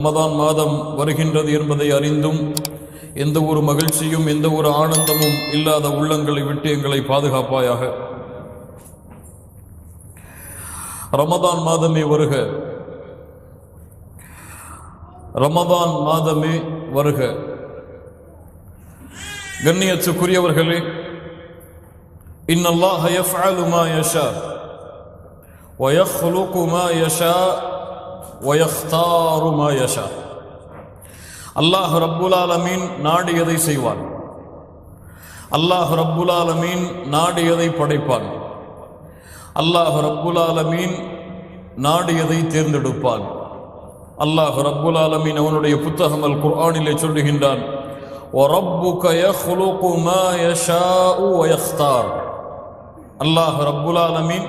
ரமதான் மாதம் வருகின்றது என்பதை அறிந்தும் எந்த ஒரு மகிழ்ச்சியும் எந்த ஒரு ஆனந்தமும் இல்லாத உள்ளங்களை விட்டு எங்களை பாதுகாப்பாயாக. ரமதான் மாதமே வருக, ரமதான் மாதமே வருக. கண்ணியத்துக்குரியவர்களே, இன்னல்லாஹ யஃஅலு மா யஷா வ யഖ்லுகு மா யஷா வயக்தாரு மா யஷா. அல்லாஹ் ரப்புல் ஆலமீன் நாடியதை செய்வான். அல்லாஹ் ரப்புல் ஆலமீன் நாடியதை படைப்பான். அல்லாஹ் ரப்புல் ஆலமீன் நாடியதை தேர்ந்தெடுப்பான். அல்லாஹ் ரப்புல் ஆலமீன் அவனுடைய புத்தகம் அல் குர்ஆனிலே சொல்லுகின்றான், வரப்புக யഖ்லுகு மா யஷாஉ வயக்தார். அல்லாஹ் ரப்புல் ஆலமீன்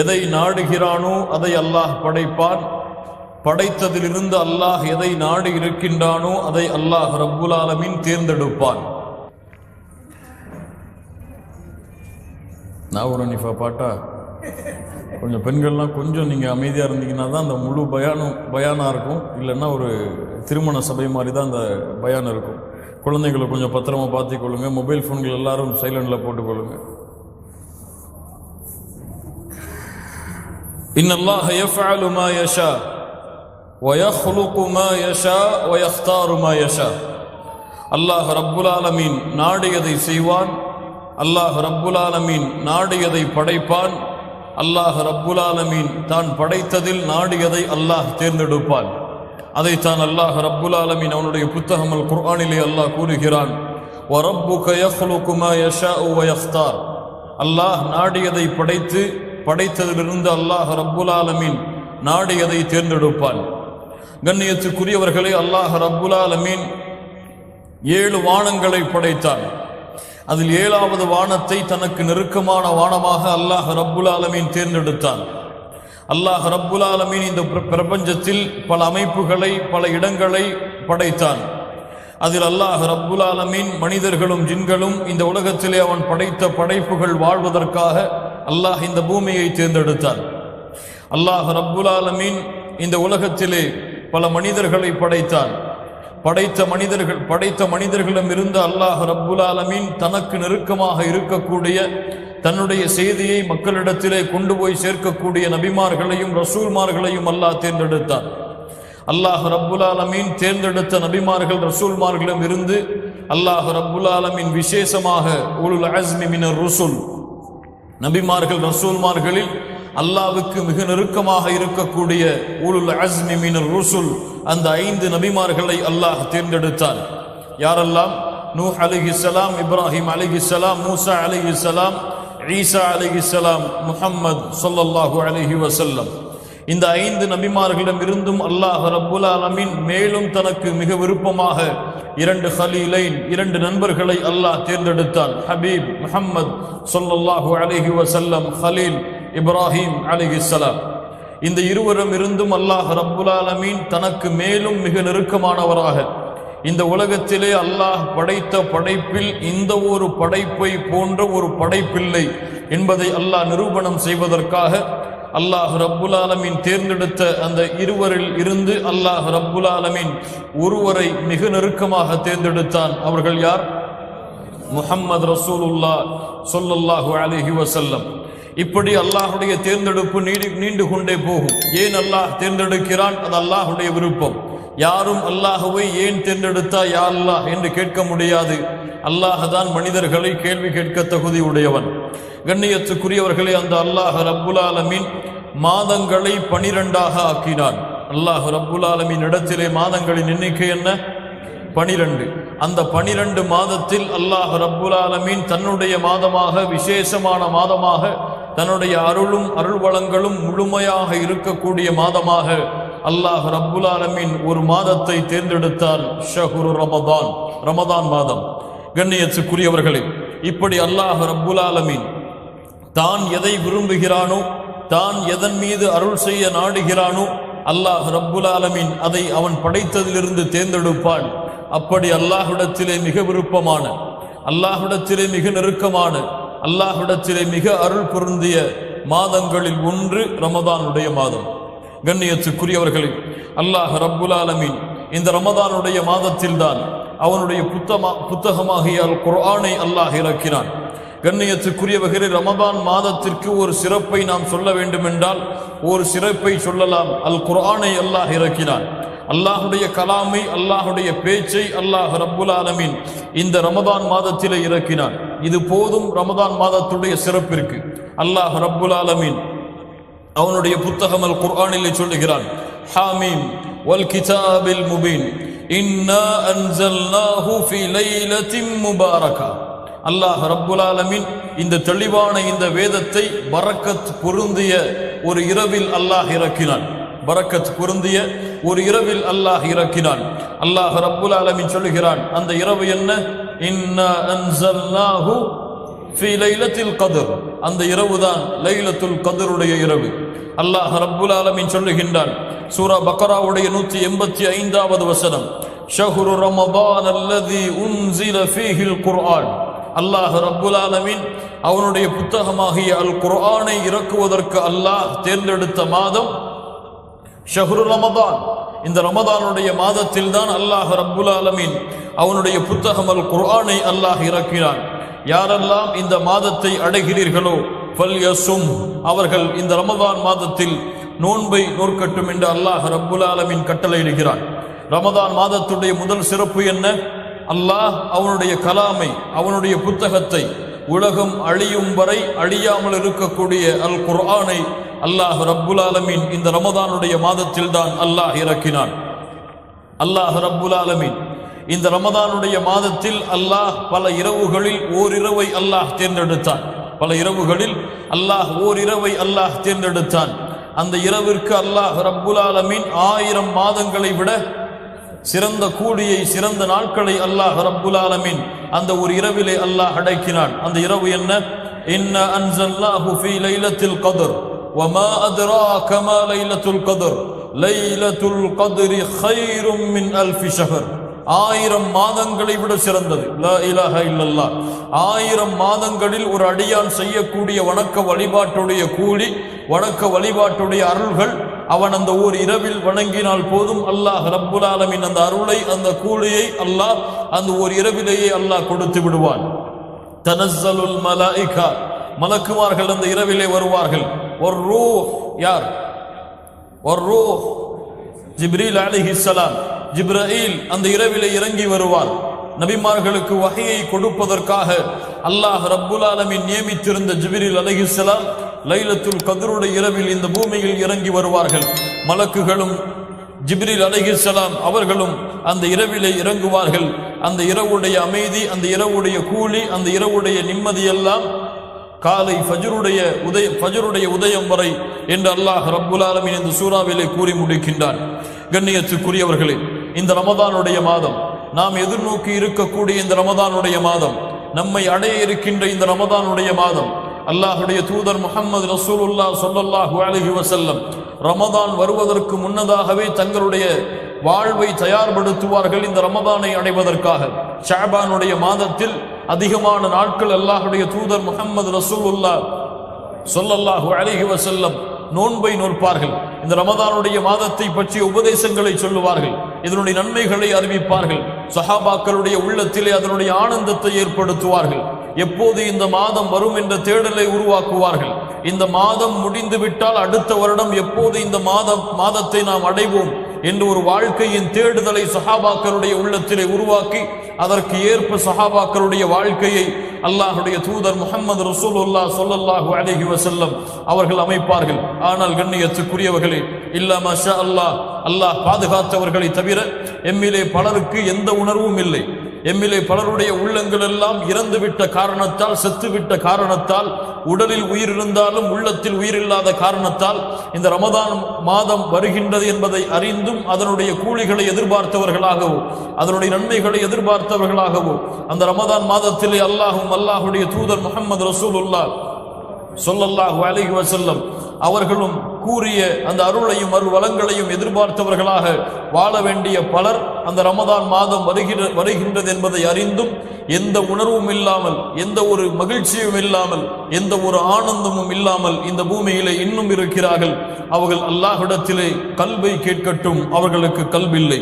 எதை நாடுகிறானோ அதை அல்லாஹ் படைப்பான். படைத்ததிலிருந்து அல்லாஹ் எதை நாடி இருக்கின்றானோ அதை அல்லாஹ் ரப்புல் ஆலமீன் தேர்ந்தெடுப்பான். நான் ஒரு நிஃபா பாட்டா கொஞ்சம் பெண்கள்லாம் கொஞ்சம் நீங்கள் அமைதியாக இருந்தீங்கன்னா தான் அந்த முழு பயானாக இருக்கும். இல்லைன்னா ஒரு திருமண சபை மாதிரி தான் அந்த பயானம் இருக்கும். குழந்தைங்களை கொஞ்சம் பத்திரமா பார்த்துக்கொள்ளுங்க. மொபைல் ஃபோன்கள் எல்லாரும் சைலண்டில் போட்டுக்கொள்ளுங்க. இன்னல்லாஹ யஃஅலு மா யஷா வயഖ்லுகு மா யஷா வயக்தாரு மா யஷா. அல்லாஹ் ரப்புல் ஆலமீன் நாடியதை செய்வான். அல்லாஹ் ரப்புல் ஆலமீன் நாடியதை படைப்பான். அல்லாஹ் ரப்புல் ஆலமீன் தான் படைத்ததில் நாடியதை அல்லாஹ் தேர்ந்தெடுப்பான். அதைத்தான் அல்லாஹ் ரப்புல் ஆலமீன் அவனுடைய புத்தகம் அல் குர்ஆனிலே அல்லாஹ் கூறுகிறான், வரப்புக யഖ்லுகு மா யஷாஉ வயக்தார். அல்லாஹ் நாடியதை படைத்ததிலிருந்து அல்லாஹ் ரப்புல் ஆலமீன் நாடியதை தேர்ந்தெடுப்பான். கண்ணியத்துக்குரியவர்களே, அல்லாஹ் ரப்புல் ஆலமீன் 7 வானங்களை படைத்தான். அதில் 7வது வானத்தை தனக்கு நெருக்கமான வானமாக அல்லாஹ் ரப்புல் ஆலமீன் தேர்ந்தெடுத்தான். அல்லாஹ் ரப்புல் ஆலமீன் இந்த பிரபஞ்சத்தில் பல அமைப்புகளை, பல இடங்களை படைத்தான். அதில் அல்லாஹ் ரப்புல் ஆலமீன் மனிதர்களும் ஜின்களும் இந்த உலகத்திலே அவன் படைத்த படைப்புகள் வாழ்வதற்காக அல்லாஹ் இந்த பூமியை தேர்ந்தெடுத்தான். அல்லாஹ் ரப்புல் ஆலமீன் இந்த உலகத்திலே பல மனிதர்களை படைத்தான். படைத்த மனிதர்களிடம் இருந்து அல்லாஹ் ரப்புல் ஆலமீன் தனக்கு நெருக்கமாக இருக்கக்கூடிய, தன்னுடைய செய்தியை மக்களிடத்திலே கொண்டு போய் சேர்க்கக்கூடிய நபிமார்களையும் ரசூல்மார்களையும் அல்லாஹ் தேர்ந்தெடுத்தான். அல்லாஹ் ரப்புல் ஆலமீன் தேர்ந்தெடுத்த நபிமார்கள் ரசூல்மார்களிடம் இருந்து அல்லாஹ் ரப்புல் ஆலமீன் விசேஷமாக உலுல் அஸ்மி மினர் ருசுல், நபிமார்கள் ரசூல்மார்களில் அல்லாஹ்வுக்கு மிக நெருக்கமாக இருக்கக்கூடிய உலுல் அஸ்மி மினர் ருசுல், அந்த 5 நபிமார்களை அல்லாஹ் தேர்ந்தெடுத்தான். யாரெல்லாம்? நூஹ் அலைஹிஸ்ஸலாம், இப்ராஹிம் அலைஹிஸ்ஸலாம், மூசா அலைஹிஸ்ஸலாம், ஈசா அலைஹிஸ்ஸலாம், முஹம்மது ஸல்லல்லாஹு அலைஹி வஸல்லம். இந்த 5 நபிமார்களிடம் இருந்தும் அல்லாஹ் ரப்புல் ஆலமீன் மேலும் தனக்கு மிக விருப்பமாக 2 ஹலீலைன், 2 நண்பர்களை அல்லாஹ் தேர்ந்தெடுத்தான். ஹபீப் முஹம்மது ஸல்லல்லாஹு அலைஹி வஸல்லம், ஹலீல் இப்ராஹிம் அலைஹிஸ்ஸலாம். இந்த இருவரும் இருந்தும் அல்லாஹ் ரப்புல் ஆலமீன் தனக்கு மேலும் மிக நெருக்கமானவராக, இந்த உலகத்திலே அல்லாஹ் படைத்த படைப்பில் இந்த ஒரு படைப்பை போன்ற ஒரு படைப்பில்லை என்பதை அல்லாஹ் நிரூபணம் செய்வதற்காக அல்லாஹ் ரப்புல் ஆலமீன் தேர்ந்தெடுத்த அந்த இருவரில் இருந்து அல்லாஹ் ரப்புல் ஆலமீன் ஒருவரை மிக நெருக்கமாக தேர்ந்தெடுத்தான். அவர்கள் யார்? முஹம்மது ரசூலுல்லாஹ் ஸல்லல்லாஹு அலைஹி வஸல்லம். இப்படி அல்லாஹுடைய தேர்ந்தெடுப்பு நீண்டு கொண்டே போகும். ஏன் அல்லாஹ் தேர்ந்தெடுக்கிறான்? அது அல்லாஹுடைய விருப்பம். யாரும் அல்லாஹுவை ஏன் தேர்ந்தெடுத்தா யா அல்லாஹ் என்று கேட்க முடியாது. அல்லாஹ் தான் மனிதர்களை கேள்வி கேட்க தகுதி உடையவன். கண்ணியத்துக்குரியவர்களே, அந்த அல்லாஹ் ரப்புல் ஆலமீன் மாதங்களை 12ஆக ஆக்கினான். அல்லாஹ் ரப்புல் ஆலமீன் இடத்திலே மாதங்களின் எண்ணிக்கை என்ன? 12. அந்த 12 மாதத்தில் அல்லாஹ் ரப்புல் ஆலமீன் தன்னுடைய மாதமாக, விசேஷமான மாதமாக, தன்னுடைய அருளும் அருள் வளங்களும் முழுமையாக இருக்கக்கூடிய மாதமாக அல்லாஹ் ரப்புல் ஆலமீன் ஒரு மாதத்தை தேர்ந்தெடுத்தான். ஷஹ்ரு ரமதான், ரமதான் மாதம். கண்ணியத்துக்குரியவர்களே, இப்படி அல்லாஹ் ரப்புல் ஆலமீன் தான் எதை விரும்புகிறானோ, தான் எதன் மீது அருள் செய்ய நாடுகிறானோ அல்லாஹ் ரப்புல் ஆலமீன் அதை அவன் படைத்ததிலிருந்து தேர்ந்தெடுப்பான். அப்படி அல்லாஹ்விடத்திலே மிக விருப்பமான, அல்லாஹ்விடத்திலே மிக நெருக்கமான, அல்லாஹ்விடத்திலே மிக அருள் பொருந்திய மாதங்களில் ஒன்று ரமதானுடைய மாதம். கண்ணியத்துக்குரியவர்களே, அல்லாஹ் ரப்புல் ஆலமீன் இந்த ரமதானுடைய மாதத்தில்தான் அவனுடைய புத்தகமாகிய அல் குர்ஆனை அல்லாஹ் இறக்கினான். கண்ணியத்துக்குரியவர்களே, ரமதான் மாதத்திற்கு ஒரு சிறப்பை நாம் சொல்ல வேண்டும் என்றால் ஒரு சிறப்பை சொல்லலாம். அல் குர்ஆனை அல்லாஹ் இறக்கினான். அல்லாஹுடைய கலாமை, அல்லாஹுடைய பேச்சை அல்லாஹ் ரப்புல் ஆலமீன் இந்த ரமதான் மாதத்திலே இறக்கினான். இது போதும் ரமதான் மாதத்துடைய சிறப்பிற்கு. அல்லாஹ் ரப்புல் ஆலமீன் அவனுடைய புத்தகம் அல் குர்ஆனிலே சொல்லுகிறான், ஹாமீம் வல் கிதாபில் முபீன் இன்னா அன்ஸல்னாஹு ஃபீ லைலத்தின் முபாரகா. அல்லாஹ் ரப்புல் ஆலமீன் இந்த தெளிவான இந்த வேதத்தை பரக்கத் பொருந்திய ஒரு இரவில் அல்லாஹ் இறக்கினான். பரக்கத் பொருந்திய ஒரு இரவில் அல்லாஹ் இறக்கினான். அல்லாஹ் ரப்புல் ஆலமீன் சொல்லுகிறான், அந்த இரவு என்ன? இன்னா அன்ஸல்னாஹு ஃபீ லைலத்தில் கத்ர். அந்த இரவுதான் லைலத்துல் கத்ருடைய இரவு. அல்லாஹ் ரப்புல் ஆலமீன் சொல்லுகின்றான், சூரா பக்ராவுடைய 185வது வசனம், ஷஹ்ரு ரமதான் அல்லதி உன்ஸில ஃபீஹில் குர்ஆன். அல்லாஹ் ரப்புல் ஆலமீன் அவனுடைய புத்தகமாகிய அல் குர்ஆனை இறக்குவதற்கு அல்லாஹ் தேர்ந்தெடுத்த மாதம் ஷஹ்ரு ரமதான். இந்த ரமதானுடைய மாதத்தில் தான் அல்லாஹ் ரப்புல் ஆலமீன் அவனுடைய புத்தகம் அல் குர்ஆனை அல்லாஹ் இறக்கினான். யாரெல்லாம் இந்த மாதத்தை அடைகிறீர்களோ ஃபல்யஸும், அவர்கள் இந்த ரமதான் மாதத்தில் நோன்பை நோற்கட்டும் என்று அல்லாஹ் ரப்புல் ஆலமீன் கட்டளையிடுகிறான். ரமதான் மாதத்துடைய முதல் சிறப்பு என்ன? அல்லாஹ் அவனுடைய கலாமை, அவனுடைய புத்தகத்தை, உலகம் அழியும் வரை அழியாமல் இருக்கக்கூடிய அல் குர்ஆனை அல்லாஹ் ரப்புல் ஆலமீன் இந்த ரமதானுடைய மாதத்தில் தான் அல்லாஹ் இறக்கினான். அல்லாஹ் ரப்புல் ஆலமீன் இந்த ரமதானுடைய மாதத்தில் அல்லாஹ் பல இரவுகளில் ஓரிரவை அல்லாஹ் தேர்ந்தெடுத்தான். பல இரவுகளில் அல்லாஹ் ஓரிரவை அல்லாஹ் தேர்ந்தெடுத்தான். அந்த இரவிற்கு அல்லாஹ் ரப்புல் ஆலமீன் 1000 மாதங்களை விட சிறந்த கூலியை, சிறந்த நாட்களை அல்லாஹ் ரப்புல் ஆலமீன் அந்த ஒரு இரவிலே அல்லாஹ் அடக்கினான். அந்த இரவு என்ன? இன்னா அன்ஸல்னாஹு ஃபீ லைலத்தில் கத்ர் வமா அத்ராக மா லைலத்துல் கத்ர் லைலத்துல் கத்ரி கைரும் மின் அல்ஃபி ஷஹர். 1000 மாதங்களை விட சிறந்தது. லா இலாஹ இல்லல்லாஹ். 1000 மாதங்களில் ஒரு அடியான் செய்யக்கூடிய வணக்க வழிபாட்டுடைய கூலி, வணக்க வழிபாட்டுடைய அருள்கள் அவன் அந்த ஓர் இரவில் வணங்கினால் போதும் அல்லாஹ் ரப்புல் ஆலமீன் அந்த அருளை, அந்த கூலியை அல்லாஹ் அந்த ஓர் இரவிலேயே அல்லாஹ் கொடுத்து விடுவான். தனஸ்ஸலுல் மலாயிகா, மலக்குமார்கள் அந்த இரவிலே வருவார்கள். ஒரு ரூஹ், யார்? ஒரு ரூஹ் ஜிப்ரீல் அலைஹிஸ்ஸலாம். ஜிப்ரீல் அந்த இரவிலே இறங்கி வருவார். நபிமார்களுக்கு வஹையை கொடுப்பதற்காக அல்லாஹ் ரப்புல் ஆலமீன் நியமித்திருந்த ஜிப்ரீல் அலைஹிஸ்ஸலாம் லைலத்துல் கத்ருடைய இரவில் இந்த பூமியில் இறங்கி வருவார்கள். மலக்குகளும் ஜிப்ரீல் அலைஹிஸ்ஸலாம் அவர்களும் அந்த இரவிலே இறங்குவார்கள். அந்த இரவுடைய அமைதி, அந்த இரவுடைய கூலி, அந்த இரவுடைய நிம்மதியெல்லாம் காலை ஃபஜ்ருடைய உதயம் வரை என்று அல்லாஹ் ரப்புல் ஆலமீன் இந்த சூறாவிலே கூறி முடிக்கின்றான். கண்ணியத்துக்குரியவர்களே, இந்த ரமதானுடைய மாதம், நாம் எதிர்நோக்கி இருக்கக்கூடிய இந்த ரமதானுடைய மாதம், நம்மை அடைய இருக்கின்ற இந்த ரமதானுடைய மாதம், அல்லாஹுடைய தூதர் முஹம்மது ரசூலுல்லாஹ் ஸல்லல்லாஹு அலைஹி வஸல்லம் ரமதான் வருவதற்கு முன்னதாகவே தங்களுடைய வாழ்வை தயார்படுத்துவார்கள் இந்த ரமதானை அடைவதற்காக. ஷஅபானுடைய மாதத்தில் அதிகமான நாட்கள் அல்லாஹுடைய தூதர் முஹம்மது ரசூலுல்லாஹ் ஸல்லல்லாஹு அலைஹி வஸல்லம் நோன்பை நோற்பார்கள். இந்த ரமதானுடைய மாதத்தை பற்றிய உபதேசங்களை சொல்லுவார்கள், இதனுடைய நன்மைகளை அறிவிப்பார்கள். சஹாபாக்களுடைய உள்ளத்திலே அதனுடைய ஆனந்தத்தை ஏற்படுத்துவார்கள். எப்போது இந்த மாதம் வரும் என்ற தேடலை உருவாக்குவார்கள். இந்த மாதம் முடிந்து விட்டால் அடுத்த வருடம் எப்போது இந்த மாதத்தை நாம் அடைவோம் என்று ஒரு வாழ்க்கையின் தேடுதலை சஹாபாக்களுடைய உள்ளத்திலே உருவாக்கி அதற்கு ஏற்ப சஹாபாக்களுடைய வாழ்க்கையை அல்லாஹுடைய தூதர் முஹம்மது ரசூலுல்லாஹ் ஸல்லல்லாஹு அலைஹி வஸல்லம் அவர்கள் அமைப்பார்கள். ஆனால் கண்ணியத்துக்குரியவர்களே, இல்லா மாஷா அல்லாஹ், அல்லாஹ் பாதுகாத்தவர்களை தவிர எம்மிலே பலருக்கு எந்த உணர்வும் இல்லை. எம்மிலே பலருடைய உள்ளங்கள் எல்லாம் இறந்துவிட்ட காரணத்தால், செத்துவிட்ட காரணத்தால், உடலில் உயிர் இருந்தாலும் உள்ளத்தில் உயிர் இல்லாத காரணத்தால் இந்த ரமதான் மாதம் வருகின்றது என்பதை அறிந்தும் அதனுடைய கூலிகளை எதிர்பார்த்தவர்களாகவோ அதனுடைய நன்மைகளை எதிர்பார்த்தவர்களாகவோ அந்த ரமதான் மாதத்திலே அல்லாஹுடைய தூதர் முஹம்மது ரசூலுல்லாஹ் ஸல்லல்லாஹு அலைஹி வஸல்லம் அவர்களும் கூறிய அந்த அருளையும் அருள் வளங்களையும் எதிர்பார்த்தவர்களாக வாழ வேண்டிய பலர் அந்த ரமதான் மாதம் வருகின்றது என்பதை அறிந்தும் எந்த உணர்வும் இல்லாமல், எந்த ஒரு மகிழ்ச்சியும் இல்லாமல், எந்த ஒரு ஆனந்தமும் இல்லாமல் இந்த பூமியிலே இன்னும் இருக்கிறார்கள். அவர்கள் அல்லாஹ்விடத்திலே கல்வை கேட்கட்டும், அவர்களுக்கு கல்வில்லை.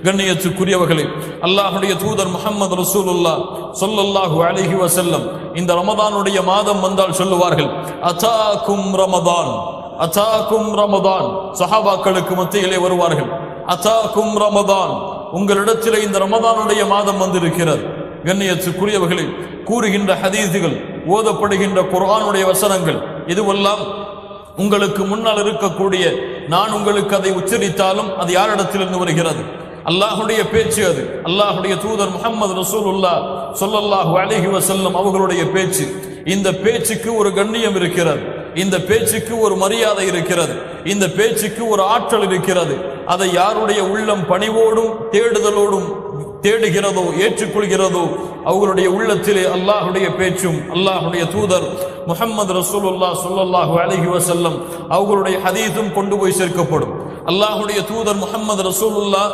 கண்ணியத்துக்குரியவர்களே, அல்லாஹுடைய தூதர் முஹம்மது ரசூலுல்லாஹ் ஸல்லல்லாஹு அலைஹி வஸல்லம் இந்த ரமதானுடைய மாதம் வந்தால் சொல்லுவார்கள், அதாக்கும் ரமதான், அதாக்கும் ரமதான். சஹாபாக்களுக்கு மத்தியிலே வருவார்கள், அதாக்கும் ரமதான், உங்களிடத்திலே இந்த ரமதானுடைய மாதம் வந்திருக்கிறது. கண்ணியத்துக்குரியவர்களே, கூறுகின்ற ஹதீஸுகள், ஓதப்படுகின்ற குர்ஆனுடைய வசனங்கள், இதுவெல்லாம் உங்களுக்கு முன்னால் இருக்கக்கூடிய நான் உங்களுக்கு அதை உச்சரித்தாலும் அது யாரிடத்திலிருந்து வருகிறது? அல்லாஹுடைய பேச்சு. அது அல்லாஹுடைய தூதர் முஹம்மது ரசூலுல்லாஹ் ஸல்லல்லாஹு அலைஹி வஸல்லம் அவர்களுடைய பேச்சு. இந்த பேச்சுக்கு ஒரு கண்ணியம் இருக்கிறது, இந்த பேச்சுக்கு ஒரு மரியாதை இருக்கிறது, இந்த பேச்சுக்கு ஒரு ஆற்றல் இருக்கிறது. அதை யாருடைய உள்ளம் பணிவோடும் தேடுதலோடும் தேடுகிறதோ ஏற்றுக்கொள்கிறதோ அவர்களுடைய உள்ளத்திலே அல்லாஹுடைய பேச்சும் அல்லாஹுடைய தூதர் முஹம்மது ரசூலுல்லாஹ் ஸல்லல்லாஹு அலைஹி வஸல்லம் அவர்களுடைய ஹதீஸும் கொண்டு போய் சேர்க்கப்படும். அல்லாஹுடைய தூதர் முஹம்மது ரசூலுல்லாஹ்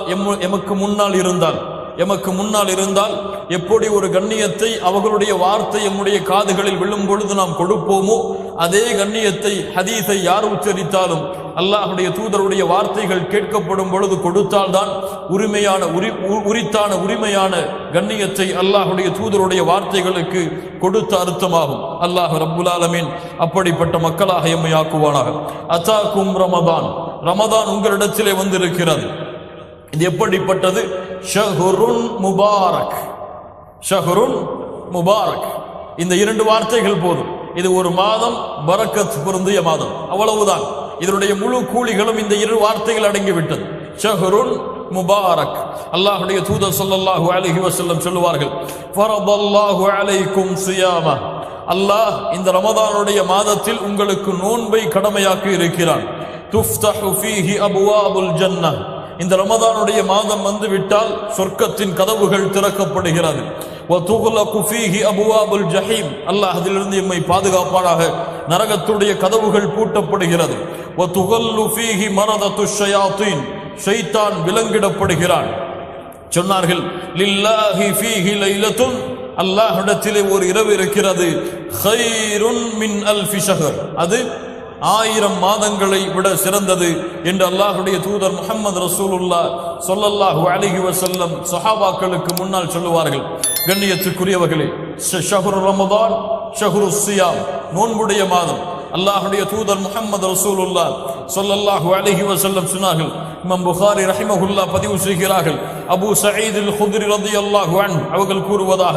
எமக்கு முன்னால் இருந்தால் எப்படி ஒரு கண்ணியத்தை அவர்களுடைய வார்த்தை நம்முடைய காதுகளில் விழும் பொழுது நாம் கொடுப்போமோ அதே கண்ணியத்தை ஹதீஸை யார் உச்சரித்தாலும் அல்லாஹுடைய தூதருடைய வார்த்தைகள் கேட்கப்படும் பொழுது கொடுத்தால்தான் உரிமையான கண்ணியத்தை அல்லாஹுடைய தூதருடைய வார்த்தைகளுக்கு கொடுத்த அர்த்தமாகும். அல்லாஹ் ரப்புல் ஆலமீன் அப்படிப்பட்ட மக்களாக எம்மை ஆக்குவானாக. அதாக்கும் ரமதான், ரமதான் உங்களிடத்திலே வந்திருக்கிறது. இது எப்படிப்பட்டது? ஷஹ்ருன் முபாரக், ஷஹ்ருன் முபாரக். இந்த இரண்டு வார்த்தைகள் போதும். இது ஒரு மாதம், பரக்கத் பொருந்திய மாதம், அவ்வளவுதான். இதனுடைய முழு கூலிகளும் இந்த இரு வார்த்தைகள் அடங்கிவிட்டது. ஷஹ்ருன் முபாரக். அல்லாஹுடைய தூதர் ஸல்லல்லாஹு அலைஹி வஸல்லம் சொல்லுவார்கள், ஃபரதல்லாஹு அலைக்கும் ஸியாம, அல்லாஹ் இந்த ரமதானுடைய மாதத்தில் உங்களுக்கு நோன்பை கடமையாக்கி இருக்கிறான். துஃப்தஹு ஃபீஹி அப்வாபுல் ஜன்னah, இந்த ரமதானுடைய மாதம் வந்து விட்டால் சொர்க்கத்தின் கதவுகள் திறக்கப்படுகிறது. வதுக்லகு ஃபீஹி அப்வாபுல் ஜஹீம், அல்லாஹ் அதிலிருந்து எம்மை பாதுகாப்பானாக, நரகத்துடைய கதவுகள் பூட்டப்படுகிறது. வதுகல்லு ஃபீஹி மரதத்துஷ் ஷயாத்தீன், ஷைத்தான் விலங்கிடப்படுகிறான். சொன்னார்கள், லில்லாஹி ஃபீஹி லைலத்துன், அல்லாஹ்விடத்திலே ஒரு இரவு இருக்கிறது, கைருன் மின் அல்ஃபி ஷஹர், அது 1000 மாதங்களை விட சிறந்தது என்று அல்லாஹுடைய தூதர் முஹம்மது ரசூலுல்லாஹ் ஸல்லல்லாஹு அலைஹி வஸல்லம் சஹாபாக்களுக்கு முன்னால் சொல்லுவார்கள். கண்ணியத்துக்குரியவர்களே, ஷஹ்ரு ரமதான் ஷஹ்ரு ஸியாம், நோன்புடைய மாதம். அல்லாஹுடைய தூதர் முஹம்மது ரசூலுல்லாஹ் ஸல்லல்லாஹு அலைஹி வஸல்லம் சொன்னார்கள். இமாம் புகாரி ரஹிமஹுல்லாஹ் பதிவு செய்கிறார்கள், அபூ சயீத் அல் குத்ரி ரலியல்லாஹு அன்ஹு அவர்கள் கூறுவதாக,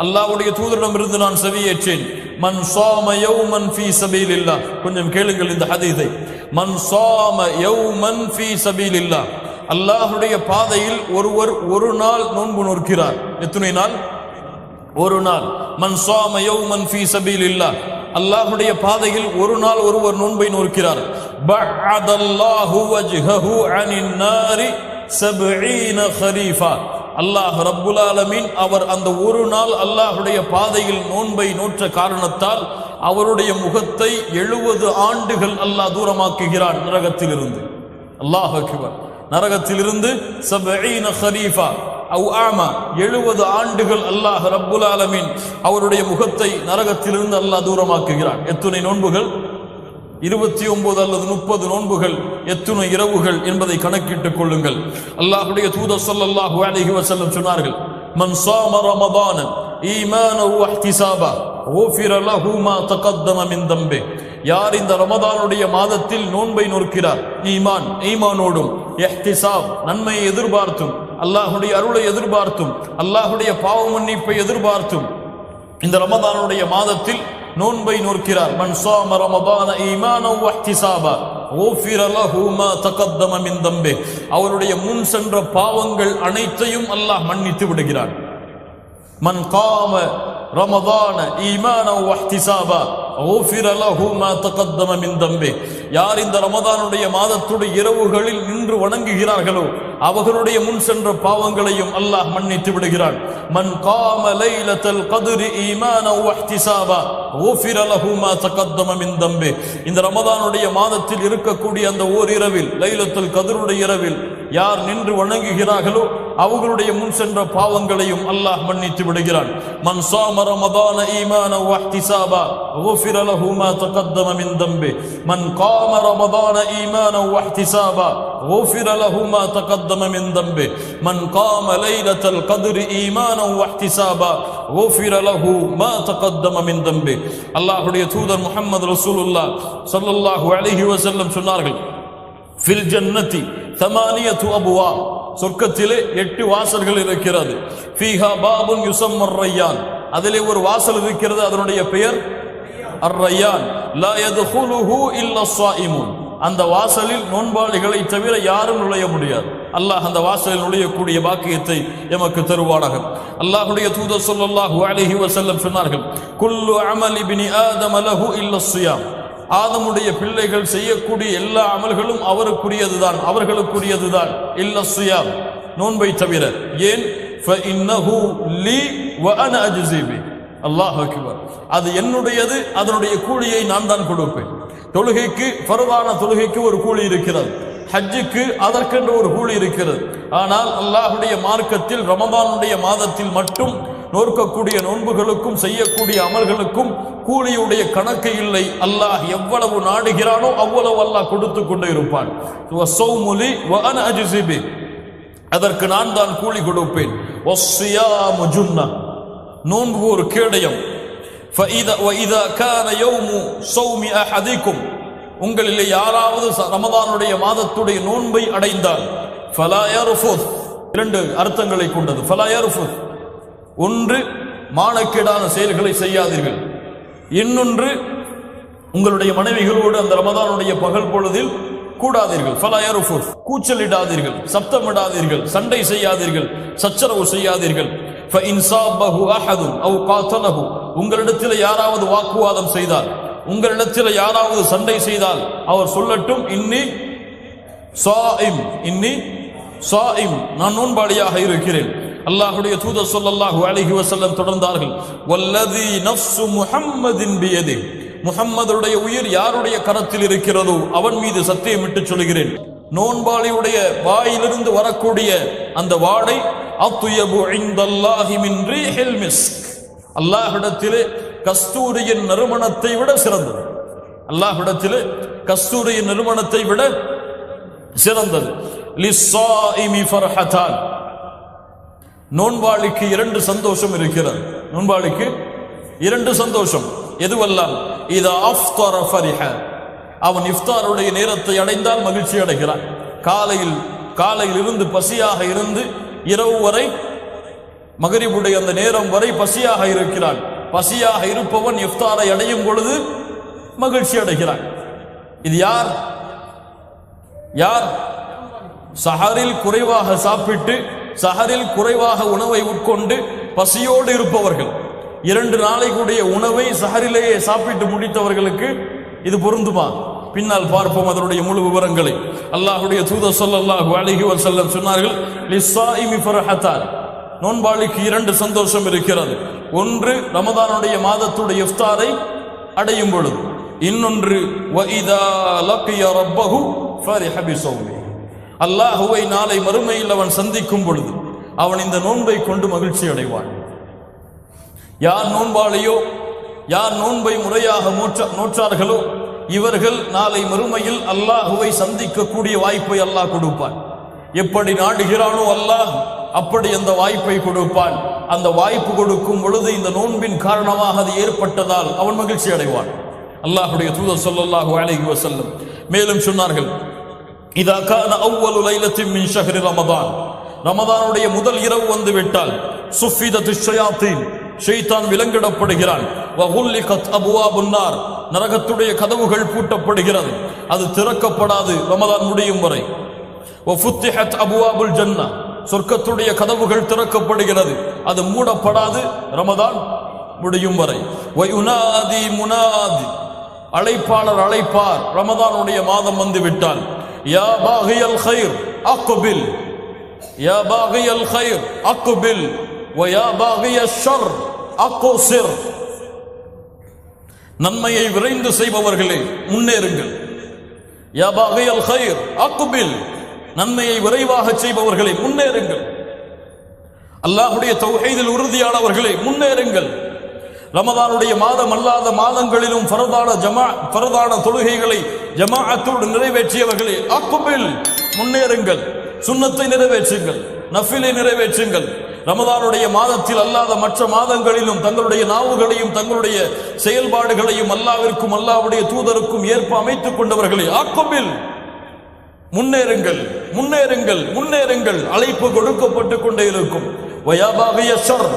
அல்லாஹ்வுடைய தூதரிடமிருந்து நான் செவியேற்றேன், மன் ஸாம யௌமன் ஃபீ சபீலில்லாஹ், கொஞ்சம் கேளுங்கள் இந்த ஹதீஸை, மன் ஸாம யௌமன் ஃபீ சபீலில்லாஹ், அல்லாஹ்வுடைய பாதையில் ஒருவர் ஒரு நாள் நோன்பு நோக்கிறார். எத்தனை நாள்? ஒரு நாள். மன் ஸாம யௌமன் ஃபீ சபீலில்லாஹ், அல்லாஹ்வுடைய பாதையில் ஒரு நாள் ஒருவர் நோன்பை நோக்கிறார். பஅதல்லாஹு வஜ்ஹஹு அனின் நாரி 70 கரீஃபா, அல்லாஹ் ரப்புல் ஆலமீன் அவர் அந்த ஒரு நாள் அல்லாஹுடைய பாதையில் நோன்பை நோற்ற காரணத்தால் அவருடைய முகத்தை 70 ஆண்டுகள் அல்லாஹ் தூரமாக்குகிறான் நரகத்திலிருந்து. அல்லாஹ் அக்பர். நரகத்திலிருந்து 70 கரீஃபா அவ் ஆமா, 70 ஆண்டுகள் அல்லாஹ் ரப்புல் ஆலமீன் அவருடைய முகத்தை நரகத்திலிருந்து அல்லாஹ் தூரமாக்குகிறான். எத்தனை நோன்புகள்? 29 அல்லது 30 நோன்புகள். எத்தனை இரவுகள் என்பதை கணக்கிட்டுக் கொள்ளுங்கள். அல்லாஹ்வுடைய தூதர் ஸல்லல்லாஹு அலைஹி வஸல்லம் சொன்னார்கள், மன் ஸாம ரமதான ஈமானன் வ இஹ்திசாபா குஃபிர லஹு மா தகத்தம மின் தம்பி, யார் இந்த ரமதானுடைய மாதத்தில் நோன்பை நோக்கிறார், ஈமானோடும் இஹ்திசாப் நன்மையை எதிர்பார்த்தும் அல்லாஹ்வுடைய அருளை எதிர்பார்த்தும் அல்லாஹ்வுடைய பாவ மன்னிப்பை எதிர்பார்த்தும் இந்த ரமதானுடைய மாதத்தில் நோன்பை நோக்கிறார், மன் ஸாம ரமதான ஈமானன் வ இஹ்திசாபா குஃபிர லஹு மா தகத்தம மின் தம்பி, அவருடைய முன் சென்ற பாவங்கள் அனைத்தையும் அல்லாஹ் மன்னித்து விடுகிறான். மன் காம ரமதான ஈமானன் வ இஹ்திசாபா குஃபிர லஹு மா தகத்தம மின் தம்பி, யார் இந்த ரமதானுடைய மாதத்துடைய இரவுகளில் நின்று வணங்குகிறார்களோ அவர்களுடைய முன் சென்ற பாவங்களையும் அல்லாஹ் மன்னித்து விடுகிறான். மன் காம லைலத்துல் கத்ரி ஈமானன் வ இஹ்திசாபா குஃபிர லஹு மா தகத்தம மின் தம்பி. இந்த ரமதானுடைய மாதத்தில் இருக்கக்கூடிய அந்த ஓரிரவில், லைலத்துல் கத்ருடைய இரவில் யார் நின்று வணங்குகிறார்களோ அவர்களுடைய முன் சென்ற பாவங்களையும் அல்லாஹ் மன்னித்து விடுகிறான். மன் ஸாம ரமதான ஈமானன் வ இஹ்திசாபா குஃபிர லஹு மா தகத்தம மின் தம்பி. மன் காம ரமதான ஈமானன் வ இஹ்திசாபா குஃபிர லஹு மா தகத்தம மின் தம்பி. மன் காம லைலத்துல் கத்ரி ஈமானன் வ இஹ்திசாபா குஃபிர லஹு மா தகத்தம மின் தம்பி. அல்லாஹ்வுடைய தூதர் முஹம்மது ரசூலுல்லாஹ் ஸல்லல்லாஹு அலைஹி வஸல்லம் சொன்னார்கள், ஃபில் ஜன்னதி தமானியத்து அபுவாப், சொர்க்கத்திலே 8 வாசல்கள் இருக்கிறது. ஃபீஹா பாபுன் யுஸம்மர் ரையான், அதிலே ஒரு வாசல் இருக்கிறது, அதனுடைய பெயர் அர் ரையான். லா யதுகுலுஹு இல்லா ஸாயிமுன், அந்த வாசலில் நோன்பாளிகளை தவிர யாரும் நுழைய முடியாது. அல்லாஹ் அந்த வாசலில் நுழையக்கூடிய பாக்கியத்தை எமக்கு தருவானாக. அல்லாஹ்வுடைய தூதர் ஸல்லல்லாஹு அலைஹி வஸல்லம் சொன்னார்கள், குல்லு அமலி பினி ஆதம லஹு இல்லா ஸியாம், ஆதமுடைய பிள்ளைகள் செய்யக்கூடிய எல்லா அமல்களும் அவருக்குரியதுதான், அவர்களுக்குரியதுதான். இல்லா ஸியாம், நோன்பை தவிர. ஏன்? ஃபஇன்னஹு லீ வ அன அஜ்ஸி பி. அல்லாஹ் அக்பர். அது என்னுடையது, அதனுடைய கூலியை நான் தான் கொடுப்பேன். தொழுகைக்கு, ஃபர்தான தொழுகைக்கு ஒரு கூலி இருக்கிறது, ஹஜ்ஜுக்கு அதற்கென்று ஒரு கூலி இருக்கிறது. ஆனால் அல்லாஹ்வுடைய மார்க்கத்தில் ரமதானுடைய மாதத்தில் மட்டும் நோக்கக்கூடிய நோன்புகளுக்கும் செய்யக்கூடிய அமல்களுக்கும் கூலியுடைய கணக்கு இல்லை. அல்லாஹ் எவ்வளவு நாடுகிறானோ அவ்வளவு அல்லாஹ் கொடுத்து கொண்டே இருப்பான். அதற்கு நான் தான் கூலி கொடுப்பேன். நோன்பு ஒரு கேடயம். உங்களிலே யாராவது ரமதானுடைய மாதத்துடைய நோன்பை அடைந்தால், இரண்டு அர்த்தங்களை கொண்டது. ஒன்று, மானக்கேடான செயல்களை செய்யாதீர்கள். இன்னொன்று, உங்களுடைய மனைவிகளோடு அந்த ரமதானுடைய பகல் பொழுதில் கூடாதீர்கள். கூச்சலிடாதீர்கள், சப்தமிடாதீர்கள், சண்டை செய்யாதீர்கள், சச்சரவு செய்யாதீர்கள். உங்களிடத்தில் யாராவது வாக்குவாதம் செய்தால், உங்களிடத்தில் யாராவது சண்டை செய்தால் அவர் சொல்லட்டும், இன்னி சாயிம், நான் நோன்பாளியாக இருக்கிறேன். அல்லாஹ்வுடைய தூதர் ஸல்லல்லாஹு அலைஹி வஸல்லம் தொடர்ந்தார்கள், வல்லதி நஃப்சு முஹம்மதின் பியதி, முஹம்மதுடைய உயிர் யாருடைய கரத்தில் இருக்கிறதோ அவன் மீது சத்தியமிட்டு சொல்கிறேன், நோன்பாளியுடைய வாயிலிருந்து வரக்கூடிய அந்த வாடை அத்யபு இன்தல்லாஹி மின் ரீஹில் மிஸ்க், அல்லாஹ்விடத்திலே கஸ்தூரியின் நறுமணத்தை விட சிறந்தது. அல்லாஹ்விடத்திலே கஸ்தூரியின் நறுமணத்தை விட சிறந்தது. லிஸ்ஸாயிமி ஃபர்ஹதான், நோன்பாளிக்கு 2 சந்தோஷம் இருக்கிறது. நோன்பாளிக்கு 2 சந்தோஷம். எதுவெல்லாம்? இதா அஃப்தர ஃபரிஹ, அவன் இஃப்தாருடைய நேரத்தை அடைந்தால் மகிழ்ச்சி அடைகிறான். காலையில் இருந்து பசியாக இருந்து இரவு வரை, மகரிபுடைய அந்த நேரம் வரை பசியாக இருக்கிறான். பசியாக இருப்பவன் இஃப்தாரை அடையும் பொழுது மகிழ்ச்சி அடைகிறான். இது யார்? சஹரில் குறைவாக சாப்பிட்டு, சஹரில் குறைவாக உணவை உட்கொண்டு பசியோடு இருப்பவர்கள், 2 நாளைக்குடைய உணவை சஹரிலேயே சாப்பிட்டு முடித்தவர்களுக்கு இது பொருந்துமா? பின்னால் பார்ப்போம் அதனுடைய முழு விவரங்களை. அல்லாஹ்வுடைய தூதர் ஸல்லல்லாஹு அலைஹி வஸல்லம் சொன்னார்கள், லிஸ்ஸாயிமி ஃபர்ஹதான், நோன்பாளிக்கு 2 சந்தோஷம் இருக்கிறது. ஒன்று, ரமதானுடைய மாதத்துடைய இஃப்தாரை அடையும் பொழுது. இன்னொன்று, வஇதா லக்கிய ரப்பஹு ஃபரிஹ பிஸௌமி, அல்லாஹ்வை நாளை மறுமையில் அவன் சந்திக்கும் பொழுது அவன் இந்த நோன்பை கொண்டு மகிழ்ச்சி அடைவான். யார் நோன்பாளியோ, யார் நோன்பை முறையாக நோற்றார்களோ இவர்கள் நாளை மறுமையில் அல்லாஹ்வை சந்திக்கக்கூடிய வாய்ப்பை அல்லாஹ் கொடுப்பான். எப்படி நாடுகிறானோ அல்லாஹ் அப்படி அந்த வாய்ப்பை கொடுப்பான். அந்த வாய்ப்பு கொடுக்கும் பொழுது இந்த நோன்பின் காரணமாக அது ஏற்பட்டதால் அவன் மகிழ்ச்சி அடைவான். அல்லாஹ்வுடைய தூதர் ஸல்லல்லாஹு அலைஹி வஸல்லம் மேலும் சொன்னார்கள், இதா கான அவ்வலு லைலத்தின் மின் ஷஹ்ரி ரமதான், ரமதானுடைய முதல் இரவு வந்து விட்டால், சுஃபிதத்து ஷயாத்தீன், ஷைத்தான் விலங்கிடப்படுகிறான். வகுல்லிகத் அபுவாபுன் நார், நரகத்துடைய கதவுகள் பூட்டப்படுகிறது, அது திறக்கப்படாது ரமதான் முடியும் வரை. வஃபுத்திஹத் அபுவாபுல் ஜன்னா, சொர்க்கத்துடைய கதவுகள் திறக்கப்படுகிறது, அது மூடப்படாது ரமதான் முடியும் வரை. வயுனாதி முனாதி, அழைப்பாளர் அழைப்பார், ரமதானுடைய மாதம் வந்து விட்டால், யா பாகியல் கைர் அக்பில், யா பாகியல் கைர் அக்பில் வ யா பாகியஷ் ஷர் அக்ஸிர். நன்மையை விரைந்து செய்பவர்களே முன்னேறுங்கள். யா பாகியல் கைர் அக்பில், நன்மையை விரைவாக செய்பவர்களே முன்னேறுங்கள். அல்லாஹ்வுடைய தௌஹீதில் உறுதியானவர்களே முன்னேறுங்கள். ரமதானுடைய மாதம் அல்லாத மாதங்களிலும் ஃபர்தான தொழுகைகளை ஜமாஅத்தோடு நிறைவேற்றியவர்களே அக்பில், முன்னேறுங்கள். சுன்னத்தை நிறைவேற்றுங்கள், நஃபிலை நிறைவேற்றுங்கள். ரமதானுடைய மாதத்தில் அல்லாத மற்ற மாதங்களிலும் தங்களுடைய நாவுகளையும் தங்களுடைய செயல்பாடுகளையும் அல்லாஹ்விற்கும் அல்லாஹ்வுடைய தூதருக்கும் ஏற்ப அமைத்துக் கொண்டவர்களே அக்பில், முன்னேறுங்கள், முன்னேறுங்கள், முன்னேறுங்கள். அழைப்பு கொடுக்கப்பட்டு கொண்டே இருக்கும். வயா பாகிய ஷர்,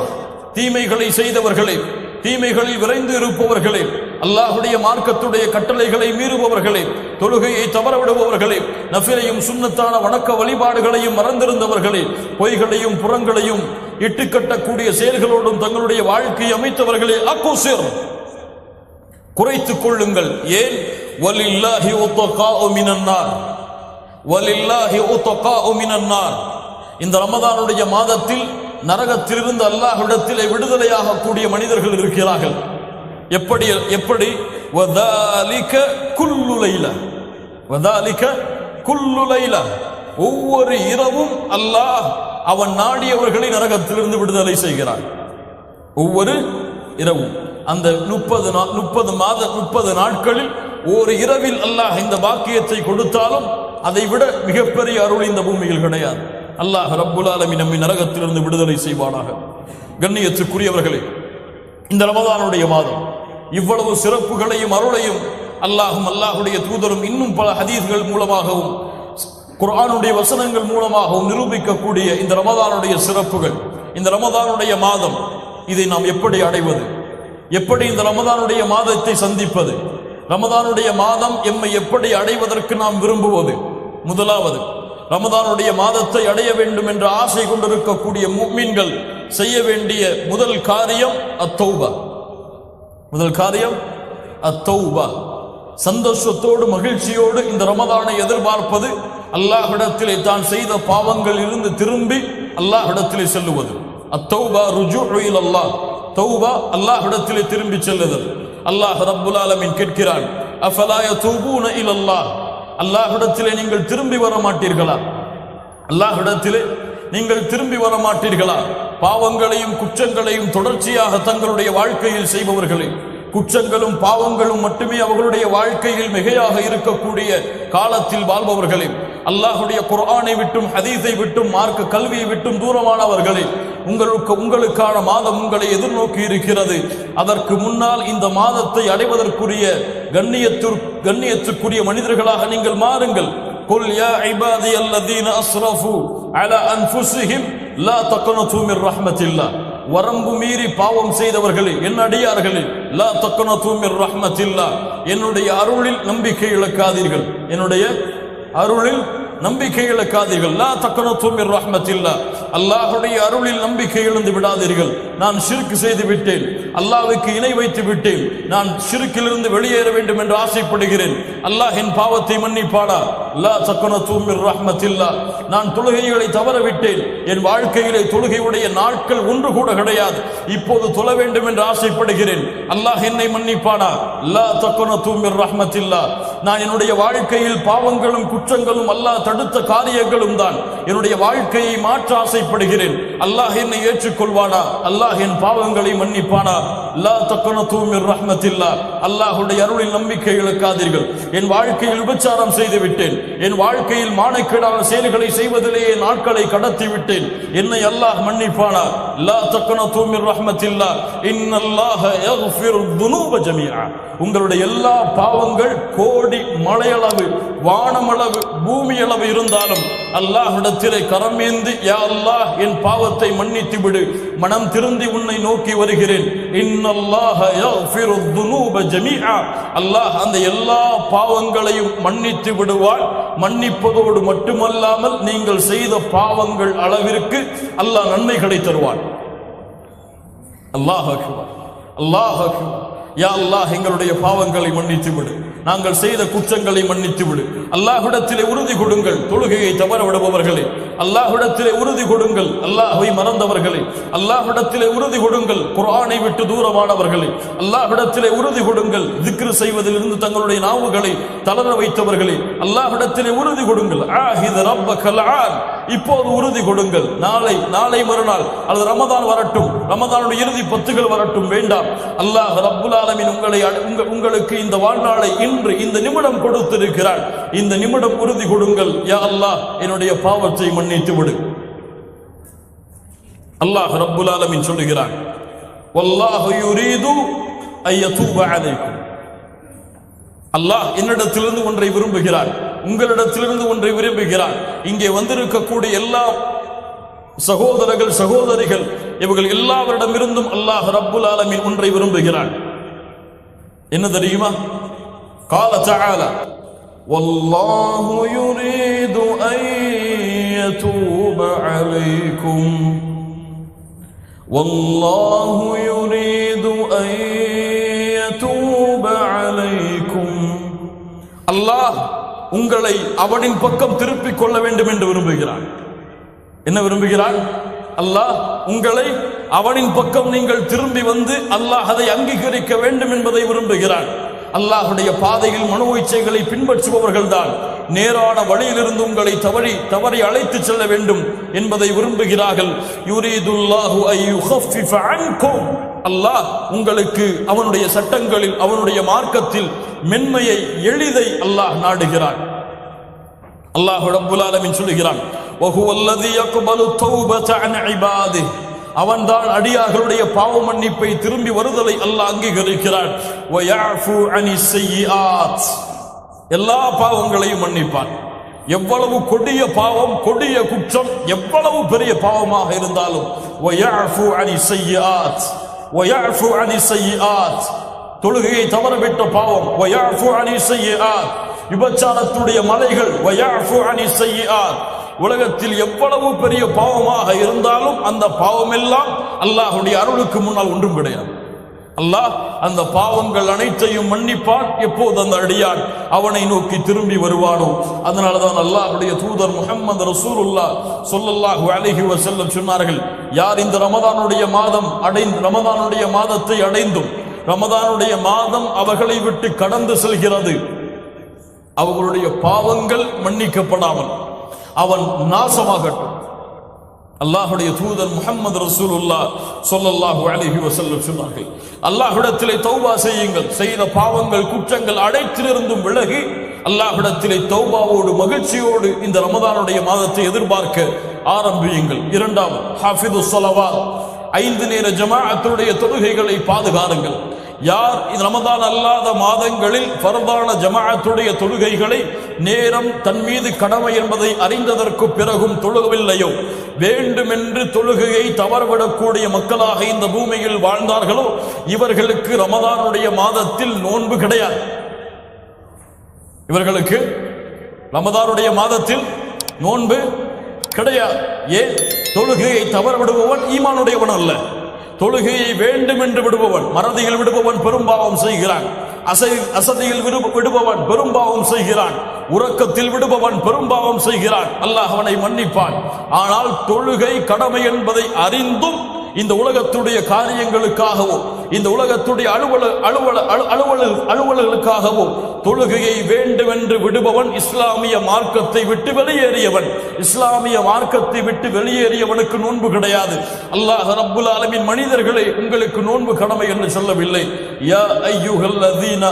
தீமைகளை செய்தவர்களே, தீமைகளில் விரைந்து இருப்பவர்களே, அல்லாஹ்வுடைய மார்க்கத்துடைய கட்டளைகளை மீறுபவர்களே, தொழுகையை தவறவிடுபவர்களே, நஃபிலையும் சுன்னத்தான வணக்க வழிபாடுகளையும் மறந்திருந்தவர்களே, பொய்களையும் புறங்களையும் இட்டுக்கட்டக்கூடிய செயல்களோடும் தங்களுடைய வாழ்க்கையை அமைத்தவர்களே அக்ஸிர், குறைத்துக் கொள்ளுங்கள். ஏன்? வலில்லாஹி உத்தகாஉ மினன் நார், வலில்லாஹி உத்தகாஉ மினன் நார். இந்த ரமதானுடைய மாதத்தில் நரகத்திலிருந்து அல்லாஹ்விடத்திலே விடுதலையாக கூடிய மனிதர்கள் இருக்கிறார்கள். எப்படி எப்படி? வதாலிக குல்லு லைலா, வதாலிக குல்லு லைலா, ஒவ்வொரு இரவும் அல்லாஹ் அவன் நாடியவர்களை நரகத்திலிருந்து விடுதலை செய்கிறான். ஒவ்வொரு இரவும் அந்த 30 நாட்களில் ஒரு இரவில் அல்லாஹ் இந்த பாக்கியத்தை கொடுத்தாலும் அதை விட மிகப்பெரிய அருள் இந்த பூமியில் கிடையாது. அல்லாஹ் ரப்புல் ஆலமீன் நம்மை நரகத்திலிருந்து விடுதலை செய்வானாக. கண்ணியத்துக்குரியவர்களே, இந்த ரமதானுடைய மாதம் இவ்வளவு சிறப்புகளையும் அருளையும் அல்லாஹும் அல்லாஹுடைய தூதரும் இன்னும் பல ஹதீஸ்கள் மூலமாகவும் குர்ஆனுடைய வசனங்கள் மூலமாகவும் நிரூபிக்கக்கூடிய இந்த ரமதானுடைய சிறப்புகள், இந்த ரமதானுடைய மாதம், இதை நாம் எப்படி அடைவது? எப்படி இந்த ரமதானுடைய மாதத்தை சந்திப்பது? ரமதானுடைய மாதம் எம்மை எப்படி அடைவதற்கு நாம் விரும்புவது? முதலாவது, ரமதானுடைய மாதத்தை அடைய வேண்டும் என்ற ஆசை கொண்டிருக்கக்கூடிய முஃமின்கள் செய்ய வேண்டிய முதல் காரியம் அத்தௌபா. முதல் காரியம் அத்தௌபா. சந்தோஷத்தோடு மகிழ்ச்சியோடு இந்த ரமதானை எதிர்பார்ப்பது, அல்லாஹ்விடத்திலே தான் செய்த பாவங்கள் இருந்து திரும்பி அல்லாஹ்விடத்திலே செல்லுவது. அத்தௌபா ருஜூஉ இலல்லாஹ், தௌபா அல்லாஹ்விடத்திலே திரும்பி செல்லுதல். அல்லாஹ் ரப்புல் ஆலமீன் கேட்கிறான், அஃபலா யதூபூன இலல்லாஹ், அல்லாஹ்விடத்திலே நீங்கள் திரும்பி வர மாட்டீர்களா? அல்லாஹ்விடத்திலே நீங்கள் திரும்பி வர மாட்டீர்களா? பாவங்களையும் குற்றங்களையும் தொடர்ச்சியாக தங்களுடைய வாழ்க்கையில் செய்பவர்களே, குற்றங்களும் பாவங்களும் மட்டுமே அவர்களுடைய வாழ்க்கையில் மிகையாக இருக்கக்கூடிய காலத்தில் வாழ்பவர்களே, அல்லாஹ்வுடைய குர்ஆனை விட்டும் ஹதீஸை விட்டும் மார்க்க கல்வியை விட்டும் தூரமானவர்களே, உங்களுக்கான மாதம் உங்களை எதிர்நோக்கி இருக்கிறது. அதற்கு முன்னால் இந்த மாதத்தை அடைவதற்குரிய கண்ணியத்துக்குரிய மனிதர்களாக நீங்கள் மாறுங்கள். குல் யா இபாதியல்லதீன அஸ்ரஃபு அலா அன்ஃபுஸிஹிம் லா தக்னது மிர் ரஹ்மத்தில்லாஹ், வரம்பு மீறி பாவம் செய்தவர்களே, என் அடியார்களே, லா தக்னது மிர் ரஹ்மத்தில்லாஹ், என்னுடைய அருளில் நம்பிக்கை இழக்காதீர்கள், என்னுடைய அருளில் நம்பிக்கை இழக்காதீர்கள். லா தக்னது மிர் ரஹ்மத்தில்லாஹ், அல்லாஹ்வுடைய அருளில் நம்பிக்கை இழந்து விடாதீர்கள். நான் ஷிர்க் செய்து விட்டேன், அல்லாஹ்வுக்கு இணை வைத்து விட்டேன், நான் ஷிர்க்கிலிருந்து வெளியேற வேண்டும் என்று ஆசைப்படுகிறேன், அல்லாஹ் என் பாவத்தை மன்னிப்பானா? லா தக்னது மிர் ரஹ்மத்தில்லாஹ், நான் தொழுகைகளை தவற விட்டேன், என் வாழ்க்கையிலே தொழுகையுடைய நாட்கள் ஒன்று கூட கிடையாது, இப்போது தொழ வேண்டும் என்று ஆசைப்படுகிறேன், அல்லாஹ் என்னை மன்னிப்பானா? லா தக்னது மிர் ரஹ்மத்தில்லாஹ், நான் என்னுடைய வாழ்க்கையில் பாவங்களும் குற்றங்களும் அல்லாஹ் தடுத்த காரியங்களும் தான், என்னுடைய வாழ்க்கையை மாற்ற ஆசைப்படுகிறேன், அல்லாஹ் என்னை ஏற்றுக்கொள்வானா? அல்லாஹ் என் பாவங்களை மன்னிப்பானா? லா தக்னது மிர் ரஹ்மத்தில்லாஹ், அல்லாஹ்வுடைய அருளில் நம்பிக்கை இழக்காதீர்கள். என் வாழ்க்கையில் விபச்சாரம் செய்து விட்டேன், என் வாழ்க்கையில் மானக்கேடான செயல்களை செய்வதிலேயே நாட்களை கடத்தி விட்டேன், என்னை அல்லாஹ் மன்னிப்பானா? லா தக்னது மிர் ரஹ்மத்தில்லாஹ், இன்னல்லாஹ யக்ஃபிரு துனூப ஜமீஆ, உங்களுடைய எல்லா பாவங்கள் கோடி மலையளவு வானமளவு பூமி அளவு இருந்தாலும் அல்லாஹ்விடத்திலே கரமேந்தி, யா அல்லாஹ் என் பாவத்தை மன்னித்து விடு, மனம் திருந்தி உன்னை நோக்கி வருகிறேன், இன்னல்லாஹ யக்ஃபிரு துனூப ஜமீஆ, அல்லாஹ் அந்த எல்லா பாவங்களையும் மன்னித்து விடுவான். மன்னிப்பதோடு மட்டுமல்லாமல் நீங்கள் செய்த பாவங்கள் அளவிற்கு அல்லாஹ் நன்மைகளை தருவான். அல்லாஹ் அக்பர், அல்லாஹ் அக்பர். யா அல்லாஹ் எங்களுடைய பாவங்களை மன்னித்து விடு, நாங்கள் செய்த குற்றங்களை மன்னித்து விடு. அல்லாஹ்விடத்திலே உறுதி கொடுங்கள் தொழுகையை தவற விடுபவர்களே, அல்லாஹ்விடத்திலே உறுதி கொடுங்கள் அல்லாஹ்வை மறந்தவர்களே, அல்லாஹ்விடத்திலே உறுதி கொடுங்கள் குர்ஆனை விட்டு தூரமானவர்களே, அல்லாஹ்விடத்திலே உறுதி கொடுங்கள் திக்ர் செய்வதிலிருந்து தங்களுடைய நாவுகளை தளர வைத்தவர்களே, அல்லாஹ்விடத்திலே உறுதி கொடுங்கள். ஆஹித ரப்பக்கல் ஆன், இப்போது உறுதி கொடுங்கள். நாளை மறுநாள் அல்லது ரமதான் வரட்டும், ரமதானுடைய இறுதி 10 வரட்டும், வேண்டாம். அல்லாஹ் ரப்புல் ஆலமீன் உங்களுக்கு இந்த வாழ்நாளை இன்று இந்த நிமிடம் கொடுத்திருக்கிறார். இந்த நிமிடம் உறுதி கொடுங்கள், யா அல்லாஹ் என்னுடைய பாவத்தை மன்னித்து விடு. அல்லாஹ் ரப்புல் ஆலமீன் சொல்லுகிறான், வல்லாஹு யுரீது அய்யதூப அலைக்கும். அல்லாஹ் என்னிடத்திலிருந்து ஒன்றை விரும்புகிறார், உங்களிடத்திலிருந்து ஒன்றை விரும்புகிறார். இங்கே வந்திருக்கக்கூடிய எல்லா சகோதரர்கள் சகோதரிகள் இவர்கள் எல்லாவரிடமிருந்தும் அல்லாஹ் ரப்புல் ஆலமீன் ஒன்றை விரும்புகிறார். என்ன தெரியுமா? قال تعالى والله يريد أن يتوب عليكم والله يريد أن يتوب عليكم. அல்லாஹ் உங்களை அவனின் பக்கம் திருப்பிக் கொள்ள வேண்டும் என்று விரும்புகிறான். என்ன விரும்புகிறான்? அல்லாஹ் உங்களை அவனின் பக்கம் நீங்கள் திரும்பி வந்து அல்லாஹ் அதை அங்கீகரிக்க வேண்டும் என்பதை விரும்புகிறான். அல்லாஹுடைய பாதையில் மனோ இச்சைகளை பின்பற்றுபவர்கள் தான் நேரான வழியிலிருந்து உங்களை தவறி அழைத்து செல்ல வேண்டும் என்பதை விரும்புகிறார்கள். யுரீதுல்லாஹு அய்யுஹஃபிஃப அன்கும், அல்லாஹ் உங்களுக்கு அவனுடைய சட்டங்களில் அவனுடைய மார்க்கத்தில் மென்மையை எளிதை அல்லாஹ் நாடுகிறான். அல்லாஹ் ரப்புல் ஆலமீன் சொல்கிறான், வஹுவல்லதி யக்பலு தௌபத அன் இபாதிஹி, அவன்தான் அடியார்களுடைய பாவ மன்னிப்பை திரும்பி வருதலை அல்லாஹ் அங்கீகரிக்கிறான். வயஃபு அனிஸ் ஸய்யிஆத், எல்லா பாவங்களையும் மன்னிப்பான். எவ்வளவு கொடிய பாவம், கொடிய குற்றம், எவ்வளவு பெரிய பாவமாக இருந்தாலும் வயஃபு அனிஸ் ஸய்யிஆத், வயஃபு அனிஸ் ஸய்யிஆத், தொழுகையை தவறவிட்ட பாவம் வயஃபு அனிஸ் ஸய்யிஆத், விபச்சாரத்துடைய மலைகள் வயஃபு அனிஸ் ஸய்யிஆத். உலகத்தில் எவ்வளவு பெரிய பாவமாக இருந்தாலும் அந்த பாவம் எல்லாம் அல்லாஹ்வுடைய அருளுக்கு முன்னால் ஒன்றும் கிடையாது. அல்லாஹ் அந்த பாவங்கள் அனைத்தையும் மன்னிப்பான் எப்போது அந்த அடியான் அவனை நோக்கி திரும்பி வருவானோ. அதனாலதான் அல்லாஹ்வுடைய தூதர் முஹம்மது ரசூலுல்லாஹ் ஸல்லல்லாஹு அலைஹி வஸல்லம் சொன்னார்கள், யார் இந்த ரமதானுடைய மாதத்தை அடைந்தும் ரமதானுடைய மாதம் அவர்களை விட்டு கடந்து செல்கிறது, அவர்களுடைய பாவங்கள் மன்னிக்கப்படாமல் அவன் நாசமாகட்டும். அல்லாஹ்வுடைய தூதர் முஹம்மது ரசூலுல்லாஹ் ஸல்லல்லாஹு அலைஹி வஸல்லம் சொன்னார்கள், அல்லாஹ்விடத்திலே தௌபா செய்யுங்கள், செய்த பாவங்கள் குற்றங்கள் அனைத்திலிருந்தும் விலகி அல்லாஹ்விடத்திலே தௌபாவோடு மகிழ்ச்சியோடு இந்த ரமதானுடைய மாதத்தை எதிர்பார்க்க ஆரம்பியுங்கள். இரண்டாவது, ஹாஃபிது ஸலவாத், 5 நேர ஜமாஅத்துடைய தொழுகைகளை பாதுகாருங்கள். யார் இந்த ரமதான் அல்லாத மாதங்களில் ஃபர்தான ஜமாஅத்துடைய தொழுகைகளை நேரம் தன் மீது கடமை என்பதை அறிந்ததற்கு பிறகும் தொழுகவில்லையோ, வேண்டுமென்று தொழுகையை தவறவிடக்கூடிய மக்களாக இந்த பூமியில் வாழ்ந்தார்களோ, இவர்களுக்கு ரமதானுடைய மாதத்தில் நோன்பு கிடையாது. இவர்களுக்கு ரமதானுடைய மாதத்தில் நோன்பு கிடையாது. ஏன்? தொழுகையை தவறவிடுபவன் ஈமானுடையவன் அல்ல. தொழுகையை வேண்டும் என்று விடுபவன், மறதியில் விடுபவன் பெரும்பாவம் செய்கிறான். அசதியில் விடுபவன் பெரும்பாவம் செய்கிறான். உறக்கத்தில் விடுபவன் பெரும்பாவம் செய்கிறான். அல்லாஹ் அவனை மன்னிப்பான். ஆனால் தொழுகை கடமை என்பதை அறிந்தும் இந்த உலகத்துடைய காரியங்களுக்காகவோ இந்த உலகத்துடைய அலுவலர்களுக்காகவோ தொழுகையை வேண்டுமென்று விடுபவன் இஸ்லாமிய மார்க்கத்தை விட்டு வெளியேறியவன். இஸ்லாமிய மார்க்கத்தை விட்டு வெளியேறியவனுக்கு நோன்பு கிடையாது. அல்லாஹ் ரப்புல் ஆலமீன் மனிதர்களே உங்களுக்கு நோன்பு கடமை என்று சொல்லவில்லை. யா அய்யுஹல்லதீன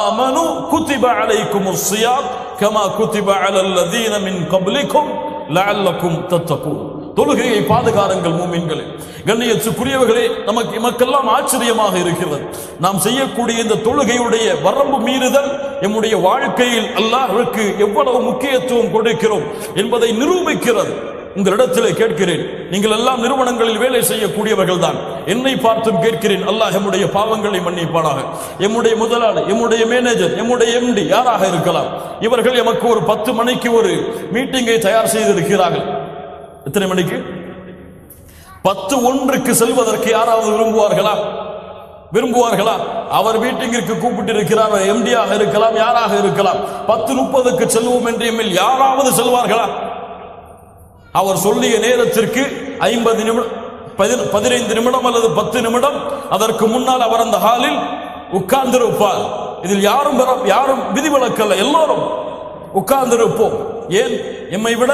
ஆமனு குதிப அலைக்குமுஸ் ஸியாம் கமா குதிப அலல்லதீன மின் கப்லிக்கும் லஅல்லக்கும் தத்தகூன். தொழுகையை பாதுகாருங்கள் மூமின்களே. கண்ணியத்துக்குரியவர்களே, நமக்கெல்லாம் ஆச்சரியமாக இருக்கிறது. நாம் செய்யக்கூடிய இந்த தொழுகையுடைய வரம்பு மீறுதல் நம்முடைய வாழ்க்கையில் அல்லாஹ்வுக்கு எவ்வளவு முக்கியத்துவம் கொடுக்கிறோம் என்பதை நிரூபிக்கிறது. உங்களிடத்திலே கேட்கிறேன், நீங்கள் எல்லாம் நிறுவனங்களில் வேலை செய்யக்கூடியவர்கள் தான். என்னை பார்த்தும் கேட்கிறேன், அல்லாஹ் எம்முடைய பாவங்களை மன்னிப்பானாக. எம்முடைய முதலாளி, எம்முடைய மேனேஜர், எம்முடைய எம்டி யாராக இருக்கலாம், இவர்கள் எமக்கு ஒரு 10 மணிக்கு ஒரு மீட்டிங்கை தயார் செய்திருக்கிறார்கள். எத்தனை மணிக்கு? 10:01 செல்வதற்கு யாராவது விரும்புவார்களா? விரும்புவார்களா? அவர் மீட்டிங்கிற்கு கூப்பிட்டு இருக்கிறார், எம்டியாக இருக்கலாம், யாராக இருக்கலாம். 10:30க்கு செல்வோம் என்று எம்மில் யாராவது செல்வார்களா? அவர் சொல்லிய நேரத்திற்கு 50 நிமிடம் 15 நிமிடம் அல்லது 10 நிமிடம் அதற்கு முன்னால் அவர் அந்த ஹாலில் உட்கார்ந்திருப்பார். இதில் யாரும் விதிவிலக்கல்ல, எல்லோரும் உட்கார்ந்திருப்போம். ஏன்? எம்மை விட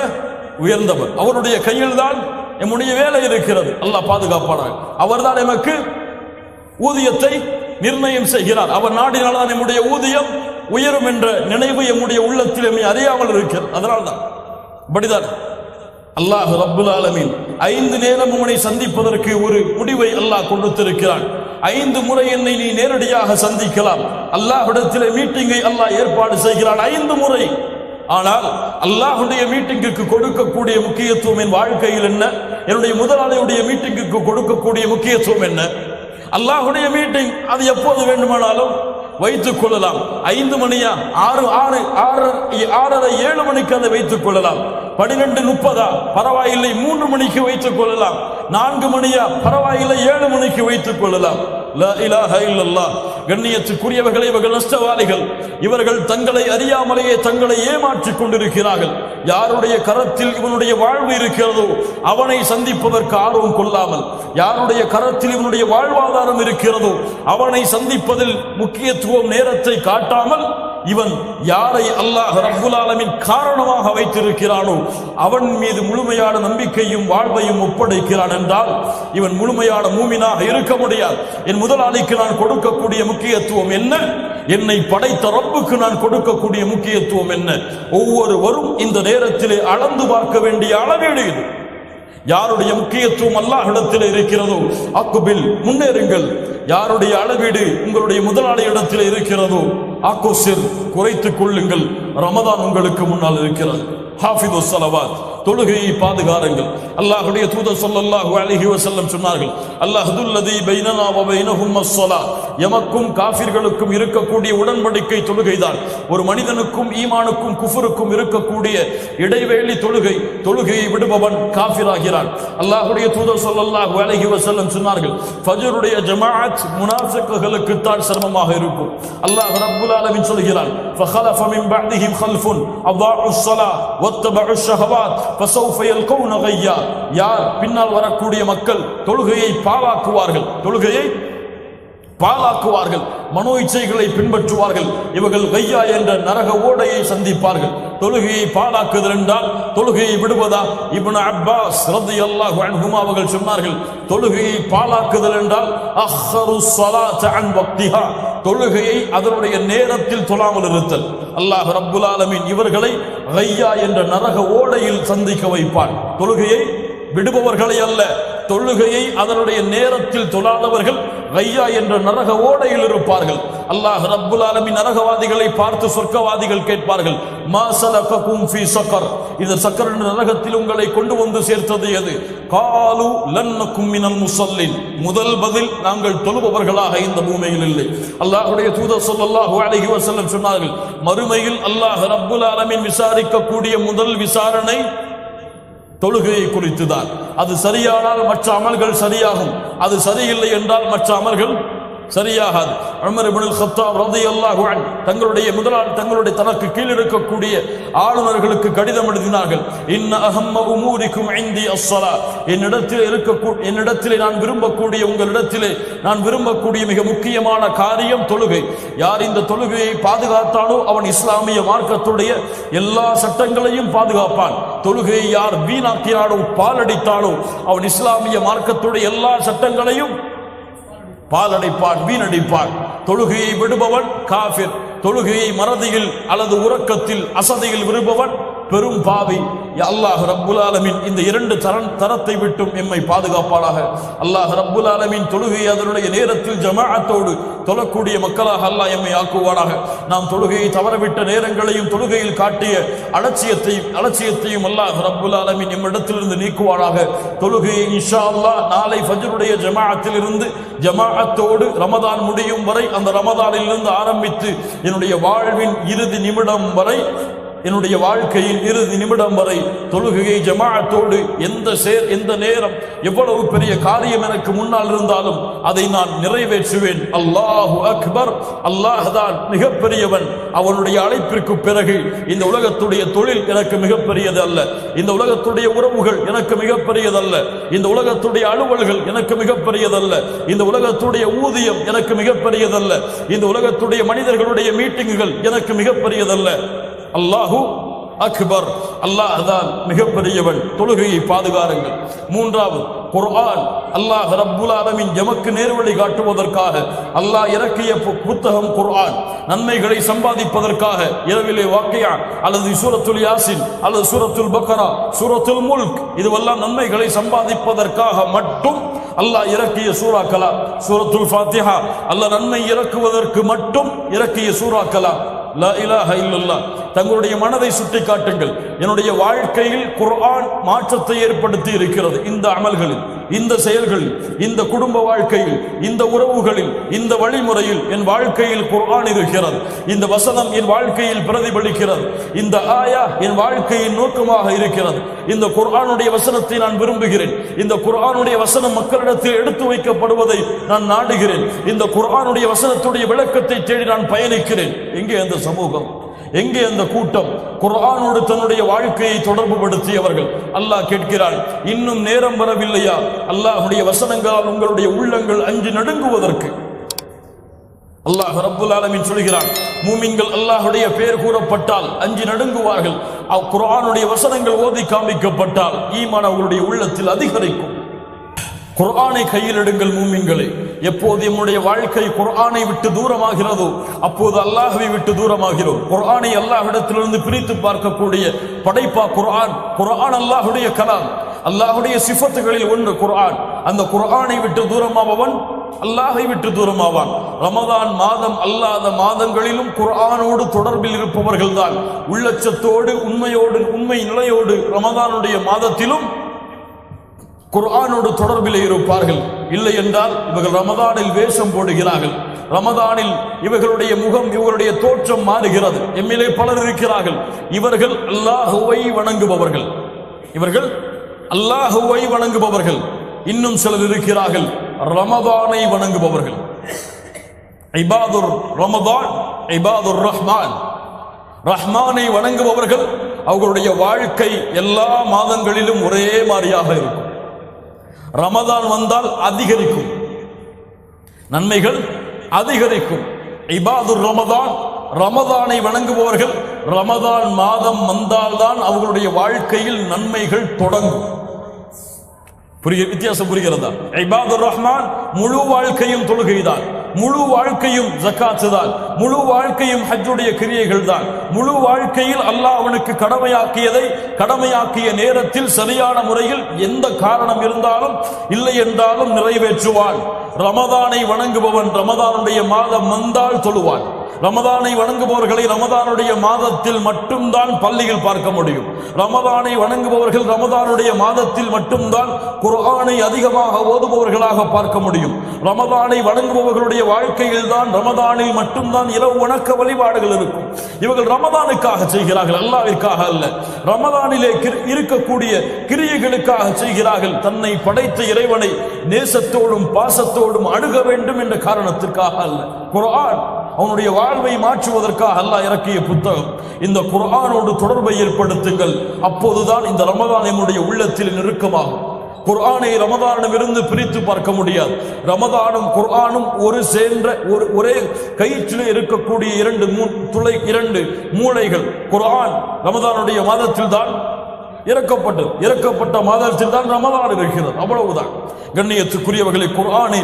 உயர்ந்தவர், அவருடைய கையில் தான் எம்முடைய வேலை இருக்கிறது. அல்லாஹ் பாதுகாப்பானார். அவர்தான் எமக்கு ஊதியத்தை நிர்ணயம் செய்கிறார். அவர் நாடினால்தான் நம்முடைய ஊதியம் உயரும் என்ற நினைவு எம்முடைய உள்ளத்தில் எம்மை அறியாமல் இருக்கிறது. அதனால்தான் படிதான் அல்லாஹ் ரப்புல் ஆலமீன் 5 நேரம் உன்னை சந்திப்பதற்கு ஒரு முடிவை அல்லாஹ் கொடுத்திருக்கிறான். 5 முறை என்னை நீ நேரடியாக சந்திக்கலாம். அல்லாஹ்விடத்திலே மீட்டிங்கை அல்லாஹ் ஏற்பாடு செய்கிறான் 5 முறை. ஆனால் அல்லாஹ்வுடைய மீட்டிங்கிற்கு கொடுக்கக்கூடிய முக்கியத்துவம் என் வாழ்க்கையில் என்ன? என்னுடைய முதலாளியுடைய மீட்டிங்குக்கு கொடுக்கக்கூடிய முக்கியத்துவம் என்ன? அல்லாஹ்வுடைய மீட்டிங் அது எப்போது வேண்டுமானாலும் வைத்துக் கொள்ளலாம். 5 மணியா, 6:30 7 மணிக்கு அதை வைத்துக் கொள்ளலாம். 12:30 பரவாயில்லை, 3 மணிக்கு வைத்துக் கொள்ளலாம். 4 மணியா பரவாயில்லை, 7 மணிக்கு வைத்துக் கொள்ளலாம். லா இலாஹ இல்லல்லாஹ். கண்ணியத்துக்குரியவர்களே, இவர்கள் நஷ்டவாளிகள். இவர்கள் தங்களை அறியாமலேயே தங்களை ஏமாற்றிக் கொண்டிருக்கிறார்கள். யாருடைய கரத்தில் இவனுடைய வாழ்வு இருக்கிறதோ அவனை சந்திப்பதற்கு ஆர்வம் கொள்ளாமல், யாருடைய கரத்தில் இவனுடைய வாழ்வாதாரம் இருக்கிறதோ அவனை சந்திப்பதில் முக்கியத்துவம் நேரத்தை காட்டாமல், இவன் யாரை அல்லாஹ் ரப்புல் ஆலமீன் காரணமாக வைத்திருக்கிறானோ அவன் மீது முழுமையான நம்பிக்கையும் வாழ்வையும் ஒப்படைக்கிறான் என்றால் இவன் முழுமையான மூமினாக இருக்க முடியாது. என் முதலாளிக்கு நான் கொடுக்கக்கூடிய முக்கியத்துவம் என்ன? என்னை படைத்த ரப்புக்கு நான் கொடுக்கக்கூடிய முக்கியத்துவம் என்ன? ஒவ்வொருவரும் இந்த நேரத்திலே அளந்து பார்க்க வேண்டிய அளவீடு இது. யாருடைய முக்கியத்துவம் அல்லாஹ்விடத்தில் இருக்கிறதோ அக்குபில் முன்னேறுங்கள். யாருடைய அளவீடு உங்களுடைய முதலாளி இடத்தில் இருக்கிறதோ ஆக்கோசிர் குறைத்துக் கொள்ளுங்கள். ரமதான் உங்களுக்கு முன்னால் இருக்கிறது. ஹாஃபிது ஸலவாத், தொழுகையை பாதுகாருங்கள். அல்லாஹ்வுடைய தூதர் ஸல்லல்லாஹு அலைஹி வஸல்லம் சொன்னார்கள், அல்லாஹ்துல்லதி பைனனா வ பைனஹும் அஸ்ஸலாத். எமக்கும் காஃபிர்களுக்கும் இருக்கக்கூடிய உடன்படிக்கை தொழுகைதான். ஒரு மனிதனுக்கும் ஈமானுக்கும் குஃபருக்கும் இருக்கக்கூடிய இடைவேளை தொழுகை. தொழுகையை விடுபவன் காஃபிராகிறான். அல்லாஹ்வுடைய தூதர் ஸல்லல்லாஹு அலைஹி வஸல்லம் சொன்னார்கள், ஃபஜ்ருடைய ஜமாஅத் முனாஃபிக்குகளுக்கு தான் சிரமமாக இருக்கும். அல்லாஹ் ரப்புல் ஆலமீன் சொல்கிறான், ஃபഖலஃப மின் பஅதிஹிம் கல்ஃபுன் அதாஉஸ் ஸலாத் வத்தபஉஷ் ஷஹவாத் ஃபஸௌஃப யல்கௌன கய்யா. யார் பின்னால் வரக்கூடிய மக்கள் தொழுகையை பாழாக்குவார்கள், தொழுகையை பாழாக்குவார்கள், மனோ இச்சைகளை பின்பற்றுவார்கள், இவர்கள் கையா என்ற நரக ஓடையை சந்திப்பார்கள். தொழுகையை பாழாக்குதல் என்றால் தொழுகையை விடுவதா? இப்னு அப்பாஸ் ரலியல்லாஹு அன்ஹுமா அவர்கள் சொன்னார்கள், தொழுகையை பாழாக்குதல் என்றால் அஹ்ரு ஸலாத அன் வக்திஹா, தொழுகையை அதனுடைய நேரத்தில் தொழாமல் இருத்தல். அல்லாஹ் ரப்புல் ஆலமீன் இவர்களை கையா என்ற நரக ஓடையில் சந்திக்க வைப்பான். தொழுகையை விடுபவர்களை அல்ல, தொழுகையை அதனுடைய நேரத்தில் தொழாதவர்கள் கையா என்ற நரக ஓடையில் இருப்பார்கள். அல்லாஹ் ரப்புல் ஆலமீன் நரகவாதிகளை பார்த்து சொர்க்கவாதிகள் கேட்பார்கள், மா ஸலககும் ஃபீ ஸகர், இந்த ஸகர் என்ற நரகத்தில் உங்களை கொண்டு வந்து சேர்த்தது எது? காலு லன் நகும் மினல் முஸல்லின், முதல் பதில் நாங்கள் தொழுபவர்களாக இந்த பூமியில் இல்லை. அல்லாஹ்வுடைய தூதர் ஸல்லல்லாஹு அலைஹி வஸல்லம் சொன்னார்கள், மறுமையில் அல்லாஹ் ரப்புல் ஆலமீன் விசாரிக்கக்கூடிய முதல் விசாரணை தொழுகையை குறித்துதான். அது சரியானால் மற்ற அமல்கள் சரியாகும், அது சரியில்லை என்றால் மற்ற அமல்கள் சரியாகாது. உமர் இப்னுல் கத்தாப் ரலியல்லாஹு அன்ஹு தங்களுடைய தனக்கு கீழ் இருக்கக்கூடிய ஆளுநர்களுக்கு கடிதம் எழுதினார்கள், இன்ன அஹம்ம உமூரிக்கும் இன்தி அஸ்ஸலா, என்னிடத்திலே நான் விரும்பக்கூடிய, உங்களிடத்திலே நான் விரும்பக்கூடிய மிக முக்கியமான காரியம் தொழுகை. யார் இந்த தொழுகையை பாதுகாத்தானோ அவன் இஸ்லாமிய மார்க்கத்துடைய எல்லா சட்டங்களையும் பாதுகாப்பான். தொழுகையை யார் வீணாக்கினானோ, பாலடித்தானோ அவன் இஸ்லாமிய மார்க்கத்துடைய எல்லா சட்டங்களையும் பாலடைப்பான், வீணடிப்பான். தொழுகையை விடுபவன் காஃபிர். தொழுகையை மறதியில் அல்லது உறக்கத்தில் அசதியில் விடுபவன் பெரும் பாவி. அல்லாஹ் ரப்புல் ஆலமீன் இந்த 2 தரத்தை விட்டும் எம்மை பாதுகாப்பாளாக. அல்லாஹ் ரப்புல் ஆலமீன் தொழுகையை அதனுடைய நேரத்தில் ஜமாஅத்தோடு தொழக்கூடிய மக்களாக அல்லாஹ் எம்மை ஆக்குவானாக. நாம் தொழுகையை தவறவிட்ட நேரங்களையும் தொழுகையில் காட்டிய அலட்சியத்தையும் அல்லாஹ் ரப்புல் ஆலமீன் எம்மிடத்திலிருந்து நீக்குவானாக. தொழுகையை இன்ஷா அல்லாஹ் நாளை ஃபஜ்ருடைய ஜமாஅத்தில் இருந்து ஜமாஅத்தோடு ரமதான் முடியும் வரை, அந்த ரமதானிலிருந்து ஆரம்பித்து என்னுடைய வாழ்வின் இறுதி நிமிடம் வரை என்னுடைய வாழ்க்கையின் இறுதி நிமிடம் வரை தொழுகையை ஜமாஅத்தோடு எந்த நேரம் எவ்வளவு பெரிய காரியம் எனக்கு முன்னால் இருந்தாலும் அதை நான் நிறைவேற்றுவேன். அல்லாஹு அக்பர், அல்லாஹ் தான் மிகப்பெரியவன். அவனுடைய அழைப்பிற்கு பிறகு இந்த உலகத்துடைய தொழில் எனக்கு மிகப்பெரியது அல்ல, இந்த உலகத்துடைய உறவுகள் எனக்கு மிகப்பெரியதல்ல, இந்த உலகத்துடைய அலுவல்கள் எனக்கு மிகப்பெரியதல்ல, இந்த உலகத்துடைய ஊதியம் எனக்கு மிகப்பெரியதல்ல, இந்த உலகத்துடைய மனிதர்களுடைய மீட்டிங்குகள் எனக்கு மிகப்பெரியதல்ல. அல்லாஹு அக்பர், அல்லாஹ் தான் மிகப்பெரியவன். தொழுகையை பாதுகாருங்கள். மூன்றாவது, குர்ஆன். அல்லாஹ் ரப்புல் ஆலமீன் எமக்கு நேர்வழி காட்டுவதற்காக அல்லாஹ் இறக்கிய புத்தகம் குர்ஆன். நன்மைகளை சம்பாதிப்பதற்காக இரவிலே வாக்கியா அல்லது சூரத்துல் யாசின் அல்லது சூரத்துல் பக்ரா, சூரத்துல் முல்க், இதுவெல்லாம் நன்மைகளை சம்பாதிப்பதற்காக மட்டும் அல்லாஹ் இறக்கிய சூறாக்களா? சூரத்துல் ஃபாத்திஹா அல்லாஹ் நன்மை இறக்குவதற்கு மட்டும் இறக்கிய சூறாக்களா? லா இலாஹ இல்லல்லாஹ். தங்களுடைய மனதை சுட்டி காட்டுங்கள். என்னுடைய வாழ்க்கையில் குர்ஆன் மாற்றத்தை ஏற்படுத்தி இருக்கிறது. இந்த அமல்களில், இந்த செயல்களில், இந்த குடும்ப வாழ்க்கையில், இந்த உறவுகளில், இந்த வழிமுறையில் என் வாழ்க்கையில் குர்ஆன் இருக்கிறது. இந்த வசனம் என் வாழ்க்கையில் பிரதிபலிக்கிறது. இந்த ஆயா என் வாழ்க்கையின் நோக்கமாக இருக்கிறது. இந்த குர்ஆனுடைய வசனத்தை நான் விரும்புகிறேன். இந்த குர்ஆனுடைய வசனம் மக்களிடத்தில் எடுத்து வைக்கப்படுவதை நான் நாடுகிறேன். இந்த குர்ஆனுடைய வசனத்துடைய விளக்கத்தை தேடி நான் பயணிக்கிறேன். எங்கே அந்த சமூகம்? எங்கே அந்த கூட்டம்? குர்ஆனோடு தன்னுடைய வாழ்க்கையை தொடர்பு படுத்தியவர்கள். அல்லாஹ் கேட்கிறான், இன்னும் நேரம் வரவில்லையா அல்லாஹ்வுடைய வசனங்களால் உங்களுடைய உள்ளங்கள் அஞ்சு நடுங்குவதற்கு? அல்லாஹ் ரப்புல் ஆலமீன் சொல்கிறான், மூமின்கள் அல்லாஹ்வுடைய பெயர் கூறப்பட்டால் அஞ்சு நடுங்குவார்கள். குர்ஆனுடைய வசனங்கள் ஓதி காண்பிக்கப்பட்டால் ஈமான் அவர்களுடைய உள்ளத்தில் அதிகரிக்கும். குர்ஆனை கையில் எடுங்கள் மூமின்களே. எப்போது நம்முடைய வாழ்க்கை குர்ஆனை விட்டு தூரமாகிறதோ அப்போது அல்லாஹ்வை விட்டு தூரமாகிறோம். குர்ஆனை அல்லாஹ்விடத்திலிருந்து பிரித்து பார்க்கக்கூடிய படைப்பா குர்ஆன். குர்ஆன் அல்லாஹ்வுடைய கலாம், அல்லாஹ்வுடைய சிஃபத்துகளில் ஒன்று குர்ஆன். அந்த குர்ஆனை விட்டு தூரமாபவன் அல்லாஹை விட்டு தூரமாவான். ரமதான் மாதம் அல்லாத மாதங்களிலும் குர்ஆனோடு தொடர்பில் இருப்பவர்கள் தான் உள்ளச்சத்தோடு உண்மை நிலையோடு ரமதானுடைய மாதத்திலும் குர்ஆனோடு தொடர்பில் இருப்பார்கள். இல்லை என்றால் இவர்கள் ரமதானில் வேஷம் போடுகிறார்கள். ரமதானில் இவர்களுடைய முகம், இவர்களுடைய தோற்றம் மாறுகிறது. எம்மிலே பலர் இருக்கிறார்கள், இவர்கள் அல்லாஹுவை வணங்குபவர்கள், இவர்கள் அல்லாஹுவை வணங்குபவர்கள். இன்னும் சிலர் இருக்கிறார்கள் ரமதானை வணங்குபவர்கள். இபாதுர் ரமதான், இபாதுர் ரஹ்மான். ரஹ்மானை வணங்குபவர்கள் அவர்களுடைய வாழ்க்கை எல்லா மாதங்களிலும் ஒரே மாதிரியாக இருக்கும். ரமதான் வந்தால் அதிகரிக்கும், நன்மைகள் அதிகரிக்கும். இபாதுர் ரமதான், ரமதானை வணங்குபவர்கள் ரமதான் மாதம் வந்தால்தான் அவர்களுடைய வாழ்க்கையில் நன்மைகள் தொடங்கும். வித்தியாசம் புரிகிறதா? இபாதுர் ரஹ்மான் முழு வாழ்க்கையும் தொழுகைதான், முழு வாழ்க்கையும் ஜக்காத்து தான், முழு வாழ்க்கையும் ஹஜ்ஜுடைய கிரியைகள் தான். முழு வாழ்க்கையில் அல்லாஹ் அவனுக்கு கடமையாக்கிய நேரத்தில் சரியான முறையில் எந்த காரணம் இருந்தாலும் இல்லை என்றாலும் நிறைவேற்றுவான். ரமதானை வணங்குபவன் ரமதானுடைய மாதம் வந்தால் தொழுவான். ரமதானை வணங்குபவர்களை ரமதானுடைய மாதத்தில் மட்டும்தான் பள்ளியில் பார்க்க முடியும். ரமதானை வணங்குபவர்கள் ரமதானுடைய மாதத்தில் மட்டும்தான் குர்ஆனை அதிகமாக ஓதுபவர்களாக பார்க்க முடியும். ரமதானை வணங்குபவர்களுடைய வாழ்க்கையில் தான் ரமதானில் மட்டும்தான் இரவு வணக்க வழிபாடுகள் இருக்கும். இவர்கள் ரமதானுக்காக செய்கிறார்கள், அல்லாஹ்விற்காக அல்ல. ரமதானிலே இருக்கக்கூடிய கிரியைகளுக்காக செய்கிறார்கள். தன்னை படைத்த இறைவனை நேசத்தோடும் பாசத்தோடும் அணுக வேண்டும் என்ற காரணத்திற்காக அல்ல. குர்ஆன் அவனுடைய வாழ்வை மாற்றுவதற்காக அல்லாஹ் இறக்கிய புத்தகம். இந்த குர்ஆனோடு தொடர்பை ஏற்படுத்துங்கள். அப்போதுதான் இந்த ரமதான் நம்முடைய உள்ளத்தில் நெருக்கமாகும். குர்ஆனை ரமதானிலிருந்து பிரித்து பார்க்க முடியாது. ரமதானும் குர்ஆனும் ஒரே கயிற்றிலே இருக்கக்கூடிய இரண்டு மூளைகள். குர்ஆன் ரமதானுடைய மாதத்தில் தான் இறக்கப்பட்ட மாதத்தில் தான் ரமதான் இருக்கிறது. அவ்வளவுதான். கண்ணியத்துக்குரியவர்களை, குர்ஆனை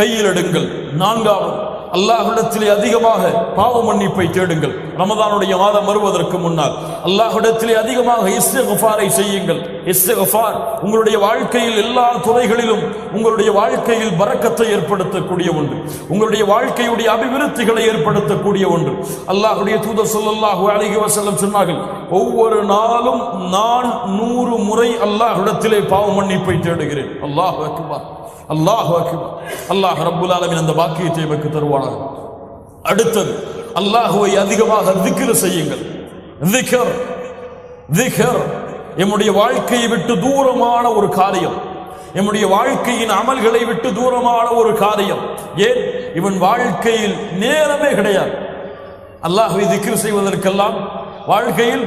கையில் எடுங்கள். நான்காவது, அல்லாஹ்விடத்திலே அதிகமாக பாவ மன்னிப்பை தேடுங்கள். ரமதானுடைய மாதம் வருவதற்கு முன்னால் அல்லாஹ்விடத்திலே அதிகமாக இஸ்திக்ஃபாரை செய்யுங்கள். இஸ்திக்ஃபார் உங்களுடைய வாழ்க்கையில் எல்லா துறைகளிலும் உங்களுடைய வாழ்க்கையில் பரக்கத்தை ஏற்படுத்தக்கூடிய ஒன்று, உங்களுடைய வாழ்க்கையுடைய அபிவிருத்திகளை ஏற்படுத்தக்கூடிய ஒன்று. அல்லாஹ்வுடைய தூதர் ஸல்லல்லாஹு அலைஹி வஸல்லம் சொன்னார்கள், ஒவ்வொரு நாளும் நான் 100 முறை அல்லாஹ்விடத்திலே பாவ மன்னிப்பை தேடுகிறேன். அல்லாஹு அக்பர், அல்லாஹு அக்பர். அல்லாஹ் ரப்புல் ஆலமீன் அந்த பாக்கியத்தை நமக்கு தருவானாக. அடுத்தது, அல்லாஹுவை அதிகமாக திக்ர் செய்யுங்கள். திக்ர். திக்ர் எம்முடைய வாழ்க்கையை விட்டு தூரமான ஒரு காரியம், எம்முடைய வாழ்க்கையின் அமல்களை விட்டு தூரமான ஒரு காரியம். ஏன்? இவன் வாழ்க்கையில் நேரமே கிடையாது. அல்லாஹ்வை திக்ர் செய்வதற்கெல்லாம் வாழ்க்கையில்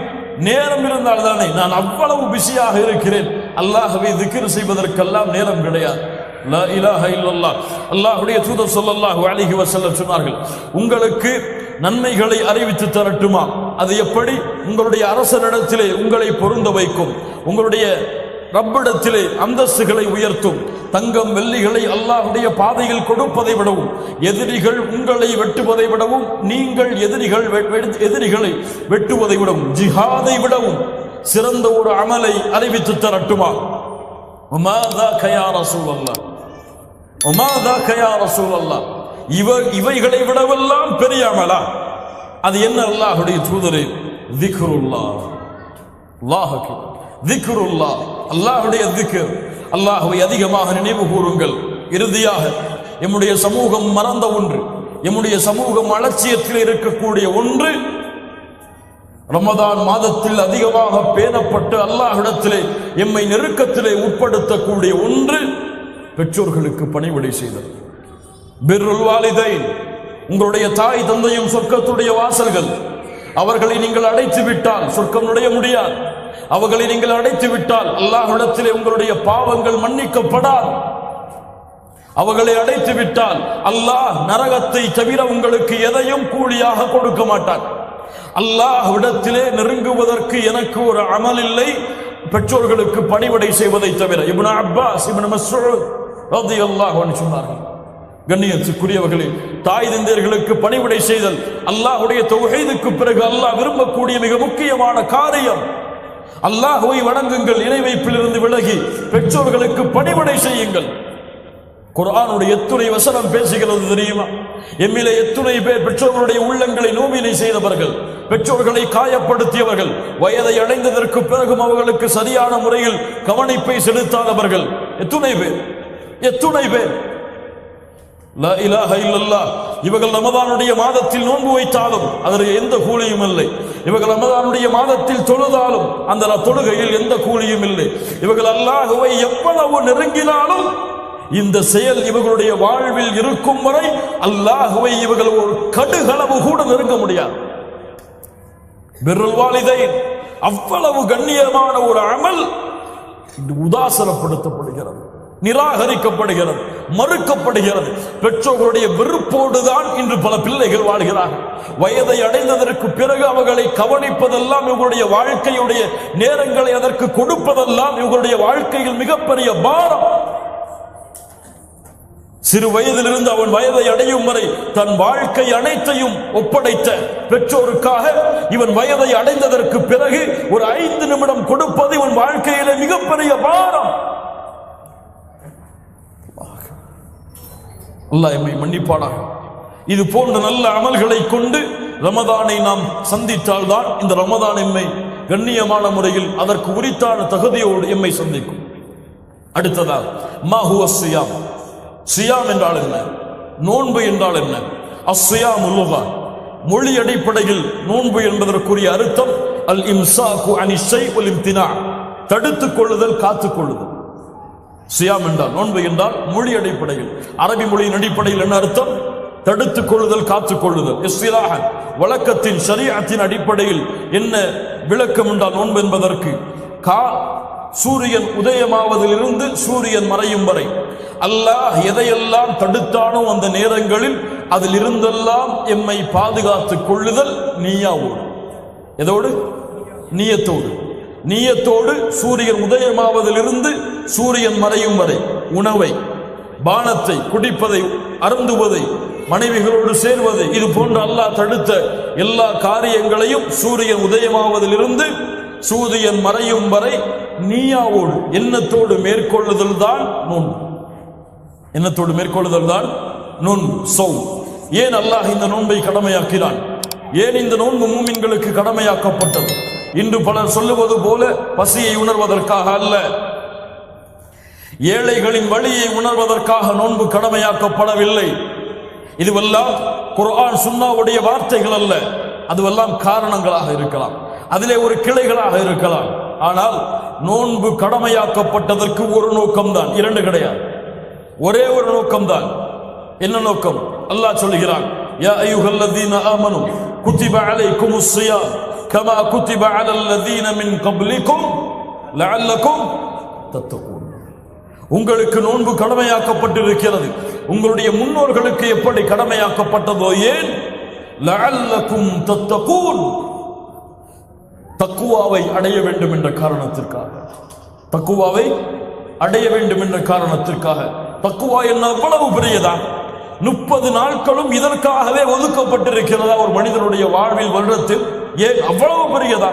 நேரம் இருந்தால் தானே. நான் அவ்வளவு பிஸியாக இருக்கிறேன், அல்லாஹ்வை திக்ர் செய்வதற்கெல்லாம் நேரம் கிடையாது. லா இலாஹ இல்லல்லாஹ். அல்லாஹ்வுடைய தூதர் ஸல்லல்லாஹு அலைஹி வஸல்லம் சொன்னார்கள், உங்களுக்கு நன்மைகளை அறிவித்து தரட்டுமா? அது எப்படி? உங்களுடைய அரசனிடத்திலே உங்களை பொருந்த வைக்கும், உங்களுடைய ரப்பிடத்திலே அந்தஸ்துகளை உயர்த்தும், தங்கம் வெள்ளிகளை அல்லாஹ்வுடைய பாதையில் கொடுப்பதை விடவும், எதிரிகள் உங்களை வெட்டுவதை விடவும், நீங்கள் எதிரிகளை வெட்டுவதை விடவும், ஜிஹாதை விடவும் சிறந்த ஒரு அமலை அறிவித்து தரட்டுமா? இவைகளை விடவெல்லாம் பெரிய அமலா? அது என்ன? அல்லாஹ்வுடைய தூதரே, திக்ருல்லாஹ். அல்லாஹ் அக்பர். திக்ருல்லாஹ், அல்லாஹ்வுடைய திக்ர். அல்லாஹ்வை அதிகமாக நினைவு கூறுங்கள். இறுதியாக, எம்முடைய சமூகம் மறந்த ஒன்று, எம்முடைய சமூகம் அலட்சியத்தில் இருக்கக்கூடிய ஒன்று, ரமதான் மாதத்தில் அதிகமாக பேணப்பட்டு அல்லாஹ்விடத்திலே எம்மை நெருக்கத்திலே உட்படுத்தக்கூடிய ஒன்று, பெற்றோர்களுக்கு பணிவிடை செய்தல். பிர்ருல் வாலிதைன். உங்களுடைய தாய் தந்தையும் சொர்க்கத்துடைய வாசல்கள். அவர்களை நீங்கள் அடைத்து விட்டால் சொர்க்கம் நுழைய முடியாது. அவர்களை நீங்கள் அடைத்து விட்டால் அல்லாஹ்விடத்திலே உங்களுடைய பாவங்கள் மன்னிக்கப்படாது. அவர்களை அடைத்து விட்டால் அல்லாஹ் நரகத்தை தவிர உங்களுக்கு எதையும் கூலியாக கொடுக்க மாட்டான். அல்லாஹ்விடத்திலே நெருங்குவதற்கு எனக்கு ஒரு அமல் இல்லை, பெற்றோர்களுக்கு பணிவிடை செய்வதை தவிர. இப்னு அப்பாஸ், இப்னு மஸ்ஊத் ரலியல்லாஹு அன்ஹு சொன்னார்கள், கண்ணியத்துக்குரியவர்களே, தாய் தந்தையர்களுக்கு பணிவிடை செய்தல் அல்லாஹ்வுடைய தௌஹீதுக்கு பிறகு அல்லாஹ் விரும்பக்கூடிய மிக முக்கியமான காரியம். அல்லாஹ்வை வணங்குங்கள், இணை வைப்பிலிருந்து விலகி பெற்றோர்களுக்கு பணிவிடை செய்யுங்கள். குர்ஆனுடைய எத்துணை வசனம் பேசுகிறது தெரியுமா? எம்மிலே எத்துணை பேர் பெற்றோர்களுடைய உள்ளங்களை நோவினை செய்தவர்கள், பெற்றோர்களை காயப்படுத்தியவர்கள், வயதை அடைந்ததற்கு பிறகும் அவர்களுக்கு சரியான முறையில் கவனிப்பை செலுத்தாதவர்கள் எத்துணை பேர், எத்துணை பேர். லா இலாஹ இல்லல்லாஹ். இவர்கள் ரமதானுடைய மாதத்தில் நோன்பு வைத்தாலும் அதற்கு எந்த கூலியும் இல்லை. இவர்கள் ரமதானுடைய மாதத்தில் தொழுதாலும் அந்த தொழுகையில் எந்த கூலியும் இல்லை. இவர்கள் அல்லாஹ்வை எவ்வளவு நெருங்கினாலும் இந்த செயல் இவர்களுடைய வாழ்வில் இருக்கும் வரை அல்லாஹ்வை இவர்கள் ஒரு கடுகளவு கூட நெருங்க முடியாது. பிர்ருல் வாலிதைன் அவ்வளவு கண்ணியமான ஒரு அமல் உதாசனப்படுத்தப்படுகிறது, நிராகரிக்கப்படுகிறது, மறுக்கப்படுகிறது. பெற்றோர்களுடைய வெறுப்போடுதான் இன்று பல பிள்ளைகள் வாழ்கிறார்கள். வயதை அடைந்ததற்கு பிறகு அவர்களை கவனிப்பதெல்லாம், இவர்களுடைய வாழ்க்கையுடைய நேரங்களை அதற்கு கொடுப்பதெல்லாம் இவர்களுடைய வாழ்க்கையில் மிகப்பெரிய பாரம். சிறு வயதிலிருந்து அவன் வயதை அடையும் வரை தன் வாழ்க்கை அனைத்தையும் ஒப்படைத்த பெற்றோருக்காக இவன் வயதை அடைந்ததற்கு பிறகு ஒரு 5 நிமிடம் கொடுப்பது இவன் வாழ்க்கையிலே மிகப்பெரிய பாரம். அல்லாஹ் எம்மை மன்னிப்பானாக. இது போன்ற நல்ல அமல்களை கொண்டு ரமதானை நாம் சந்தித்தால் தான் இந்த ரமதான் எம்மை கண்ணியமான முறையில் அதற்கு உரித்தான தகுதியோடு எம்மை சந்திக்கும். அடுத்ததாக, மா ஹுவ ஸியாம். சியாம் என்றால் என்ன? நோன்பு என்றால் என்ன? அஸ்ஸியாமு லுகா, மொழி அடிப்படையில் நோன்பு என்பதற்குரிய அர்த்தம் அல் இம்சாகு அனி ஷை வல் இம்தினா, தடுத்துக் கொள்ளுதல், காத்துக் கொள்ளுதல். சியாம் என்றால், நோன்பு என்றால் மொழி அடிப்படையில், அரபி மொழியின் அடிப்படையில் என்ன அர்த்தம்? தடுத்துக் கொள்ளுதல், காத்துக் கொள்ளுதல். இஸ்திலாஹன், வழக்கத்தின் ஷரீஅத்தின் அடிப்படையில் என்ன விளக்கம் என்றால் நோன்பு என்பதற்கு, சூரியன் உதயமாவதிலிருந்து சூரியன் மறையும் வரை அல்லாஹ் எதையெல்லாம் தடுத்தானோ அந்த நேரங்களில் அதில் இருந்தெல்லாம் எம்மை பாதுகாத்துக் கொள்ளுதல் நீயாவோடு. எதோடு? நீயத்தோடு. நீயத்தோடு சூரியன் உதயமாவதிலிருந்து சூரியன் மறையும் வரை உணவை, பானத்தை, குடிப்பதை, அருந்துவதை, மனைவிகளோடு சேர்வதை, இது போன்ற அல்லாஹ் தடுத்த எல்லா காரியங்களையும் சூரியன் உதயமாவதிலிருந்து சூரியன் மறையும் வரை நீயாவோடு எண்ணத்தோடு மேற்கொள்ளுதல் தான் நோன்பு. எண்ணத்தோடு மேற்கொள்ளுதல் தான் நோன்பு, சௌம். ஏன் அல்லாஹ் இந்த நோன்பை கடமையாக்கினான்? ஏன் இந்த நோன்பு மூமின்களுக்கு கடமையாக்கப்பட்டது? இன்று பலர் சொல்லுவது போல பசியை உணர்வதற்காக அல்ல, ஏழைகளின் வழியை உணர்வதற்காக நோன்பு கடமையாக்கப்படவில்லை. இதுவெல்லாம் குர்ஆன் சுன்னாவுடைய வார்த்தைகள் அல்ல, அதுவெல்லாம் காரணங்களாக இருக்கலாம். அதிலே ஒரு கிளைகளாக இருக்கலாம். ஆனால் நோன்பு கடமையாக்கப்பட்டதற்கு ஒரு நோக்கம்தான், இரண்டு கிடையாது, ஒரே ஒரு நோக்கம்தான். என்ன நோக்கம்? அல்லாஹ் சொல்கிறான், யா அய்யுஹல்லதீன ஆமனு குத்திப அலைக்குமுஸ் ஸியாம் கமா குத்திப அலல்லதீன மின் கப்லிக்கும் லஅல்லக்கும் தத்தகூன். உங்களுக்கு நோன்பு கடமையாக்கப்பட்டிருக்கிறது, உங்களுடைய முன்னோர்களுக்கு எப்படி கடமையாக்கப்பட்டதோ. ஏன்? லஅல்லக்கும் தத்தகூன், தக்குவாவை அடைய வேண்டும் என்ற காரணத்திற்காக. தக்குவாவை அடைய வேண்டும் என்ற காரணத்திற்காக. தக்குவா என்ன அவ்வளவு பெரியதா? 30 நாட்களும் இதற்காகவே ஒதுக்கப்பட்டிருக்கிறதா ஒரு மனிதனுடைய வாழ்வில், வருடத்தில்? ஏன் அவ்வளவு பெரியதா?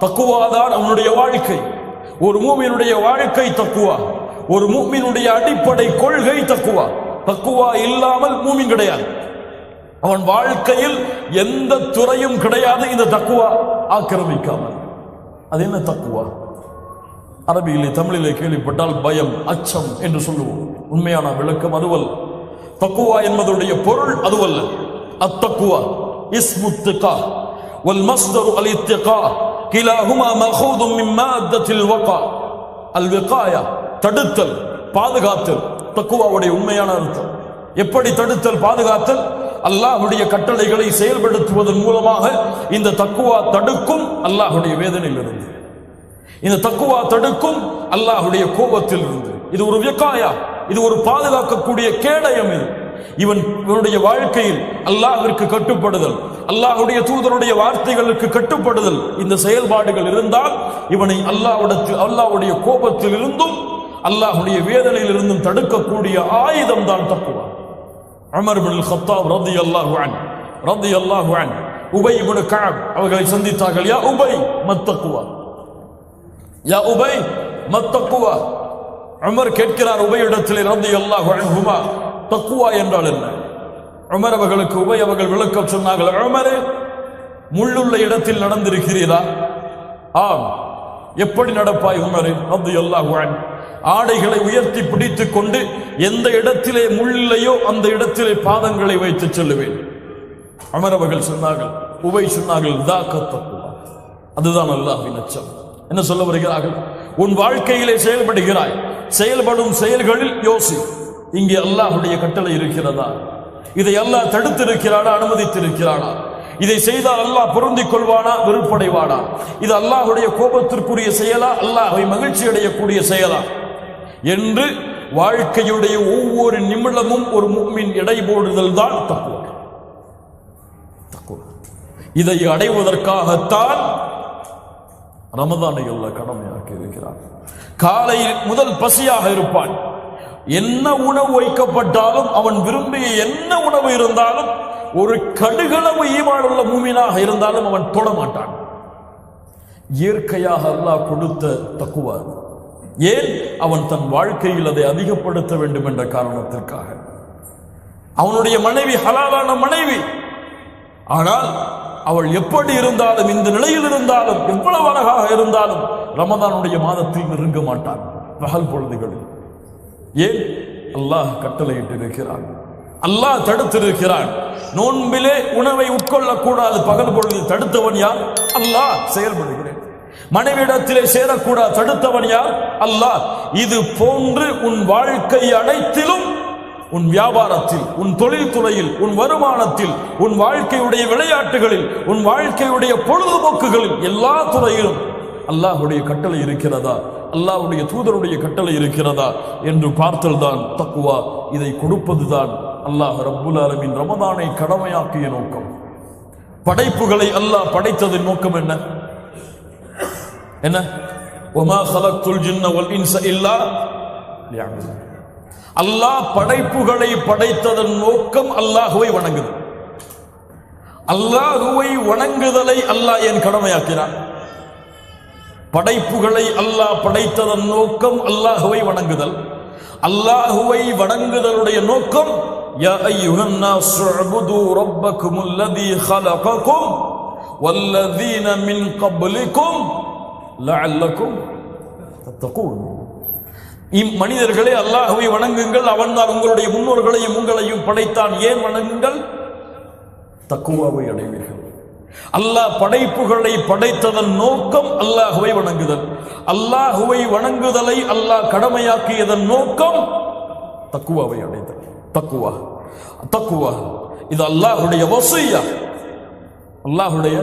தக்குவாதான் அவனுடைய வாழ்க்கை. ஒரு மூமினுடைய வாழ்க்கை தக்குவா. ஒரு மூமினுடைய அடிப்படை கொள்கை தக்குவா. தக்குவா இல்லாமல் மூமின் கிடையாது. அவன் வாழ்க்கையில் எந்த துறையும் கிடையாது இந்த தக்குவா ஆக்கிரமிக்காமல். அது என்ன தக்குவா? அரபியிலே தமிழிலே கேள்விப்பட்டால் பயம், அச்சம் என்று சொல்லுவோம். உண்மையான விளக்கம் அதுவல்ல. தக்குவா என்பதுடைய பொருள் அதுவல்ல. அத்தக்குவா இஸ்மு திகா வல் மஸ்தரு அல் இத்திகா கிலாஹுமா மஅஹூதும் மின் மாத்தத்தில் வகா. அல் விகாயா, தடுத்தல், பாதுகாத்தல். தக்குவாவுடைய உண்மையான அர்த்தம். எப்படி தடுத்தல், பாதுகாத்தல்? அல்லாஹ்வுடைய கட்டளைகளை செயல்படுத்துவதன் மூலமாக இந்த தக்குவா தடுக்கும் அல்லாஹ்வுடைய வேதனையிலிருந்து. இந்த தக்குவா தடுக்கும் அல்லாஹ்வுடைய கோபத்தில் இருந்து. இது ஒரு விகாயா, இது ஒரு பாதுகாக்கக்கூடிய கேடயம். இவனுடைய வாழ்க்கையில் அல்லாஹ்விற்கு கட்டுப்படுதல், அல்லாஹ்வுடைய தூதருடைய வார்த்தைகளுக்கு கட்டுப்படுதல், இந்த செயல்பாடுகள் இருந்தால் இவனை அல்லாஹ்வுடைய கோபத்தில் இருந்தும் அல்லாஹ்வுடைய வேதனையில் இருந்தும் தடுக்கக்கூடிய ஆயுதம் தான் தக்குவா. உமர் இப்னு கத்தாப் ரலியல்லாஹு அன்ஹு உபை இப்னு கஅப் அவர்களை சந்தித்தார்கள். யா உபை மத்தக்குவா, யா உபை மத்தக்குவா. உமர் கேட்கிறார் உபையிடத்திலே ரலியல்லாஹு அன்ஹுமா, தக்குவா என்றால் என்ன? உமர் அவர்களுக்கு உபை அவர்கள் விளக்கம் சொன்னார்கள். உமரே, முள்ளுள்ள இடத்தில் நடந்திருக்கிறீரா? ஆம். எப்படி நடப்பாய் உமரே ரலியல்லாஹு அன்ஹு? ஆடைகளை உயர்த்தி பிடித்துக் கொண்டு எந்த இடத்திலே முள்ளில்லையோ அந்த இடத்திலே பாதங்களை வைத்து செல்லுவேன். உமர் அவர்கள் சொன்னார்கள், உபை சொன்னார்கள், தக்குவா, அதுதான் அல்லாஹ்வின் அச்சம். என்ன சொல்ல வருகிறார்கள்? உன் வாழ்க்கையிலே செயல்படுகிறாய், செயல்படும் செயல்களில் யோசி, இங்கே அல்லாஹ்வுடைய கட்டளை இருக்கிறதா? இதை அல்லாஹ் தடுத்திருக்கிறானா, அனுமதித்திருக்கிறானா? இதை செய்தால் அல்லாஹ் பொருந்திக் கொள்வானா, வெறுப்படைவானா? இது அல்லாஹ்வுடைய கோபத்திற்குரிய செயலா, அல்லாஹ்வை மகிழ்ச்சி அடையக்கூடிய செயலா என்று வாழ்க்கையுடைய ஒவ்வொரு நிமிடமும் ஒரு முஃமின் எடை போடுதல் தான் தக்குவா. இதை அடைவதற்காகத்தான் ரமதானை அல்லாஹ் கடமையாக்கி இருக்கிறார். காலை முதல் பசியாக இருப்பான். என்ன உணவு வைக்கப்பட்டாலும், அவன் விரும்பிய என்ன உணவு இருந்தாலும், ஒரு கடுகளவு ஈமான் உள்ள மூமினாக இருந்தாலும் அவன் தொட மாட்டான். இயற்கையாக அல்லாஹ் கொடுத்த தக்குவா. ஏன்? அவன் தன் வாழ்க்கையில் அதை அதிகப்படுத்த வேண்டும் என்ற காரணத்திற்காக. அவனுடைய மனைவி ஹலாலான மனைவி, ஆனால் அவள் எப்படி இருந்தாலும், இந்த நிலையில் இருந்தாலும், எவ்வளவு அழகாக இருந்தாலும் ரமதானுடைய மாதத்தில் நெருங்க மாட்டான் பகல் பொழுதுகளில். ஏன்? அல்லாஹ் கட்டளையிட்டு இருக்கிறான், அல்லாஹ் தடுத்திருக்கிறான். நோன்பிலே உணவை உட்கொள்ளக்கூடாது பகல் பொழுது, தடுத்தவன் யார்? அல்லாஹ். செயல்படுகிறேன். மனைவிடத்திலே சேரக்கூடாது, தடுத்தவன் யார்? அல்லாஹ். இது போன்று உன் வாழ்க்கை அனைத்திலும், உன் வியாபாரத்தில், உன் தொழில் துறையில், உன் வருமானத்தில், உன் வாழ்க்கையுடைய விளையாட்டுகளில், உன் வாழ்க்கையுடைய பொழுதுபோக்குகளில், எல்லா துறையிலும் அல்லாஹ்வுடைய கட்டளை இருக்கிறதா, அல்லாஹ்வுடைய தூதருடைய கட்டளை இருக்கிறதா என்று பார்த்தல் தான் தக்குவா. இதை கொடுப்பதுதான் அல்லாஹ் ரப்புல் ஆலமீன் ரமதானை கடமையாக்கிய நோக்கம். படைப்புகளை அல்லாஹ் படைத்ததின் நோக்கம் என்ன? என்ன? வமா ஹலக்துல் ஜின்ன வல் இன்ஸ இல்லா லியஅபுதூன். அல்லாஹ் படைப்புகளை படைத்ததன் நோக்கம் அல்லாஹ்வை வணங்குதல். அல்லாஹ்வை வணங்குதலை அல்லாஹ் ஏன் கடமையாக்கினான்? படைப்புகளை அல்லாஹ் படைத்ததன் நோக்கம் அல்லாஹ்வை வணங்குதல். அல்லாஹ்வை வணங்குதலுடைய நோக்கம் யா அய்யுஹன் நாஸ் உஅ்புது ரப்பக்குமுல் லதீ خلقக்கும் வல்லதீன மின் கப்லிக்கும் லஅல்லக்கும் தத்தகூன். மனிதர்களே, அல்லாஹ்வை வணங்குங்கள், அவன்தான் உங்களுடைய முன்னோர்களையும் உங்களையும் படைத்தான். ஏன் வணங்குங்கள்? தக்குவாவை அடைவீர்கள். அல்லாஹ் படைப்புகளை படைத்ததன் நோக்கம் அல்லாஹுவை வணங்குதல். அல்லாஹுவை வணங்குதலை அல்லாஹ் கடமையாக்கியதன் நோக்கம் தக்குவாவை அடைதல். தக்குவா இது அல்லாஹுடைய வஸிய்யா, அல்லாஹுடைய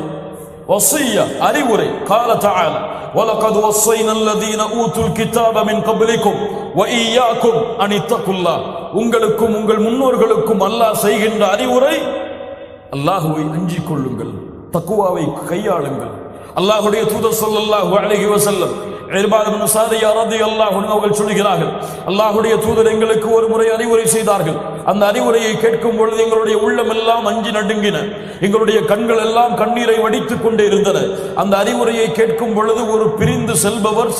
வஸிய்யா, அறிவுரை. قال تعالى وَلَقَدْ وَصَّيْنَا الَّذِينَ أُوتُوا الْكِتَابَ مِنْ قَبْلِكُمْ وَإِيَّاكُمْ أَنِ اتَّقُوا اللَّهَ. உங்களுக்கும் உங்கள் முன்னோர்களுக்கும் அல்லாஹ் செய்கின்ற அறிவுரை, அல்லாஹுவை அஞ்சிக் கொள்ளுங்கள், தக்குவாவை கையாளுங்கள். அல்லாஹ்வுடைய தூதர் ஸல்லல்லாஹு அலைஹி வஸல்லம் இர்பாத் இப்னு சாரியா রাদিয়াল্লাহு அன்ஹு அவர்கள் சொல்கிறார்கள், அல்லாஹ்வுடைய தூதர் எங்களுக்கு ஒரு முறை அறிவுரை செய்தார்கள். அந்த அறிவுரையை கேட்கும் பொழுது எங்களுடைய உள்ளம் எல்லாம் அஞ்சி நடுங்கின, எங்களுடைய கண்கள் எல்லாம் கண்ணீரை வடித்துக் கொண்டே இருந்தன. அந்த அறிவுரையை கேட்கும் பொழுது ஒரு பிரிந்து செல்பவர்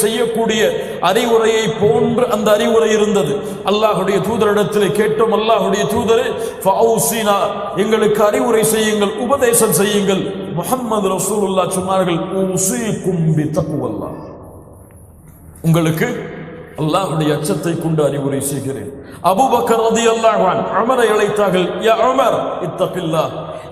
செய்யக்கூடிய அறிவுரையை போன்று அந்த அறிவுரை இருந்தது. அல்லாஹ்வுடைய தூதரிடத்தில் கேட்டோம், அல்லாஹ்வுடைய தூதரே ஃபௌசினா, எங்களுக்கு அறிவுரை செய்யுங்கள், உபதேசம் செய்யுங்கள். முஹம்மது ரசூலுல்லாஹ் சொன்னார்கள், ஊஸீகும் பித்தக்வல்லாஹ், உங்களுக்கு அல்லாஹ்வுடைய அச்சத்தை கொண்டு அறிவுரை செய்கிறேன். அபூபக்கர் ரலியல்லாஹு அன்ஹு உமரை அழைத்தார்கள், யா உமர் இத்தகில்லாஹ்.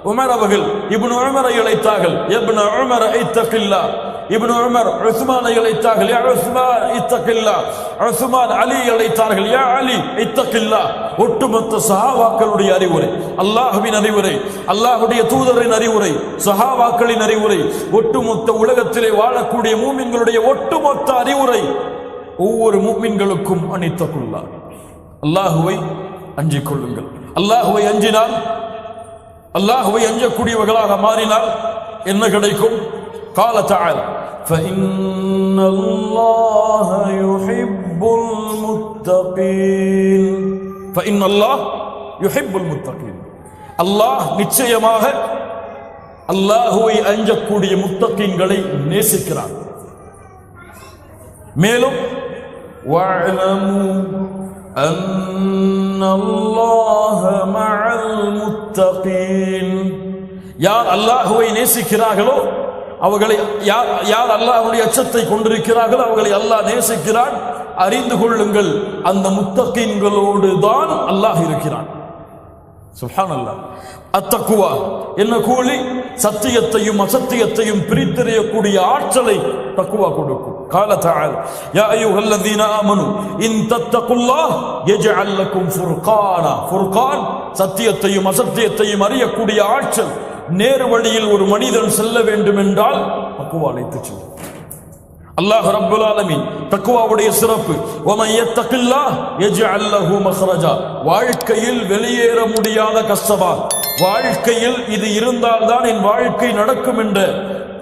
உமர் அவர்கள் இப்னு உமரை அழைத்தார்கள், இப்னு உமர் இத்தகில்லாஹ். இப்னு உமர் உஸ்மானை அழைத்தார்கள், யா உஸ்மான் இத்தகில்லாஹ். உஸ்மான் அலி அழைத்தார்கள், யா அலி இத்தகில்லாஹ். ஒட்டுமொத்த சஹாபாக்களுடைய அறிவுரை, அல்லாஹ்வின் அறிவுரை, அல்லாஹ்வுடைய தூதரின் அறிவுரை, சஹாபாக்களின் அறிவுரை, ஒட்டுமொத்த உலகத்திலே வாழக்கூடிய மூமின்களுடைய ஒட்டுமொத்த அறிவுரை, ஒவ்வொரு மூமின்களுக்கும் அனித்தகுல்லா, அல்லாஹுவை அஞ்சிக் கொள்ளுங்கள். அல்லாஹுவை அஞ்சினால், அல்லாஹுவை அஞ்சக்கூடியவர்களாக மாறினால் என்ன கிடைக்கும்? قال تعالى فإن الله يحب المتقين. فإن الله يحب المتقين. அல்லாஹ் நிச்சயமாக அல்லாஹுவை அஞ்சக்கூடிய முத்தகீன்களை நேசிக்கிறார். மேலும் وَاعْلَمُوا أَنَّ اللَّهَ مَعَ الْمُتَّقِينَ. யார் அல்லாஹுவை நேசிக்கிறார்களோ அவர்களை, யார் அல்லாஹ்வுடைய அச்சத்தை கொண்டிருக்கிறார்களோ அவர்களை அல்லாஹ் நேசிக்கிறான். அறிந்து கொள்ளுங்கள், அந்த முத்தகீன்களோடு தான் அல்லாஹ் இருக்கிறான். சுப்ஹானல்லாஹ். அத்தக்குவா என்ன கூலி? சத்தியத்தையும் அசத்தியத்தையும் பிரித்தறியக்கூடிய ஆற்றலை தக்குவா கொடுக்கும். قال تعالى يا ايها الذين امنوا ان تتقوا الله يجعل لكم فرقانا. ஃபுர்கான் சத்தியத்தையும் அசத்தியத்தையும் அறியக்கூடிய ஆற்றல். நேர் வழியில் ஒரு மனிதன் செல்ல வேண்டும் என்றால் தக்குவா அழைத்து செல்லும். அல்லாஹ் ரப்பல் ஆலமீன் தக்வாவுடைய சிறப்பு, وَمَن يَتَّقِ اللَّهَ يَجْعَل لَّهُ مَخْرَجًا. வாழ்க்கையில் வெளியேற முடியாத கஷ்டமா, வாழ்க்கையில் இது இருந்தால்தான் என் வாழ்க்கை நடக்கும் என்ற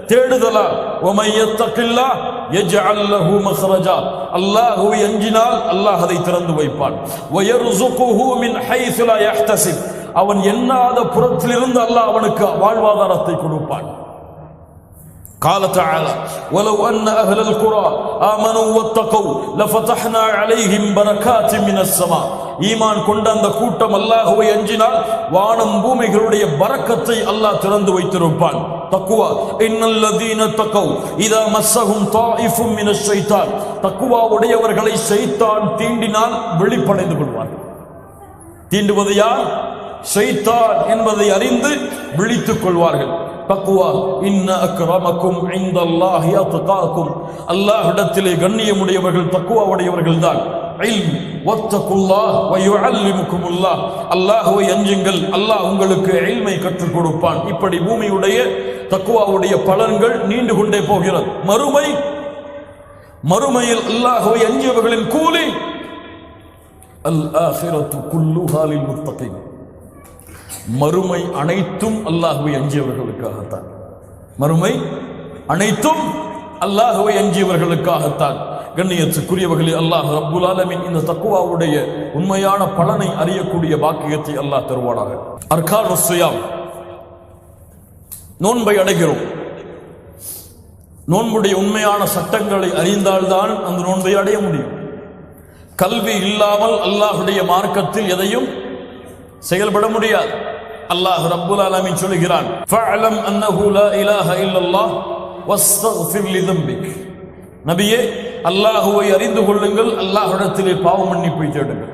தேடுதலா, وَمَن يَتَّقِ اللَّهَ يَجْعَل لَّهُ مَخْرَجًا. அல்லாஹ்வை அஞ்சினால் அல்லாஹ் அதை திறந்து வைப்பான். وَيَرْزُقُهُ مِنْ حَيْثُ لَا يَحْتَسِبُ. அவன் எண்ணாத புறத்திலிருந்து அல்லாஹ் அவனுக்கு வாழ்வாதாரத்தை கொடுப்பான். قال تعالى ولو أن أهل القرى آمنوا واتقوا لفتحنا عليهم بركات من السماء. ஈமான் கொண்ட அந்த கூட்டம் அல்லாஹ்வை அஞ்சினால் வானம் பூமிகளுடைய பரக்கத்தை அல்லாஹ் திறந்து வைத்திருப்பான். தக்வா இன்னல்லதீன தகவ் இதா மஸ்ஸஹும் தாயிஃபும் மினஷ் ஷைத்தான். தக்வா உடையவர்களை ஷைத்தான் தீண்டினால் வெளிப்படைந்து கொள்வார்கள். தீண்டுவது யார்? ஷைத்தான் என்பதை அறிந்து விழித்துக் கொள்வார்கள். தக்வா இன்ன அக்ரமக்கும் இன்தல்லாஹி அத்காக்கும். அல்லாஹ்விடத்திலே கண்ணியமுடையவர்கள் தக்வா உடையவர்கள் தான். இல்ம் வத்தகுல்லாஹ் வ யுஅல்லிமுக்குமுல்லாஹ். அல்லாஹ்வை அஞ்சுங்கள், அல்லாஹ் உங்களுக்கு இல்மை கற்றுக் கொடுப்பான். இப்படி பூமியுடைய தக்வாவுடைய பலன்கள் நீண்டு கொண்டே போகிறது. மறுமையில் அல்லாஹ்வை அஞ்சியவர்களின் கூலி அல் ஆখিরাতু குல்லுஹா லில் முத்தகீன். மறுமை அனைத்தும் அல்லாஹ்வை அஞ்சியவர்களுக்காகத்தான். மறுமை அனைத்தும் அல்லாஹ்வை அஞ்சியவர்களுக்காகத்தான். கண்ணியத்துக்குரியவர்களே, அல்லாஹ் ரப்புல் ஆலமீன் இந்த தக்வாவுடைய உண்மையான பலனை அறியக்கூடிய பாக்கியத்தை அல்லாஹ் தருவானாக. அர்கானுஸ் ஸியாம், நோன்பை அடைகிறோம். நோன்புடைய உண்மையான சட்டங்களை அறிந்தால்தான் அந்த நோன்பை அடைய முடியும். கல்வி இல்லாமல் அல்லாஹ்வுடைய மார்க்கத்தில் எதையும் செயல்பட முடியாது. அல்லாஹ் ரப்புல் ஆலமீன் சொல்கிறான், ஃபஅலம் அன்னஹு லா இலாஹ இல்லல்லாஹ் வஸ்தக்ஃபிர் லிதம்பிக். நபியே, அல்லாஹ்வை அறிந்து கொள்ளுங்கள், அல்லாஹ்விடத்திலே பாவ மன்னிப்பை தேடுங்கள்.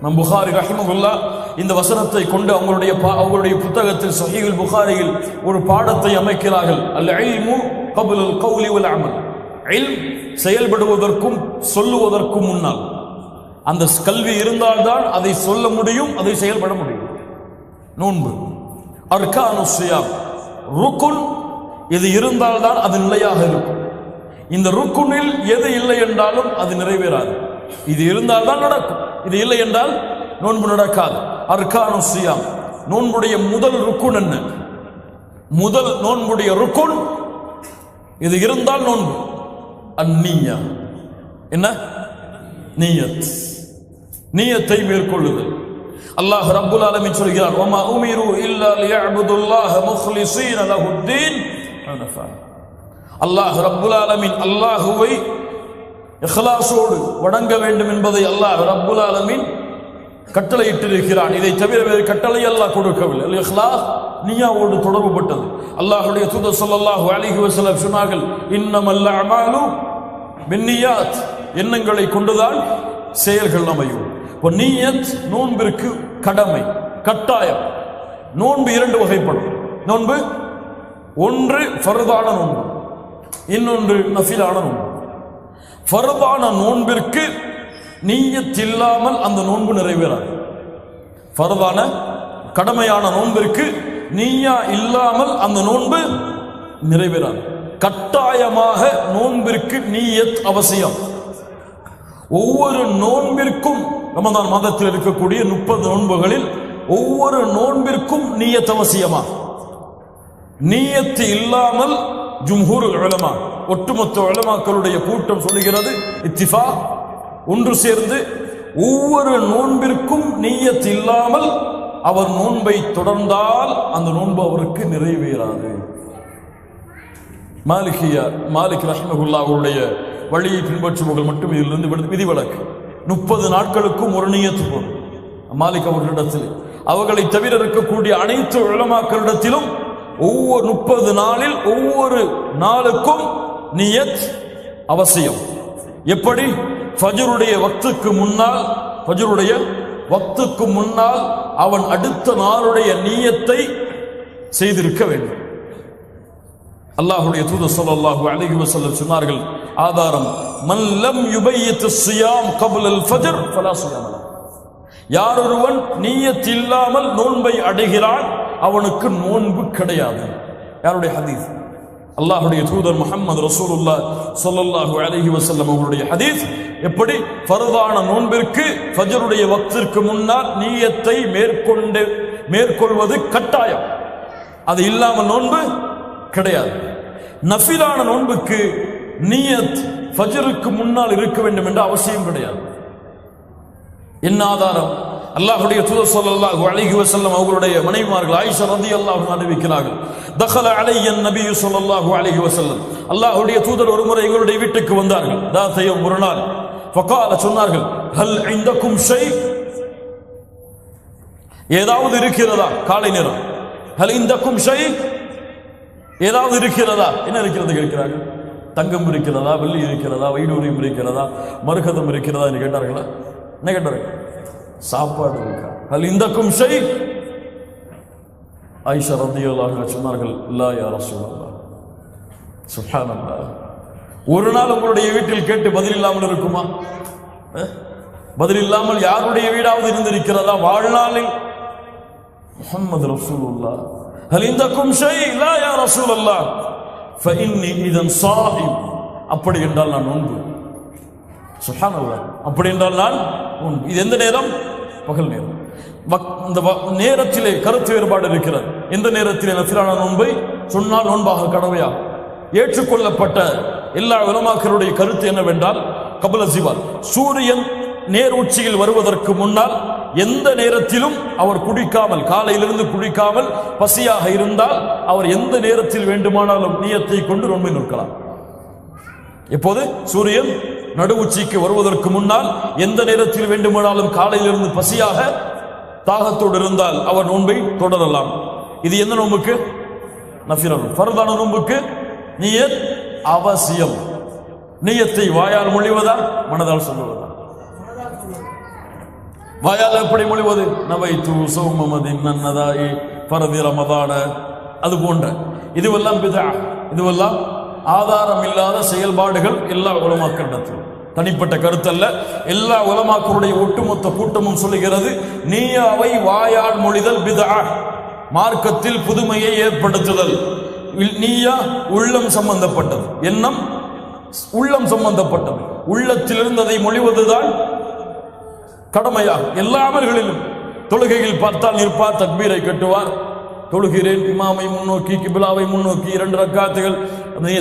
நம் புகாரி ரஹிமஹுல்லாஹ் இந்த வசனத்தை கொண்டு அவங்களுடைய புத்தகத்தில் சஹீஹுல் புகாரியில் ஒரு பாடத்தை அமைக்கிறார்கள். அல் இல்மு கப்லுல் கௌலி வல் அமல். இல்ம் செயல்படுவதற்கும் சொல்லுவதற்கும் முன்னால் அந்த கல்வி இருந்தால்தான் அதை சொல்ல முடியும், அதை செயல்பட முடியும். நோன்பு அர்கானு ஸியாம், ருக்குன், இது இருந்தால்தான் அது நிலையாக இருக்கும். இந்த ருக்குனில் எது இல்லை என்றாலும் அது நிறைவேறாது. இது இருந்தால்தான் நடக்கும், இது இல்லை என்றால் நோன்பு நடக்காது. அர்கானு ஸியாம், நோன்புடைய முதல் ருக்குன் என்ன? முதல் நோன்புடைய ருக்குன் இது இருந்தால் நோன்பு. அந்நியா, என்ன? நியத், நியத்தை மேற்கொள்ளுதல். அல்லாஹ் ரப்புல் ஆலமீன் சொல்கிறார், வமா உமிரு இல்லா லியஅபுதுல்லாஹ முக்லிஸீன லஹுத்தீன் ஹனஃபா. அல்லாஹ் ரப்புல் ஆலமீன் அல்லாஹுவை இக்லாஸோடு வணங்க வேண்டும் என்பதை அல்லாஹ் ரப்புல் ஆலமீன் கட்டளையிட்டிருக்கிறான். இதை தவிர வேறு கட்டளை அல்லாஹ் கொடுக்கவில்லை. அல் இக்லாஸ் நியாவோடு தொடர்புபட்டது. அல்லாஹ்வுடைய தூதர் ஸல்லல்லாஹு அலைஹி வஸல்லம் சொன்னார்கள், இன்னமல் அமாலு பின்னியாத், எண்ணங்களை கொண்டுதான் செயல்கள் அமையும். இப்போ நியத் நோன்பிற்கு கடமை, கட்டாயம். நோன்பு இரண்டு வகைப்படும். நோன்பு ஒன்று ஃபர்தான நோன்பு, இன்னொன்று நஃபிலான நோன்பு. ஃபர்தான நோன்பிற்கு நியத் இல்லாமல் அந்த நோன்பு நிறைவேறாது. ஃபர்தான கடமையான நோன்பிற்கு நிய்யா இல்லாமல் அந்த நோன்பு நிறைவேறாது. கட்டாயமாக நோன்பிற்கு நியத் அவசியம். ஒவ்வொரு நோன்பிற்கும், ரமதான் மாதத்தில் இருக்கக்கூடிய 30 நோன்புகளில் ஒவ்வொரு நோன்பிற்கும் நியத் அவசியமா? நியத் இல்லாமல் ஜும்ஹூர் உலமா, ஒட்டுமொத்த உலமாக்களுடைய கூட்டம் சொல்லுகிறது, இத்திஃபா, ஒன்று சேர்ந்து ஒவ்வொரு நோன்பிற்கும் நியத் இல்லாமல் அவர் நோன்பை தொடர்ந்தால் அந்த நோன்பு அவருக்கு நிறைவேறாது. மாலிக் ரஹ்மத்துல்லாஹி அவருடைய வழியை பின்பற்றுபவர்கள் மட்டும் இதிலிருந்து விதிவிலக்கு. 30 நாட்களுக்கும் ஒரு நியத்து போடும் மாலிக் அவர்களிடத்தில். அவர்களை தவிர இருக்கக்கூடிய அனைத்து உலமாக்களிடத்திலும் ஒவ்வொரு 30 நாளில் ஒவ்வொரு நாளுக்கும் நியத் அவசியம். எப்படி? ஃபஜ்ருடைய வக்துக்கு முன்னால், ஃபஜ்ருடைய வக்துக்கு முன்னால் அவன் அடுத்த நாளுடைய நியத்தை செய்திருக்க வேண்டும். அல்லாஹ்வுடைய தூதர் ஸல்லல்லாஹு அலைஹி வஸல்லம் சொன்னார்கள், ஆதாரம், மன் லம் யுபையித் ஸியாம் கப்ல அல் ஃபஜ்ர் ஃபலா ஸியாம் லஹு. யார் ஒருவன் நியத் இல்லாமல் நோன்பை அடைகிறான் அவனுக்கு நோன்பு கிடையாது. யாருடைய ஹதீஸ்? அல்லாஹ்வுடைய தூதர் முஹம்மது ரசூலுல்லாஹ் ஸல்லல்லாஹு அலைஹி வஸல்லம் அவருடைய ஹதீஸ். எப்படி? ஃபர்தான நோன்பிற்கு ஃபஜ்ருடைய வக்திற்கு முன்னால் நியத்தை மேற்கொள்வது கட்டாயம். அது இல்லாமல் நோன்பு கிடையாது. நஃபிலான நோன்புக்கு நியத் ஃபஜ்ருக்கு முன்னால் இருக்க வேண்டும் என்ற அவசியம் கிடையாது. என்ன ஆதாரம்? அல்லாஹ்வுடைய தூதர் ஸல்லல்லாஹு அலைஹி வஸல்லம் அவர்களுடைய மனைவிமார்கள் ஆயிஷா রাদিয়াল্লাহு அன்ஹா அறிவிக்கிறார்கள், தഖல அலைய நபி ஸல்லல்லாஹு அலைஹி வஸல்லம், அல்லாஹ்வுடைய தூதர் ஒருமுறை எங்களுடைய வீட்டுக்கு வந்தார்கள். தாத்தையும் ஒரு நாள் ஃபகால, சொன்னார்கள், ஹல் இந்தக்கும் ஷை, ஏதாவது இருக்கிறதா? காலை நேரம். ஹல் இந்தக்கும் ஷை, ஏதாவது இருக்கிறதா? என்ன இருக்கிறது கேட்கிறார்கள். தங்கம் இருக்கிறதா, வெள்ளி இருக்கிறதா, வைடூரியம் இருக்கிறதா, மரகதம் இருக்கிறதா என்று கேட்டார்களா? என்ன கேட்டார்கள்? சாப்பாடு இருக்கா? ஹல் இந்தக்கும் ஷை? ஆயிஷா রাদিয়াল্লাহு அன்ஹா சொன்னார்கள், லா யா ரசூலல்லாஹ். சுப்ஹானல்லாஹ். ஒரு நாள் உங்களுடைய வீட்டில் கேட்டு பதில் இல்லாமல் இருக்குமா? பதில் இல்லாமல் யாருடைய வீடாவது இருந்திருக்கிறதா வாழ்நாளில்? முஹம்மது ரசூலுல்லாஹ். ஹல் இந்தக்கும் ஷை? லா யா ரசூலல்லாஹ். ஃபஇன்னி இதன் ஸாயிம். அப்படி என்றால் நான் நோன்பு. சுப்ஹானல்லாஹ். அப்படி என்றால் நான் நோன்பு. இது எந்த நேரம்? பகல் நேரம். இந்த நேரத்திலே கருத்து வேறுபாடு இருக்கிறது. எந்த நேரத்திலே நஃபிலான நோன்பை சொன்னால் நோன்பாக கடமையா? ஏற்றுக்கொள்ளப்பட்ட எல்லா உலமாக்களுடைய கருத்து என்னவென்றால், கபல ஜிவால், சூரியன் நேர் உச்சியில் வருவதற்கு முன்னால் எந்த நேரத்திலும் அவர் குடிக்காமல், காலையிலிருந்து குடிக்காமல் பசியாக இருந்தால் அவர் எந்த நேரத்தில் வேண்டுமானாலும் நியத்தை கொண்டு நோன்பை நோக்கலாம். இப்போது சூரியன் நடு உச்சிக்கு வருவதற்கு முன்னால் எந்த நேரத்தில் வேண்டுமானாலும் காலையிலிருந்து பசியாக தாகத்தோடு இருந்தால் அவர் நோன்பை தொடரலாம். இது எந்த நோன்புக்கு? நஃபில். ஃபர்தான நோன்புக்கு நியத் அவசியம். நியத்தை வாயால் மொழிவதா, மனதால் சொல்லுவதா? வாயால் எப்படி மொழிவது? நவைத்து சௌமமதின் நன்னதாயி பரதி ரமதான, அது போன்ற இதுவெல்லாம் பிதா, இதுவெல்லாம் ஆதாரம் இல்லாத செயல்பாடுகள். எல்லா உலமாக்களிடத்தில் தனிப்பட்ட கருத்தல்ல, எல்லா உலமாக்களுடைய ஒட்டுமொத்த கூட்டமும் சொல்லுகிறது, நீயாவை வாயால் மொழிதல் பிதா, மார்க்கத்தில் புதுமையை ஏற்படுத்துதல். நீயா உள்ளம் சம்பந்தப்பட்டது, எண்ணம் உள்ளம் சம்பந்தப்பட்டது. உள்ளத்தில் இருந்ததை மொழிவதுதான் கடமையாகும். எல்லா அமல்களிலும் தொழுகையில் பார்த்தால் நிற்பார், தக்பீரை கட்டுவார், தொழுகிறேன், இமாமை முன்னோக்கி கிபிலாவை முன்னோக்கி 2 ரக்காத்துகள்,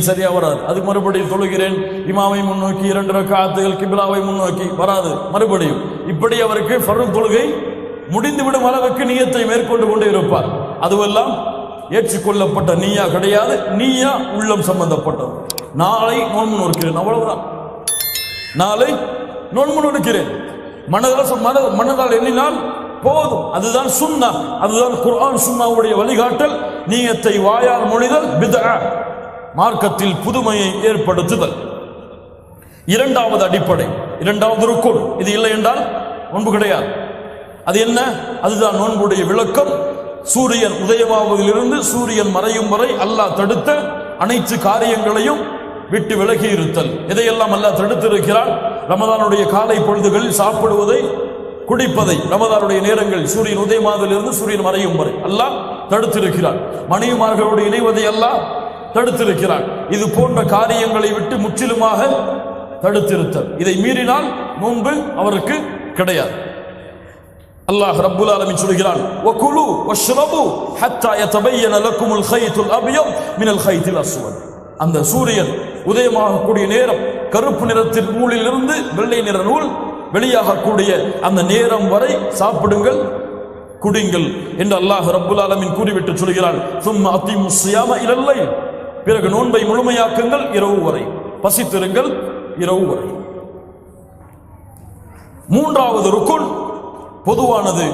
சரியா வராது. அது மறுபடியும் தொழுகிறேன், இமாமை முன்னோக்கி 2 ரக்காத்துகள், கிபிலாவை முன்னோக்கி வராது, மறுபடியும் இப்படி அவருக்கு ஃபர்து தொழுகை முடிந்துவிடும் அளவுக்கு நியத்தை மேற்கொண்டு கொண்டு இருப்பார். அதுவெல்லாம் ஏற்றுக்கொள்ளப்பட்ட நீயா கிடையாது. நீயா உள்ளம் சம்பந்தப்பட்டது. நாளை நோன்பு நோக்கிறேன், அவ்வளவுதான். நாளை நோன்பு நோக்கிறேன், மனதால் எண்ணினால் போதும். அதுதான் சுன்னா, அதுதான் குர்ஆன் சுன்னாவுடைய வழிகாட்டல். நியத்தை வாயால் மொழிதல் பித்ஆ, மார்க்கத்தில் புதுமையை ஏற்படுத்துதல். இரண்டாவது அடிப்படை, இரண்டாவது ருக்குன். இது இல்லை என்றால் நோன்பு கிடையாது. அது என்ன? அதுதான் நோன்புடைய விளக்கம். சூரியன் உதயமாவதிலிருந்து சூரியன் மறையும் வரை அல்லாஹ் தடுத்த அனைத்து காரியங்களையும் விட்டு விலகி இருத்தல். எதையெல்லாம் அல்லாஹ் தடுத்திருக்கிறான்? ரமதானுடைய காலை பொழுதுகளில் சாப்பிடுவதை, குடிப்பதை, ரமதானுடைய நேரங்கள் சூரியன் உதயமாவதிலிருந்து சூரியன் மறையும் வரை அல்லாஹ் தடுத்திருக்கிறான். மனைவிமார்களோடு இணைவதை அல்லாஹ் தடுத்திருக்கிறான். இது போன்ற காரியங்களை விட்டு முற்றிலுமாக தடுத்திருத்தல். இதை மீறினால் நோன்பு அவருக்கு கிடையாது. அல்லாஹ் ரப்புல் ஆலமீன் சொல்கிறான், வகுலு வஷ்ரபு ஹத்தா யதபையன லக்குமுல் கைத்துல் அப்யத் மினல் கைத்தில் அஸ்வத். அந்த சூரியன் உதயமாகக்கூடிய நேரம், கருப்பு நிறத்தின் நூலிலிருந்து வெள்ளை நிற நூல் வெளியாகக்கூடிய அந்த நேரம் வரை சாப்பிடுங்கள், குடிங்கள் என்று அல்லாஹ் ரப்புல் ஆலமீன் கூறிவிட்டு சொல்கிறான், சும்ம அத்திமுஸ் ஸியாம இலல் லைல். பிறகு நோன்பை முழுமையாக்குங்கள், இரவு வரை பசித்திருங்கள், இரவு வரை. மூன்றாவது ருக்குன் பொதுவானது.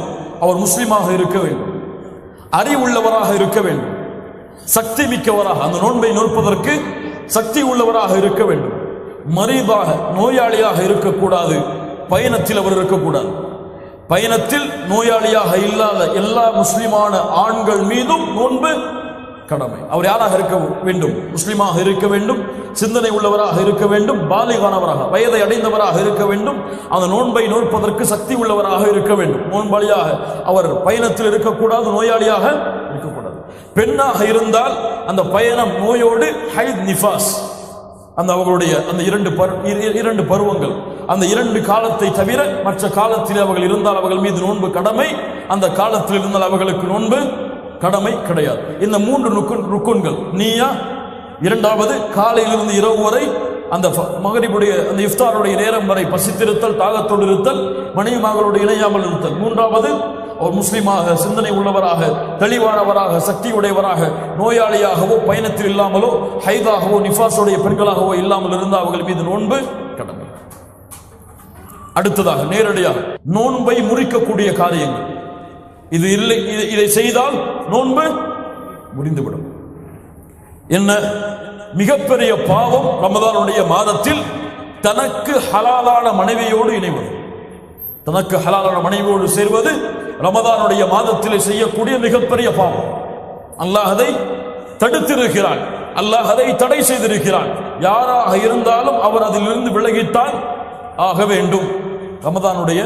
அவர் முஸ்லிமாக இருக்க வேண்டும், அறிவுள்ளவராக இருக்க வேண்டும், சக்தி மிக்கவராக, அந்த நோன்பை நோற்பதற்கு சக்தி உள்ளவராக இருக்க வேண்டும். மரீதாக, நோயாளியாக இருக்கக்கூடாது. பயணத்தில் அவர் இருக்கக்கூடாது. பயணத்தில் நோயாளியாக இல்லாத எல்லா முஸ்லிமான ஆண்கள் மீதும் நோன்பு கடமை. அவர் யாராக இருக்க வேண்டும்? முஸ்லிமாக இருக்க வேண்டும், சிந்தனை உள்ளவராக இருக்க வேண்டும், பாலிகானவராக, வயதை அடைந்தவராக இருக்க வேண்டும், அந்த நோன்பை நோற்பதற்கு சக்தி உள்ளவராக இருக்க வேண்டும். நோன்பாளியாக அவர் பயணத்தில் இருக்கக்கூடாது, நோயாளியாக இருக்கக்கூடாது. பெண்ணாக இருந்தால் அந்த பயணம் நோயோடு ஹைத் நிஃபாஸ், அந்த அவர்களுடைய அந்த இரண்டு பருவங்கள், அந்த 2 காலத்தை தவிர மற்ற காலத்தில் அவர்கள் இருந்தால் அவர்கள் மீது நோன்பு கடமை. அந்த காலத்தில் இருந்தால் அவர்களுக்கு நோன்பு கடமை கிடையாது. இந்த 3 ருக்குன்கள், நீயா, இரண்டாவது காலையிலிருந்து இரவு வரை அந்த மகரிபுடைய அந்த இஃப்தாருடைய நேரம் வரை பசித்திருத்தல், தாகத்தோடு இருத்தல், மனைவி மகளோடு இணையாமல் இருத்தல். மூன்றாவது அவர் முஸ்லிமாக, சிந்தனை உள்ளவராக, தெளிவானவராக, சக்தி உடையவராக, நோயாளியாகவோ பயணத்தில் இல்லாமலோ ஹைதாகவோ நிஃபாஸுடைய பெண்களாகவோ இல்லாமல் இருந்தால் அவர்கள் மீது நோன்பு கடமை. அடுத்ததாக நேரடியாக நோன்பை முறிக்கக்கூடிய காரியங்கள். இது இல்லை, இதை செய்தால் நோன்பு முறிந்துவிடும். என்ன? மிகப்பெரிய பாவம் ரமதானுடைய மாதத்தில் தனக்கு ஹலாலான மனைவியோடு இணைவது, தனக்கு ஹலாலான மனைவியோடு சேர்வது ரமதானுடைய மாதத்தில் செய்யக்கூடிய மிகப்பெரிய பாவம். அல்லாஹ் அதை தடுத்திருக்கிறான், அல்லாஹ் அதை தடை செய்திருக்கிறான். யாராக இருந்தாலும் அவர் அதிலிருந்து விலகித்தான் ஆக வேண்டும். ரமதானுடைய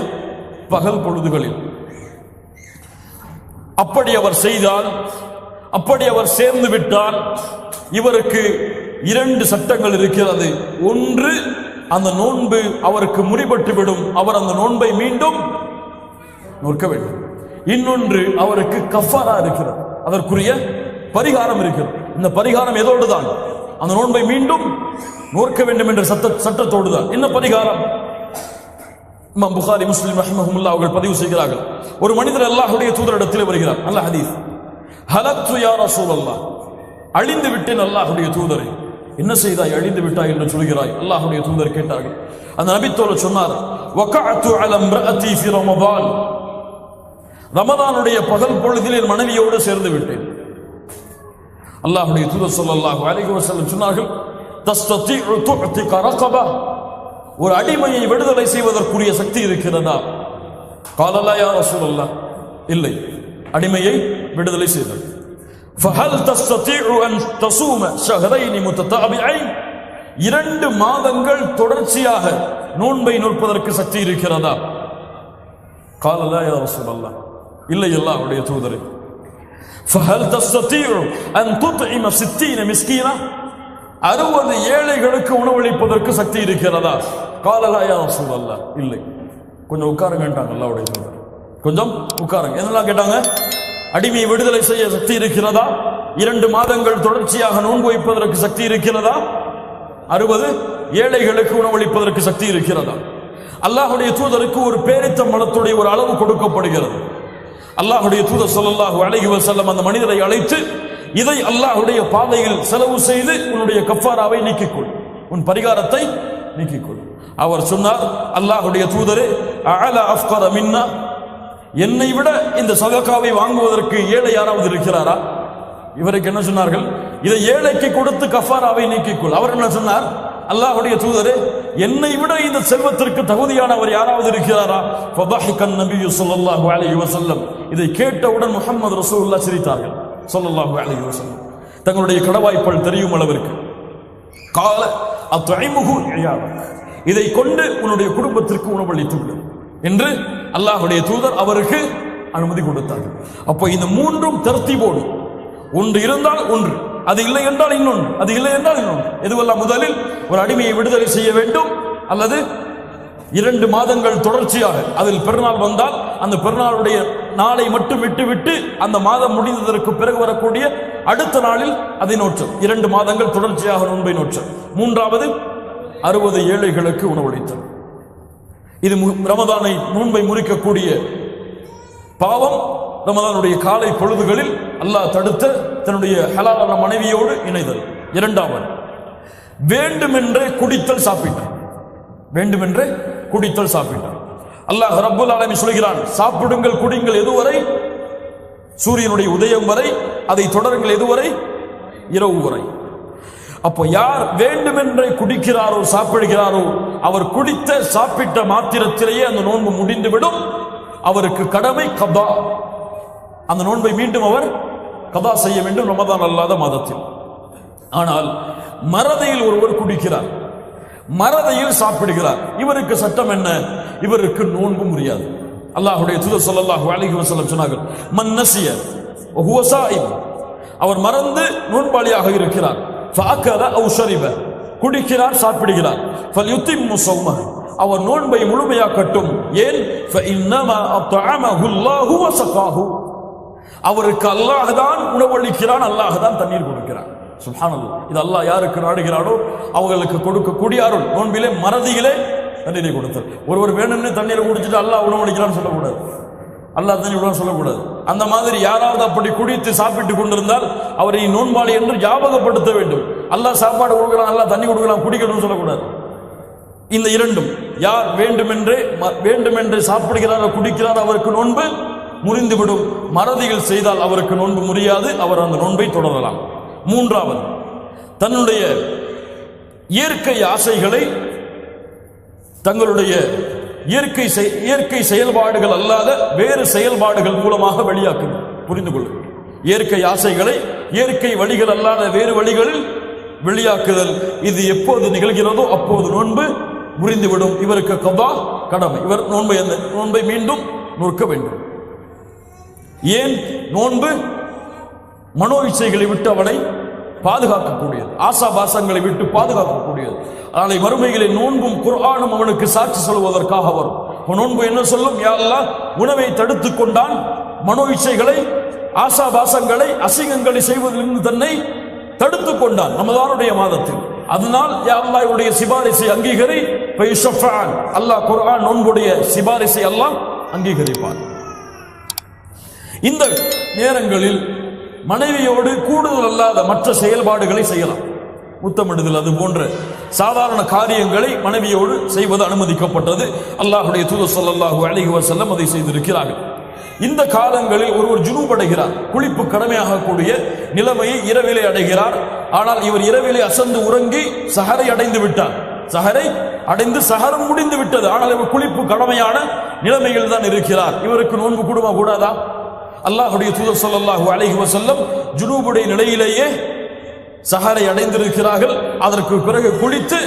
பகல் பொழுதுகளில் அப்படி அவர் செய்தால், அப்படி அவர் சேர்ந்து விட்டால் இவருக்கு 2 சட்டங்கள் இருக்கிறது. ஒன்று, அந்த நோன்பு அவருக்கு முறிபட்டுவிடும், அவர் அந்த நோன்பை மீண்டும் நோக்க வேண்டும். இன்னொன்று, அவருக்கு கஃபாரா இருக்கிறது, அதற்குரிய பரிகாரம் இருக்கிறது. இந்த பரிகாரம் எதோடு தான்? அந்த நோன்பை மீண்டும் நோக்க வேண்டும் என்ற சட்டத்தோடு தான். என்ன பரிகாரம்? இமாம் புகாரி, முஸ்லிம் ரஹ்மஹுல்லாஹ் அவர்கள் பதிவு செய்கிறார்கள், ஒரு மனிதர் அல்லாஹ்வுடைய தூதரிடத்தில் வருகிறார். நல்ல ஹதீஸ். ஹலக்து யா ரசூலல்லாஹ், அழிந்து விட்டேன் அல்லாஹ்வுடைய தூதரே. என்ன செய்தாய், அழிந்து விட்டாய் என்று சொல்கிறாய்? அல்லாஹ்வுடைய தூதர் கேட்டார்கள். அந்த நபித்தோடு சொன்னார், வகஅது அலா இம்ரஅதி ஃபி ரமதான், ரமதானுடைய பகல் பொழுதில் என் மனைவியோடு சேர்ந்து விட்டேன். அல்லாஹ்வுடைய தூதர் ஸல்லல்லாஹு அலைஹி வஸல்லம் சொன்னார்கள், தஸ்ததிஉ துஅதிக ரகபா, ஒரு அடிமையை விடுதலை செய்வதற்குரிய சக்தி இருக்கிறதா? قال لا يا رسول الله இல்லை, அடிமையை விடுதலை செய்தார். فهل تستطيع أن تصوم شهرين متتابعين, 2 மாதங்கள் தொடர்ச்சியாக நோன்பை நோற்பதற்கு சக்தி இருக்கிறதா? قال لا يا رسول الله இல்லை அல்லாஹ்வுடைய தூதரே. فهل تستطيع أن تطعم 60 مسكينا, 60 ஏழைகளுக்கு உணவளிப்பதற்கு சக்தி இருக்கிறதா? قال لا يا رسول الله இல்லை. கொஞ்சம் உட்காருங்கன்றாங்க அல்லாஹ்வுடைய தூதர். கொஞ்சம் உட்காருங்க. என்னெல்லாம் கேட்டாங்க? அடிமையை விடுதலை செய்ய சக்தி இருக்கிறதா? 2 மாதங்கள் தொடர்ச்சியாக நோன்பு வைப்பதற்கு சக்தி இருக்கிறதா? 60 ஏழைகளுக்கு உணவளிப்பதற்கு சக்தி இருக்கிறதா? அல்லாஹ்வுடைய தூதருக்கு ஒரு பேரித்த மரத்துடைய ஒரு அளவு கொடுக்கப்படுகிறது. அல்லாஹ்வுடைய தூதர் ஸல்லல்லாஹு அலைஹி வஸல்லம் அந்த மனிதரை அழைத்து, இதை அல்லாஹ்வுடைய பாதையில் செலவு செய்து உன்னுடைய கஃபாராவை நீக்கிக்கொள், உன் பரிகாரத்தை நீக்கிக்கொள். அவர் சொன்னார், அல்லாஹ்வுடைய தூதரே, அஅலா அஃப்கர மின்னா, என்னை விட இந்த சதகாவை வாங்குவதற்கு ஏழை யாராவது இருக்கிறாரா? இவருக்கு என்ன சொன்னார்கள்? இதை ஏழைக்கு கொடுத்து கஃபாராவை நீக்கிக்கொள். அவர் என்ன சொன்னார்? அல்லாஹ்வுடைய தூதரே, என்னை விட இந்த செல்வத்திற்கு தகுதியானவர் யாராவது இருக்கிறாரா? ஃபதஹிகன் நபியு ஸல்லல்லாஹு அலைஹி வஸல்லம். இதை கேட்டவுடன் முஹம்மது ரசூலுல்லாஹ் சிரித்தார்கள் ஸல்லல்லாஹு அலைஹி வஸல்லம், தங்களுடைய கடவாய்ப்பல் தெரியும் அளவிற்கு. கால அத்இமுஹு இயாபக், இதை கொண்டு உன்னுடைய குடும்பத்திற்கு உணவளித்து விடு என்று அல்லாஹ்வுடைய தூதர் அவருக்கு அனுமதி கொடுத்தார்கள். அப்போ இந்த 3ம் தர்த்தீபோடு, ஒன்று இருந்தால் ஒன்று, அது இல்லை என்றால் இன்னொன்று, அது இல்லை என்றால் இன்னொன்று. எதுவெல்லாம்? முதலில் ஒரு அடிமையை விடுதலை செய்ய வேண்டும், அல்லது 2 மாதங்கள் தொடர்ச்சியாக, அதில் பெருநாள் வந்தால் அந்த பெருநாளுடைய நாளை மட்டும் விட்டுவிட்டு அந்த மாதம் முடிந்ததற்கு பிறகு வரக்கூடிய அடுத்த நாளில் அதை நோற்றல். 2 மாதங்கள் தொடர்ச்சியாக நோன்பை நோற்றல். 3வது 60 ஏழைகளுக்கு உணவளித்தல். இது ரமதானை நோன்பை முறிக்கக்கூடிய பாவம். ரமதானுடைய காலை பொழுதுகளில் அல்லாஹ் தடுத்த தன்னுடைய ஹலாலான மனைவியோடு இணைதல். 2வது வேண்டுமென்றே குடித்தல் சாப்பிட்டார். வேண்டுமென்றே குடித்தல் சாப்பிட்டார். அல்லாஹ் ரப்புல் ஆலமீன் சொல்கிறான், சாப்பிடுங்கள் குடிங்கள் எதுவரை? சூரியனுடைய உதயம் வரை. அதை தொடருங்கள் எதுவரை? இரவு வரை. அப்போ யார் வேண்டுமென்றே குடிக்கிறாரோ சாப்பிடுகிறாரோ, அவர் குடித்த சாப்பிட்ட மாத்திரத்திலேயே அந்த நோன்பு முடிந்துவிடும். அவருக்கு கடமை கதா, அந்த நோன்பை மீண்டும் அவர் கதா செய்ய வேண்டும் ரமதான் அல்லாத மாதத்தில். ஆனால் மறதியில் ஒருவர் குடிக்கிறார், மறதியில் சாப்பிடுகிறார், இவருக்கு சட்டம் என்ன? இவருக்கு நோன்பு முடியாது. அல்லாஹ்வுடைய தூதர் ஸல்லல்லாஹு அலைஹி வஸல்லம் சொன்னார்கள், மன் நஸிய வ ஹுவ ஸாயிம், அவர் மறந்து நோன்பாளியாக இருக்கிறார், ஃபஅகல அவ் ஷரிப, குடிக்கிறார் சாப்பிடுகிறார், ஃபல்யுத்திம்மு ஸௌமஹு, அவர் நோன்பை முழுமையாக்கட்டும். ஏன்? ஃபஇன்னமா அத்அமஹு அல்லாஹு வ ஸகாஹு, அவருக்கு அல்லாஹ் தான் உணவளிக்கிறான், அல்லாஹ் தான் தண்ணீர் கொடுக்கிறான். சுப்ஹானல்லாஹ். இது அல்லாஹ் யாருக்கு நாடுகிறானோ அவர்களுக்கு கொடுக்கக்கூடிய அருள். நோன்பிலே மறதியிலே தண்ணீரை கொடுத்தல். ஒருவர் வேணும்னு தண்ணீரை குடிச்சிட்டு அல்லாஹ் உணவளிக்கிறான்னு சொல்லக்கூடாது, அல்லாஹ் தண்ணி விட சொல்லக்கூடாது. அந்த மாதிரி யாராவது அப்படி குடித்து சாப்பிட்டு கொண்டிருந்தால் அவரை நோன்பாளி என்று ஞாபகப்படுத்த வேண்டும். அல்லாஹ் சாப்பாடு கொடுக்கலாம், அல்லாஹ் தண்ணி கொடுக்கலாம், குடிக்கணும்னு சொல்லக்கூடாது. இந்த 2ம், யார் வேண்டுமென்றே சாப்பிடுகிறாரோ குடிக்கிறாரோ அவருக்கு நோன்பு முறிந்துவிடும். மறதியில் செய்தால் அவருக்கு நோன்பு முறியாது, அவர் அந்த நோன்பை தொடரலாம். 3வது, தன்னுடைய இயற்கை ஆசைகளை தங்களுடைய இயற்கை செயல்பாடுகள் அல்லாத வேறு செயல்பாடுகள் மூலமாக வெளியாக்குங்கள். புரிந்து கொள்ளுங்கள். இயற்கை ஆசைகளை இயற்கை வழிகள் அல்லாத வேறு வழிகளில் வெளியாக்குதல், இது எப்போது நிகழ்கிறதோ அப்போது நோன்பு முறிந்துவிடும். இவருக்கு கதா கடமை. இவர் நோன்பை மீண்டும் நோக்க வேண்டும். ஏன்? நோன்பு மனோ இச்சைகளை விட்டு அவனை பாதுகாக்கக்கூடியது, ஆசாபாசங்களை விட்டு பாதுகாக்கக்கூடியது. நாளை மறுமையிலே நோன்பும் குர்ஆனும் அவனுக்கு சாட்சி சொல்வதற்காக வரும். நோன்பு என்ன சொல்லும்? யா அல்லாஹ், உணவை தடுத்து கொண்டான், மனோ இச்சைகளை ஆசாபாசங்களை அசிங்கங்களை செய்வதிலிருந்து தன்னை தடுத்து கொண்டான் ரமதானுடைய மாதத்தில். அதனால் யா அல்லாஹ் உடைய சிபாரிசை அங்கீகரி, அல்லாஹ் குர்ஆன் நோன்புடைய சிபாரிசை அல்லாஹ் அங்கீகரிப்பான். இந்த நேரங்களில் மனைவியோடு கூடுதல் அல்லாத மற்ற செயல்பாடுகளை செய்யலாம். முத்தமிடுதல், அது போன்ற சாதாரண காரியங்களை மனைவியோடு செய்வது அனுமதிக்கப்பட்டது. அல்லாஹ்வுடைய தூதர் ஸல்லல்லாஹு அலைஹி வஸல்லம் அதை செய்திருக்கிறார்கள். இந்த காலங்களில் ஒருவர் ஜுனூப் அடைகிறார், குளிப்பு கடமையாகக்கூடிய நிலைமையை இரவிலே அடைகிறார். ஆனால் இவர் இரவிலே அசந்து உறங்கி சஹரை அடைந்து விட்டார். சஹரை அடைந்து சஹரும் முடிந்து விட்டது. ஆனால் இவர் குளிப்பு கடமையான நிலைமையில் தான் இருக்கிறார். இவருக்கு நோன்பு கூடுமா கூடாதா? அல்லாஹ்வுடைய தூதர் ஸல்லல்லாஹு அலைஹி வஸல்லம் ஜுனூபுடைய நிலையிலேயே சஹரை அடைந்திருக்கிறார்கள். அதற்கு பிறகு குளித்து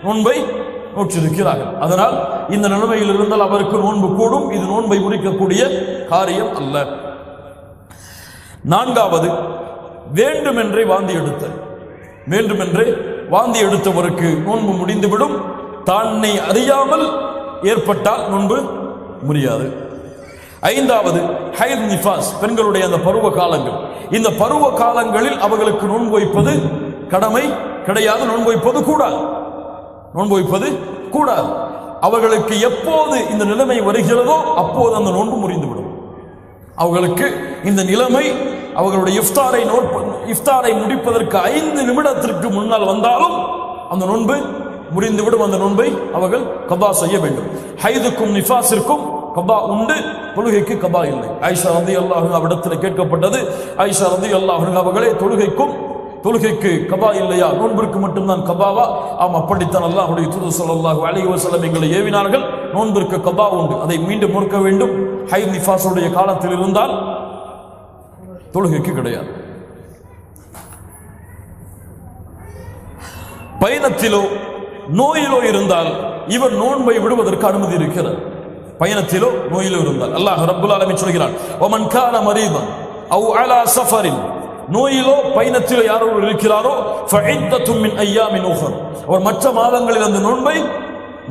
நோன்பை நோற்றிருக்கிறார்கள். அதனால் இந்த நிலைமையில் இருந்தால் அவருக்கு நோன்பு கூடும். இது நோன்பை முறிக்கக்கூடிய காரியம் அல்ல. நான்காவது, வேண்டுமென்றே வாந்தி எடுத்தல். வேண்டுமென்றே வாந்தி எடுத்தவருக்கு நோன்பு முடிந்துவிடும். தன்னை அறியாமல் ஏற்பட்டால் நோன்பு முடியாது. ஐந்தாவது, ஹைத் நிஃபாஸ், பெண்களுடைய அந்த பருவ காலங்கள். இந்த பருவ காலங்களில் அவர்களுக்கு நோன்பு வைப்பது கடமை கிடையாது. நோன்பு வைப்பது கூடாது. நோன்பு வைப்பது கூடாது. அவர்களுக்கு எப்போது இந்த நிலைமை வருகிறதோ அப்போது அந்த நோன்பு முறிந்துவிடும். அவர்களுக்கு இந்த நிலைமை அவர்களுடைய இஃப்தாரை முடிப்பதற்கு 5 நிமிடத்திற்கு முன்னால் வந்தாலும் அந்த நோன்பு முறிந்துவிடும். அந்த நோன்பை அவர்கள் கபா செய்ய வேண்டும். ஹைதுக்கும் நிஃபாஸிற்கும் கபா உண்டு, தொழுகைக்கு கபா இல்லை. ஆயிஷா ரலியல்லாஹு அன்ஹா இடத்தில் கேட்கப்பட்டது, ஆயிஷா ரலியல்லாஹு அன்ஹா அவர்களே, தொழுகைக்கு கபா இல்லையா, நோன்பிற்கு மட்டும்தான் கபாவா? ஆம், அப்படித்தான் அல்லாஹ்வுடைய தூதர் ஸல்லல்லாஹு அலைஹி வஸல்லம் எங்களை ஏவினார்கள். நோன்பிற்கு கபா உண்டு, அதை மீண்டும் நோக்க வேண்டும். ஹைத் நிஃபாஸுடைய காலத்தில் இருந்தால் தொழுகைக்கு கிடையாது. பயணத்திலோ நோயிலோ இருந்தால் இவர் நோன்பை விடுவதற்கு அனுமதி இருக்கிறது. பயணத்திலோ நோயிலோ இருந்தால் அல்லாஹ் ரப்புல் ஆலமீன் சொல்கிறான், வமன் கான மரீதன் அவ் அலா சஃபரின், நோயிலோ பயணத்திலோ யாரோ இருக்கிறாரோ ஃபஇத்தத்தும் மின் அய்யாமின் உஹர், அவர் மற்ற மாதங்களில் அந்த நோன்பை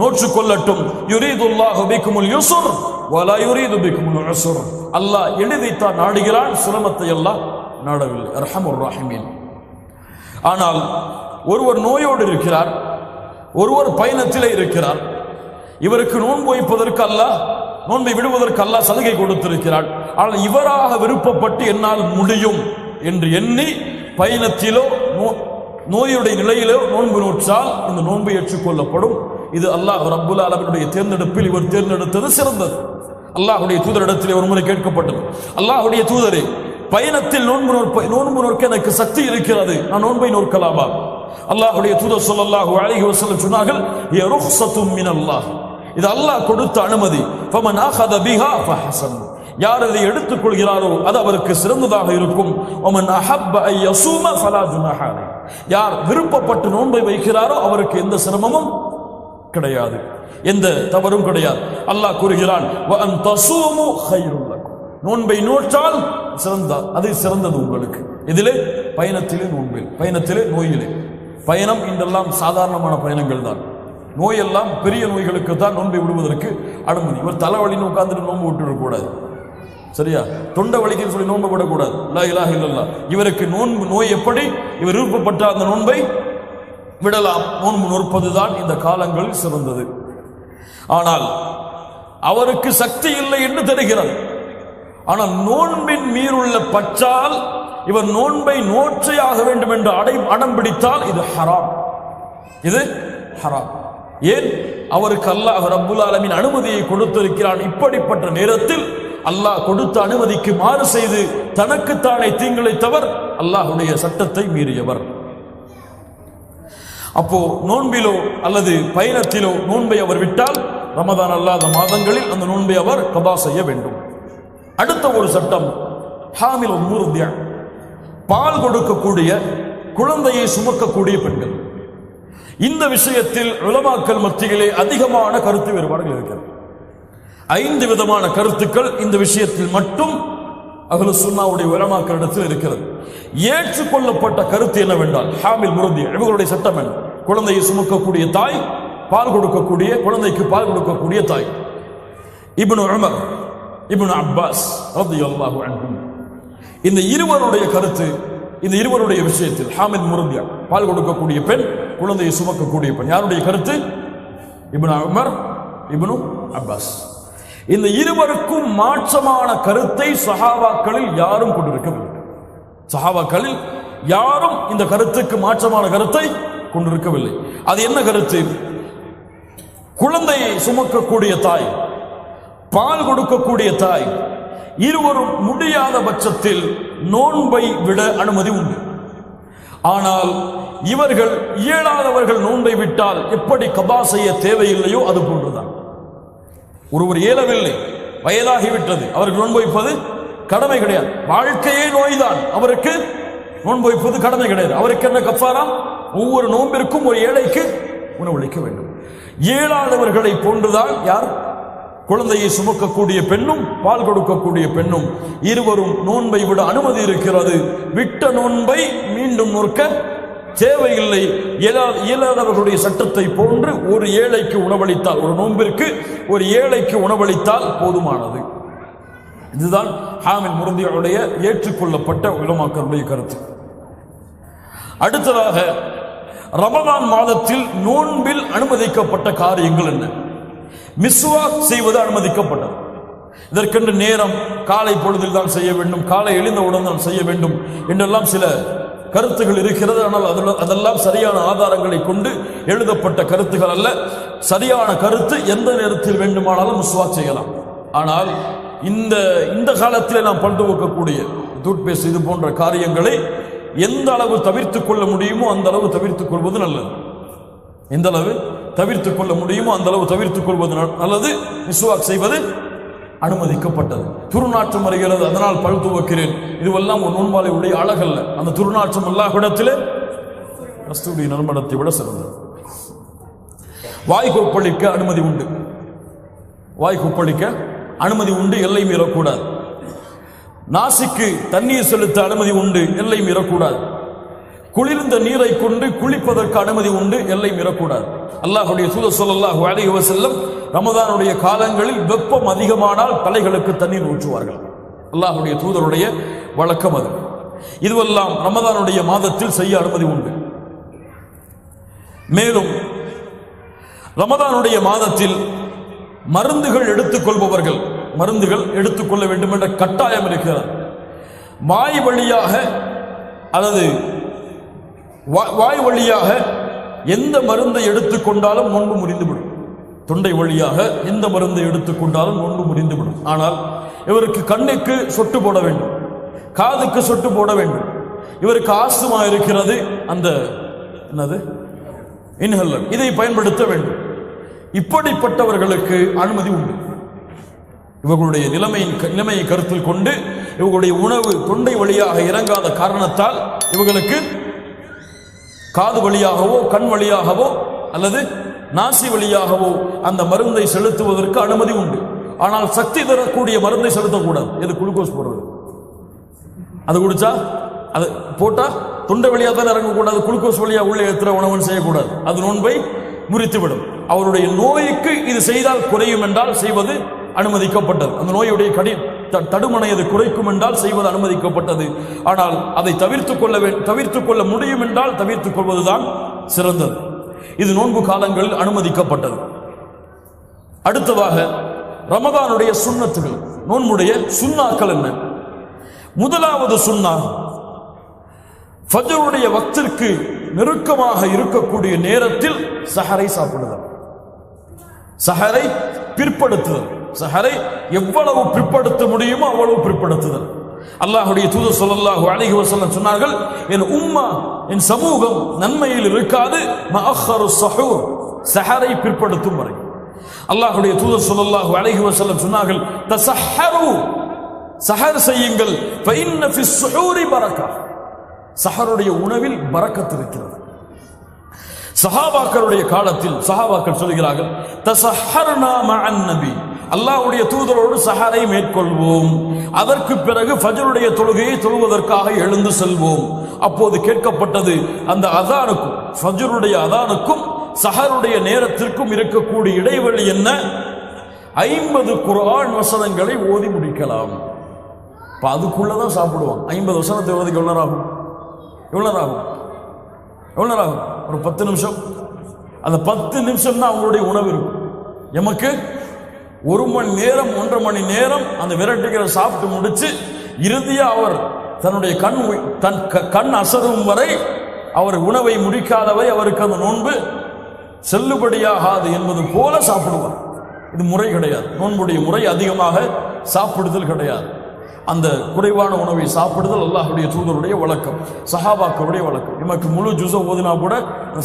நோற்றுக் கொள்ளட்டும். யுரீதுல்லாஹு பிக்குமுல் யுஸ்ர் வலா யுரீது பிக்குமுல் உஸ்ர், அல்லாஹ் எளிதைத்தான் நாடுகிறான், சிரமத்தை அல்லாஹ் நாடவில்லை. அர்ஹமுர் ராஹிமீன். ஆனால் ஒருவர் நோயோடு இருக்கிறார், ஒருவர் பயணத்திலே இருக்கிறார். இவருக்கு நோன்பு வைப்பதற்கு அல்லாஹ், நோன்பை விடுவதற்கு அல்லாஹ் சலுகை கொடுத்திருக்கிறார். ஆனால் இவராக விருப்பப்பட்டு என்னால் முடியும் என்று எண்ணி பயணத்திலோ நோயுடைய நிலையிலோ நோன்பு நோற்றால் இந்த நோன்பை ஏற்றுக்கொள்ளப்படும். இது அல்லாஹ் ரப்புல் ஆலமீனுடைய தேர்ந்தெடுப்பில் இவர் தேர்ந்தெடுத்தது சிறந்தது. அல்லாஹ்வுடைய தூதரிடத்தில் ஒரு முறை கேட்கப்பட்டது, அல்லாஹ்வுடைய தூதரே, பயணத்தில் நோன்பு நோக்க எனக்கு சக்தி இருக்கிறது, நான் நோன்பை நோக்கலாமா? அல்லாஹ்வுடைய தூதர் ஸல்லல்லாஹு அலைஹி வஸல்லம் சொன்னார்கள், ய ருக்ஸத்தும் மினல்லாஹ், இது அல்லாஹ் கொடுத்த அனுமதி. ஃபமன் அஹத பிஹா ஃபஹஸன், யார் இதை எடுத்துக் கொள்கிறாரோ அது அவருக்கு சிறந்ததாக இருக்கும். வமன் அஹப்ப அன் யஸூம ஃபலா ஜுனாஹ அலைஹி, யார் விருப்பப்பட்டு நோன்பை வைக்கிறாரோ அவருக்கு எந்த சிரமமும் கிடையாது, எந்த தவறும் கிடையாது. அல்லாஹ் கூறுகிறான், வ அன் தஸூமு கைருல் லக்கும், நோன்பை நோற்றால் அது சிறந்தது உங்களுக்கு. இதிலே பயணத்திலே நோன்பில், பயணத்திலே நோயிலே. பயணம் இன்றெல்லாம் சாதாரணமான பயணங்கள் தான். நோயெல்லாம் பெரிய நோய்களுக்கு தான் நோன்பை விடுவதற்கு அனுமதி. இவர் தலைவலின்னு உட்கார்ந்துட்டு நோன்பு விட்டுவிடக்கூடாது, சரியா? தொண்டை வலிக்குன்னு சொல்லி நோன்பு விடக்கூடாது. லா இலாஹ இல்லல்லாஹ். இவருக்கு நோய் எப்படி இவர் விருப்பப்பட்ட அந்த நோன்பை விடலாம். நோன்பு நோற்பதுதான் இந்த காலங்களில் சிறந்தது. ஆனால் அவருக்கு சக்தி இல்லை என்று தெரிகிறது. ஆனால் நோன்பின் மீறுள்ள பற்றால் இவர் நோன்பை நோற்றையாக வேண்டும் என்று அடம் பிடித்தால் இது ஹராம், இது ஹராம். ஏன்? அவருக்கு அல்லாஹ் ரப்புல் ஆலமீன் அனுமதியை கொடுத்திருக்கிறான். இப்படிப்பட்ட நேரத்தில் அல்லாஹ் கொடுத்த அனுமதிக்கு மாறு செய்து தனக்குத்தானே தீங்கிழைத்தவர், அல்லாஹ்வுடைய சட்டத்தை மீறியவர். அப்போ நோன்பிலோ அல்லது பயணத்திலோ நோன்பை அவர் விட்டால் ரமதான் அல்லாத மாதங்களில் அந்த நோன்பை அவர் கபா செய்ய வேண்டும். அடுத்த ஒரு சட்டம், ஹாமில் முர்தியா, பால் கொடுக்கக்கூடிய குழந்தையை சுமக்கக்கூடிய பெண்கள். இந்த விஷயத்தில் உலமாக்கள் மத்தியிலே அதிகமான கருத்து வேறுபாடுகள் இருக்கிறது. 5 விதமான கருத்துக்கள் இந்த விஷயத்தில் மட்டும் அஹ்லு சுன்னாவுடைய உலமாக்களிடத்தில் இருக்கிறது. ஏற்றுக்கொள்ளப்பட்ட கருத்து என்னவென்றால், ஹாமில் முர்தியா, இவர்களுடைய சட்டம் என்ன? குழந்தையை சுமக்கக்கூடிய தாய், பால் கொடுக்கக்கூடிய குழந்தைக்கு பால் கொடுக்கக்கூடிய தாய். இப்னு உமர், இப்னு அப்பாஸ் ரலியல்லாஹு அன்ஹும், இந்த இருவருடைய கருத்து, இந்த இருவருடைய விஷயத்தில் ஹாமில் முர்தியா, பால் கொடுக்கக்கூடிய பெண், குழந்தையை சுமக்கக்கூடிய பெண், யாருடைய கருத்து? இப்னு உமர், இப்னு அப்பாஸ். இந்த இருவருக்கும் மாற்றமான கருத்தை சஹாபாக்களில் யாரும் கொண்டிருக்கவில்லை. சஹாபாக்களில் யாரும் இந்த கருத்துக்கு மாற்றமான கருத்தை கொண்டிருக்கவில்லை. அது என்ன கருத்து? குழந்தையை சுமக்கக்கூடிய தாய், பால் கொடுக்கக்கூடிய தாய், இருவரும் முடியாத பட்சத்தில் நோன்பை விட அனுமதி உண்டு. ஆனால் இவர்கள் இயலாதவர்கள் நோன்பை விட்டால் எப்படி கபா செய்ய தேவையில்லையோ அது போன்றுதான். ஒருவர் இயலவில்லை, வயதாகிவிட்டது, அவருக்கு நோன்பு வைப்பது கடமை கிடையாது. வாழ்க்கையே நோய்தான், அவருக்கு நோன்பு வைப்பது கடமை கிடையாது. அவருக்கு என்ன கஃபாரா? ஒவ்வொரு நோன்பிற்கும் ஒரு ஏழைக்கு உணவளிக்க வேண்டும். இயலாதவர்களை போன்றுதான் யார்? குழந்தையை சுமக்கக்கூடிய பெண்ணும் பால் கொடுக்கக்கூடிய பெண்ணும் இருவரும் நோன்பை விட அனுமதி இருக்கிறது. விட்ட நோன்பை மீண்டும் நோக்க தேவையில்லை. இயலாதவர்களுடைய சட்டத்தை போன்று ஒரு ஏழைக்கு உணவளித்தால், ஒரு நோன்பிற்கு ஒரு ஏழைக்கு உணவளித்தால் போதுமானது. இதுதான் ஹாமில் முர்தியுடைய ஏற்றுக்கொள்ளப்பட்ட உலமாக்களுடைய கருத்து. அடுத்ததாக ரமலான் மாதத்தில் நோன்பில் அனுமதிக்கப்பட்ட காரியங்கள் என்ன? மிஸ்வாக் செய்வது அனுமதிக்கப்பட்டது. இதற்கென்று நேரம் காலை பொழுதில் தான் செய்ய வேண்டும், காலை எழுந்தவுடன் தான் செய்ய வேண்டும் என்றெல்லாம் சில கருத்துகள் இருக்கிறது. ஆனால் அதெல்லாம் சரியான ஆதாரங்களை கொண்டு எழுதப்பட்ட கருத்துகள் அல்ல. சரியான கருத்து எந்த நேரத்தில் வேண்டுமானாலும் மிஸ்வாக் செய்யலாம். ஆனால் இந்த காலத்தில் நாம் பல் துவக்கக்கூடிய டூத்பேஸ்ட் இது போன்ற காரியங்களை எந்த அளவு தவிர்த்துக் கொள்ள முடியுமோ அந்த அளவு தவிர்த்துக் கொள்வது நல்லது. எந்த அளவு தவிர்த்துக் கொள்ள முடியுமோ அந்த அளவு தவிர்த்துக் கொள்வது நல்லது. மிஸ்வாக் செய்வது அனுமதிக்கப்பட்டது. துர்நாற்றம் வருகிறது, அதனால் பல் துவக்கிறேன், இதுவெல்லாம் ஒரு நோன்பாளி உடைய அழகல்ல. அந்த துர்நாற்றம் அல்லாஹ்விடத்திலே கஸ்தூரி நறுமணத்தை விட சிறந்தது. வாய் கொப்பளிக்க அனுமதி உண்டு. வாய் கொப்பளிக்க அனுமதி உண்டு, எல்லை மீறக்கூடாது. நாசிக்கு தண்ணீர் செலுத்த அனுமதி உண்டு, எல்லை மீறக்கூடாது. குளிர்ந்த நீரை கொண்டு குளிப்பதற்கு அனுமதி உண்டு, எல்லை மீறக்கூடாது. அல்லாஹ்வுடைய தூதர் ஸல்லல்லாஹு அலைஹி வஸல்லம் ரமதானுடைய காலங்களில் வெப்பம் அதிகமானால் தலைகளுக்கு தண்ணீர் ஊற்றுவார்கள். அல்லாஹ்வுடைய தூதருடைய வழக்கம் அது. இதுவெல்லாம் ரமதானுடைய மாதத்தில் செய்ய அனுமதி உண்டு. மேலும் ரமதானுடைய மாதத்தில் மருந்துகள் எடுத்துக்கொள்பவர்கள் மருந்துகள் எடுத்துக்கொள்ள வேண்டும் என்ற கட்டாயம் இருக்கிறது. வாய் வழியாக அல்லது வாய் வழியாக எந்த மருந்தை எடுத்துக்கொண்டாலும் நோன்பு முறிந்துவிடும். தொண்டை வழியாக எந்த மருந்தை எடுத்துக்கொண்டாலும் நோன்பு முறிந்துவிடும். ஆனால் இவருக்கு கண்ணுக்கு சொட்டு போட வேண்டும், காதுக்கு சொட்டு போட வேண்டும். இவருக்கு ஆஸ்துமா இருக்கிறது, அந்த என்னது இன்ஹேலர், இதை பயன்படுத்த வேண்டும். இப்படிப்பட்டவர்களுக்கு அனுமதி உண்டு. இவர்களுடைய நிலைமையை கருத்தில் கொண்டு இவர்களுடைய உணவு தொண்டை வழியாக இறங்காத காரணத்தால் இவர்களுக்கு காது வழியாகவோ கண் வழியாகவோ அல்லது நாசி வழியாகவோ அந்த மருந்தை செலுத்துவதற்கு அனுமதி உண்டு. ஆனால் சக்தி தரக்கூடிய மருந்தை செலுத்தக்கூடாது. எது? குளுக்கோஸ் போடுறது. அது குடிச்சா அது போட்டா தொண்டை வழியாக தான் இறங்கக்கூடாது. குளுக்கோஸ் வழியாக உள்ளே ஏற்றுற உணவு செய்யக்கூடாது. அது நோன்பை முறித்துவிடும். அவருடைய நோய்க்கு இது செய்தால் குறையும் என்றால் செய்வது அனுமதிக்கப்பட்டது. அந்த நோயுடைய தடுமனை அது குறைக்கும் என்றால் செய்வது அனுமதிக்கப்பட்டது. ஆனால் அதை தவிர்த்துக் கொள்ள முடியும் என்றால் தவிர்த்துக் கொள்வதுதான் சிறந்தது. இது நோன்பு காலங்களில் அனுமதிக்கப்பட்டது. அடுத்ததாக ரமதானுடைய சுன்னத்துகள், நோன்புடைய சுன்னாக்கள் என்ன? முதலாவது சுன்னா, ஃபஜ்ருடைய வக்திற்கு நெருக்கமாக இருக்கக்கூடிய நேரத்தில் சஹரை சாப்பிடுதல். சஹரை பிற்படுத்துதல். சஹரை எவ்வளவு பிற்படுத்த முடியுமோ அவ்வளவு பிற்படுத்துதல். அல்லாஹ்வுடைய தூதர் ஸல்லல்லாஹு அலைஹி வஸல்லம் சொன்னார்கள், என் உம்மா, என் சமூகம் நன்மையில் இருக்காது மஅخر السحور, சஹரை பிற்படுத்தும் வரை. அல்லாஹ்வுடைய தூதர் ஸல்லல்லாஹு அலைஹி வஸல்லம் சொன்னார்கள், தஸஹரு, சஹர் செய்யுங்கள், ஃபஇன்ன ஃபி السحور பரக்கா, சஹருடைய உணவில் பரக்கத் இருக்கிறது. சஹாபாக்களுடைய காலத்தில் சஹாபாக்கள் சொல்கிறார்கள், தஸஹர்னா மஅன் நபி, அல்லாஹ்வுடைய தூதரோடு சஹரை மேற்கொள்வோம், அதற்கு பிறகு ஃபஜ்ருடைய தொழுகையை தொழுவதற்காக எழுந்து செல்வோம். அப்போது கேட்கப்பட்டது, அந்த அதானுக்கும் ஃபஜ்ருடைய அதானுக்கும் சஹருடைய நேரத்திற்கும் இருக்கக்கூடிய இடைவெளி என்ன? 50 குர்ஆன் வசனங்களை ஓதி முடிக்கலாம். அதுக்குள்ளதான் சாப்பிடுவாங்க. 50 வசனத்தை ஓதி எவ்வளவு நேரம் ஆகும்? ஒரு 10 நிமிஷம். அந்த 10 நிமிஷம் தான் அவங்களுடைய உணவு இருக்கும். எமக்கு 1 மணி நேரம் 1.5 மணி நேரம் அந்த விரட்டுகளை சாப்பிட்டு முடிச்சு இறுதியா அவர் தன்னுடைய கண் அசரும் வரை அவர் உணவை முடிக்காதவை அவருக்கு அந்த நோன்பு செல்லுபடியாகாது என்பது போல சாப்பிடுவார். இது முறை கிடையாது. நோன்புடைய முறை அதிகமாக சாப்பிடுதல் கிடையாது. அந்த குறைவான உணவை சாப்பிடுதல் அல்லாஹ்வுடைய தூதருடைய வழக்கம், சஹாபாக்களுடைய வழக்கம். நமக்கு முழு ஜுஸ ஓதினா கூட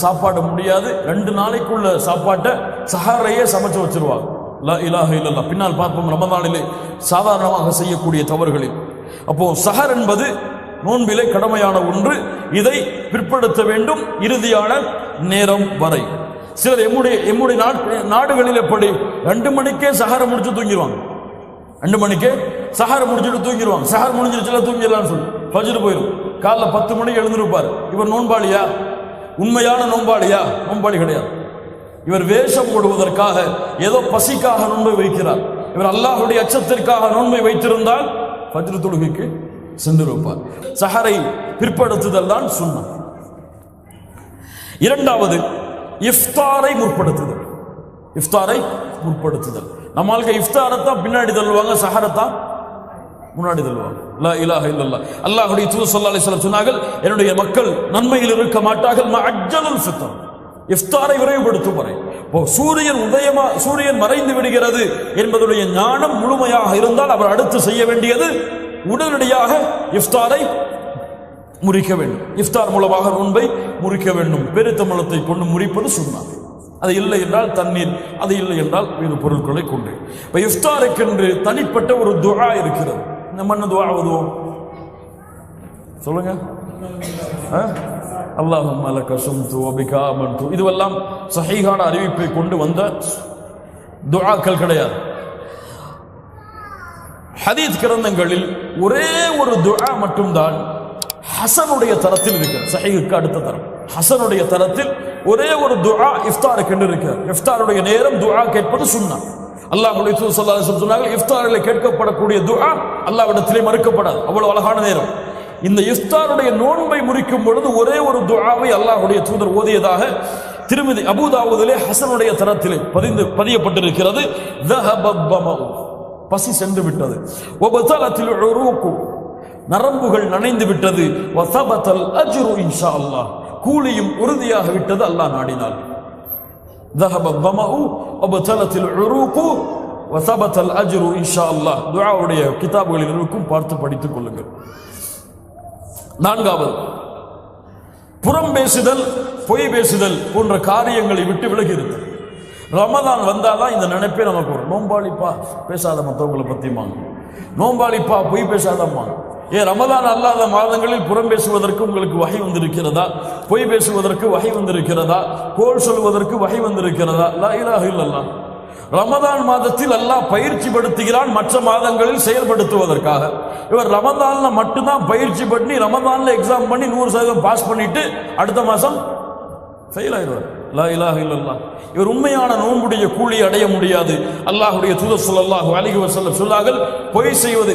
சாப்பாடு முடியாது, 2 நாளைக்குள்ள சாப்பாட்டை சஹாரையே சமைச்சு வச்சிருவாங்க. லா இலாஹ இல்லல்லாஹ். பின்னால் பார்ப்போம் ரமதானிலே சாதாரணமாக செய்யக்கூடிய தவறுகளில். அப்போ சஹர் என்பது நோன்பிலே கடமையான ஒன்று. இதை பிற்படுத்த வேண்டும் இறுதியான நேரம் வரை. சிலர் எம்முடைய நாடுகளில் எப்படி 2 மணிக்கே சஹரை முடிச்சு தூங்கிடுவாங்க. 2 மணிக்கே சஹர் முடிச்சுட்டு தூங்கிடுவாங்க. சஹர் முடிஞ்சிருச்சுல தூங்கிடலாம்னு சொல்லி ஃபஜ்ர் போயிடும். காலைல 10 மணிக்கு எழுந்திருப்பார். இவர் நோன்பாளியா? உண்மையான நோன்பாளியா? நோன்பாளி கிடையாது. இவர் வேஷம் போடுவதற்காக, ஏதோ பசிக்காக நோன்பை வைக்கிறார். இவர் அல்லாஹ்வுடைய அச்சத்திற்காக நோன்பை வைத்திருந்தால் ஃபஜ்ர் தொழுகைக்கு சென்றிருப்பார். சஹரை பிற்படுத்துதல் தான் சுன்னத். இரண்டாவது இஃப்தாரை முற்படுத்துதல். இஃப்தாரை முற்படுத்துதல். நம்மளுக்கு இஃப்தாரத்தான் பின்னாடி தள்ளுவாங்க, சஹரத்தான் முன்னாடி தள்ளுவாங்க. லா இலாஹ இல்லல்லாஹ். அல்லாஹ்வுடைய தூதர் ஸல்லல்லாஹு அலைஹி வஸல்லம் சொன்னார்கள், என்னுடைய மக்கள் நன்மையில் இருக்க மாட்டார்கள் மஅஜ்ஜலுல் ஃபித்ர், இஃப்தாரை விரைவுபடுத்தும் வரை. சூரியன் மறைந்து விடுகிறது என்பதுடைய ஞானம் முழுமையாக இருந்தால் அவர் அடுத்து செய்ய வேண்டியது உடனடியாக இஃப்தாரை முறிக்க வேண்டும். இஃப்தார் மூலமாக நோன்பை முறிக்க வேண்டும். பெருத்தமலத்தை கொண்டு முறிப்பது சுன்னத். அது இல்லை என்றால் தண்ணீர், அது இல்லை என்றால் வேறு பொருட்களை கொண்டு. இப்ப இஃப்தாருக்கென்று தனிப்பட்ட ஒரு துஆ இருக்கிறது. நம்ம என்ன துஆ ஓதுவோம் சொல்லுங்க? அல்லாஹும்ம லக ஸும்து வ பிக ஆமன்து. இதுவெல்லாம் சஹீஹான அறிவிப்பை கொண்டு வந்த துஆக்கள் கிடையாது. ஹதீஸ் கிரந்தங்களில் ஒரே ஒரு துஆ மட்டும்தான் ஹசனுடைய தரத்தில் இருக்கிறது. சஹீஹுக்கு அடுத்த தரம் ஹசனுடைய தரத்தில் ஒரே ஒரு துஆ இஃப்தாருக்கு என்று இருக்கிறது. இஃப்தாருடைய நேரம் துஆ கேட்பது சுன்னத். அல்லாஹ்வுடைய தூதர் ஸல்லல்லாஹு அலைஹி வஸல்லம் சொன்னார்கள், இஃப்தாரில் கேட்கப்படக்கூடிய துஆ அல்லாஹ்விடத்திலே மறுக்கப்படாது. அவ்வளவு அழகான நேரம். இந்த இஃப்தாருடைய நோன்பை முறிக்கும் பொழுது ஒரே ஒரு துஆவை அல்லாஹ்வுடைய தூதர் ஓதியதாக திருமிதி அபூதாவூதிலே ஹசனுடைய தரத்திலே பதியப்பட்டிருக்கிறது. பசி சென்று விட்டது. வபதலத்தில் உரூகு, நரம்புகள் நனைந்து விட்டது. வஸபதல் அஜ்ரு இன்ஷா அல்லாஹ், கூலியும் உறுதியாக விட்டது அல்லாஹ் நாடினார். ذهب الظمأ وبطلت العروق وثبت الأجر إن شاء الله. துஆவுடைய கிதாபுகளில் இருக்கும், பார்த்து படித்துக் கொள்ளுங்கள். நான்காவது, புறம் பேசுதல், பொய் பேசுதல் போன்ற காரியங்களை விட்டு விலகி இருத்தல். ரமதான் வந்தாதான் இந்த நினைப்பே நமக்கு வரும். நோம்பாளிப்பா பேசாத மற்றவங்களை பத்திமாங்க, நோம்பாளிப்பா பொய் பேசாதம்மாங்க. ரமதான் அல்லாத மாதங்களில் புறம் பேசுவதற்கு உங்களுக்கு வகை வந்திருக்கிறதா? பொய் பேசுவதற்கு வகை வந்திருக்கிறதா? கோல் சொல்வதற்கு வகை வந்திருக்கிறதா? லா இலாஹ இல்லல்லாஹ். ரமதான் மாதத்தில் அல்லாஹ் பயிற்சி படுத்துகிறான் மற்ற மாதங்களில் செயல்படுத்துவதற்காக. இவர் ரமதான்ல மட்டும்தான் பயிற்சி பண்ணி ரமதான்ல எக்ஸாம் பண்ணி 100% பாஸ் பண்ணிட்டு அடுத்த மாசம் ஃபெயில் ஆயிடுவார். லா இலாஹ இல்லல்லாஹ். இவர் உண்மையான நோன்புடைய கூலி அடைய முடியாது. அல்லாஹ்வுடைய தூதர் ஸல்லல்லாஹு அலைஹி வஸல்லம் சொன்னார்கள்,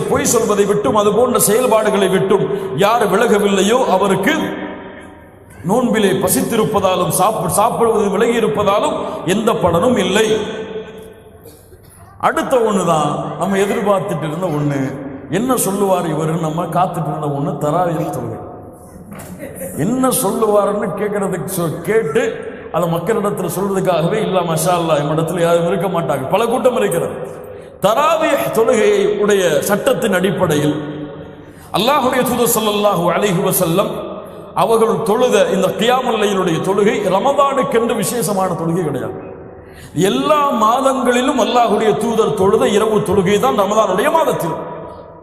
பொய் சொல்வதை விட்டும் அது போன்ற செயல்பாடுகளை விட்டும் யார் விலகவில்லையோ அவருக்கு நோன்பிலே பசித்திருப்பதாலும் சாப்பிடுவது விலகி இருப்பதாலும் எந்த பலனும் இல்லை. அடுத்த ஒண்ணுதான் நம்ம எதிர்பார்த்துட்டு இருந்த ஒண்ணு. என்ன சொல்லுவார் இவர், நம்ம காத்துட்டு இருந்த ஒண்ணு தராவீஹ் தொழுகை. என்ன சொல்லுவாருன்னு கேட்கறதுக்கு கேட்டு அதை மக்களிடத்தில் சொல்றதுக்காகவே இல்ல மஷா அல்லாஹ் நம்மிடத்தில் யாரும் இருக்க மாட்டாங்க, பல கூட்டம் இருக்கிறது. தராவீஹ் தொழுகையை உடைய சட்டத்தின் அடிப்படையில் அல்லாஹ்வுடைய தூதர் ஸல்லல்லாஹு அலைஹி வஸல்லம் அவர்கள் தொழுத இந்த கியாமுல் லைலுடைய தொழுகை ரமதானுக்கென்று விசேஷமான தொழுகை கிடையாது. எல்லா மாதங்களிலும் அல்லாஹ்வுடைய தூதர் தொழுத இரவு தொழுகை தான் ரமதானுடைய மாதத்தில்.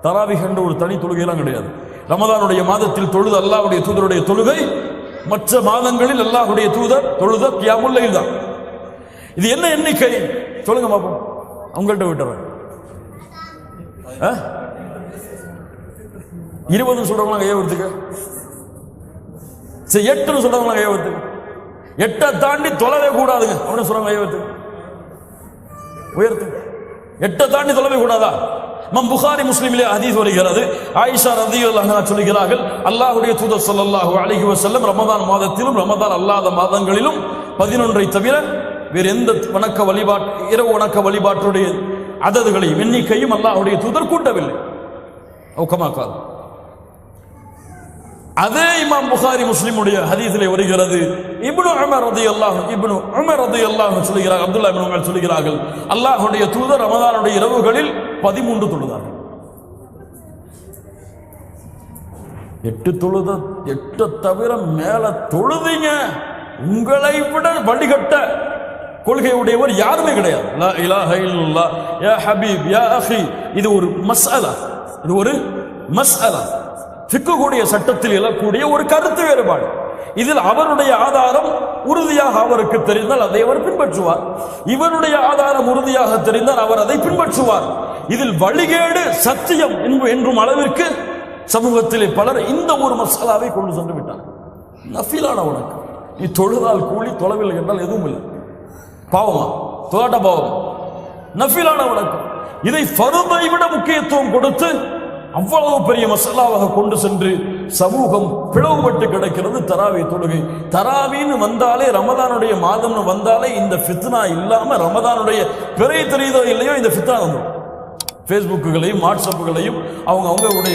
தராவீஹ் என்ற ஒரு தனி தொழுகையெல்லாம் கிடையாது. ரமதானுடைய மாதத்தில் தொழுத அல்லாஹ்வுடைய தூதருடைய தொழுகை மற்ற மாதங்களில் அல்லாஹ்வுடைய தூதர் தொழுத கியாமுல் லைல் தான். இது என்ன எண்ணிக்கை சொல்லுங்க பாப்போம். உங்கள்கிட்ட விட்டுறேன். 20 சொல்றவங்க கையெழுத்துக்கு, சரி 8 சொல்றவங்க கையெழுத்துக்கு, 8 தாண்டி தொலைவே கூடாதுங்க அப்படின்னு சொல்றாங்க கையெழுத்துக்கு, உயர்த்து 8 தாண்டி தொலைவே கூடாதா? புகாரி முஸ்லிமிலே ஹதீஸ் வருகிறது. ஆயிஷா ரலியல்லாஹு அன்ஹா சொல்கிறார்கள், அல்லாஹ்வுடைய தூதர் ஸல்லல்லாஹு அலைஹி வஸல்லம் ரமதான் மாதத்திலும் ரமதான் அல்லாத மாதங்களிலும் 11ஐ தவிர வேறு எந்த வணக்க வழிபாட்டு இரவு வணக்க வழிபாட்டுடைய அததுகளையும் எண்ணிக்கையும் அல்லாஹ்வுடைய தூதர் கூட்டவில்லை. கமாக்கால் அதே இமாம் புகாரி முஸ்லிமுடைய ஹதீஸிலே வருகிறது. இப்னு உமர் ரலியல்லாஹு சொல்கிறார்கள், அப்துல்லாஹ் இப்னு உமர் சொல்கிறார்கள், அல்லாஹ்வுடைய தூதர் ரமதானுடைய இரவுகளில் 13 தொழுதார்கள். 8 தொழுத 8 தவிர மேல தொழுதீங்க, உங்களை விட வழிகட்ட கொள்கையுடையவர் யாருமே கிடையாது. லா இலாஹ இல்லல்லாஹ் யா ஹபீப் யா அஹி. இது ஒரு மஸ்அலா, இது ஒரு மஸ்அலா, ஃபிக்ஹுடைய சட்டத்தில் எழக்கூடிய ஒரு கருத்து வேறுபாடு. இதில் அவருடைய ஆதாரம் உறுதியாக அவருக்கு தெரிந்தால் அதை அவர் பின்பற்றுவார், இவருடைய ஆதாரம் உறுதியாக தெரிந்தால் அவர் அதை பின்பற்றுவார். இதில் வழிகேடு சத்தியம் என்றும் அளவிற்கு சமூகத்திலே பலர் இந்த ஒரு மசாலாவை கொண்டு சென்று விட்டார். நஃபிலான வணக்கம், நீ தொழுதால் கூலி, தொழவில்லை என்றால் எதுவும் இல்லை. பாவமா? தொழாட்ட பாவம். நஃபிலான வணக்கம், இதை ஃபர்தை விட முக்கியத்துவம் கொடுத்து அவ்வளவு பெரிய மசாலாவாக கொண்டு சென்று சமூகம் பிளவுபட்டு கிடக்கிறது. தராவி தொழுகை, தராவின்னு வந்தாலே, ரமதானுடைய மாதம்னு வந்தாலே இந்த ஃபித்னா இல்லாம ரமதானுடைய பிறை தெரியுதோ இல்லையோ இந்த ஃபித்னா வந்துடும். ஃபேஸ்புக்குகளையும் வாட்ஸ்அப்புகளையும் அவங்களுடைய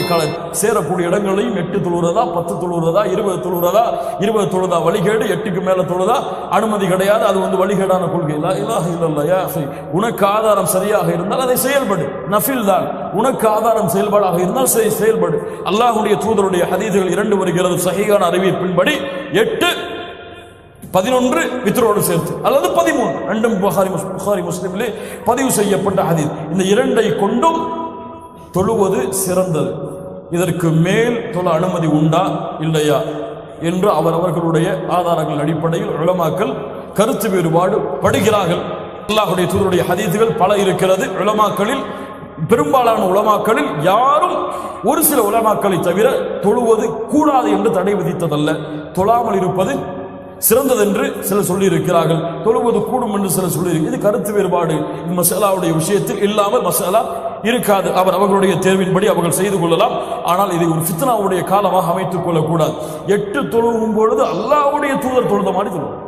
சேரக்கூடிய இடங்களையும் 8 தொழுறதா 10 தொழுறதா 20 தொழுறதா 20 தொழுதா வழிகேடு, 8க்கு மேல தொழுதா அனுமதி கிடையாது, அது வந்து வழிகேடான கொள்கை. லா இலாஹ இல்லல்லாஹ் யா அஹி. உனக்கு ஆதாரம் சரியாக இருந்தால் அதை செயல்படு, நஃபில் தான். உனக்கு ஆதாரம் செயல்பாடாக இருந்தால் செயல்படு. அல்லாஹ்வுடைய தூதருடைய ஹதீஸ்கள் 2 வருகிறது சஹீஹான அறிவிப்பின்படி. 8 11 வித்ரோடு சேர்த்து, அல்லது 13, ரெண்டும் புகாரி முஸ்லிமிலே பதிவு செய்யப்பட்ட ஹதீஸ். இந்த 2ஐ கொண்டும் தொழுவது சிறந்தது. இதற்கு மேல் தொழ அனுமதி உண்டா இல்லையா என்று அவர்களுடைய ஆதாரங்கள் அடிப்படையில் உலமாக்கள் கருத்து வேறுபாடு படுகிறார்கள். அல்லாஹ்வுடைய தூதருடைய ஹதீஸ்கள் பல இருக்கிறது. உலமாக்களில் பெரும்பாலான உலமாக்களில் யாரும் ஒரு சில உலமாக்களை தவிர தொழுவது கூடாது என்று தடை விதித்ததல்ல, தொழாமல் இருப்பது சிறந்தது என்று சிலர் சொல்லி இருக்கிறார்கள், தொழுவது கூடும் என்று சிலர் சொல்லி. இது கருத்து வேறுபாடு மசாலாவுடைய விஷயத்தில் இல்லாமல் மசாலா இருக்காது. அவர்களுடைய தேர்வின்படி அவர்கள் செய்து கொள்ளலாம். ஆனால் இதை ஒரு ஃபித்னாவுடைய காலமாக அமைத்துக் கொள்ளக்கூடாது. 8 தொழுகும் பொழுது அல்லாஹ்வுடைய தூதர் தொழுத மாதிரி தொழுவோம்.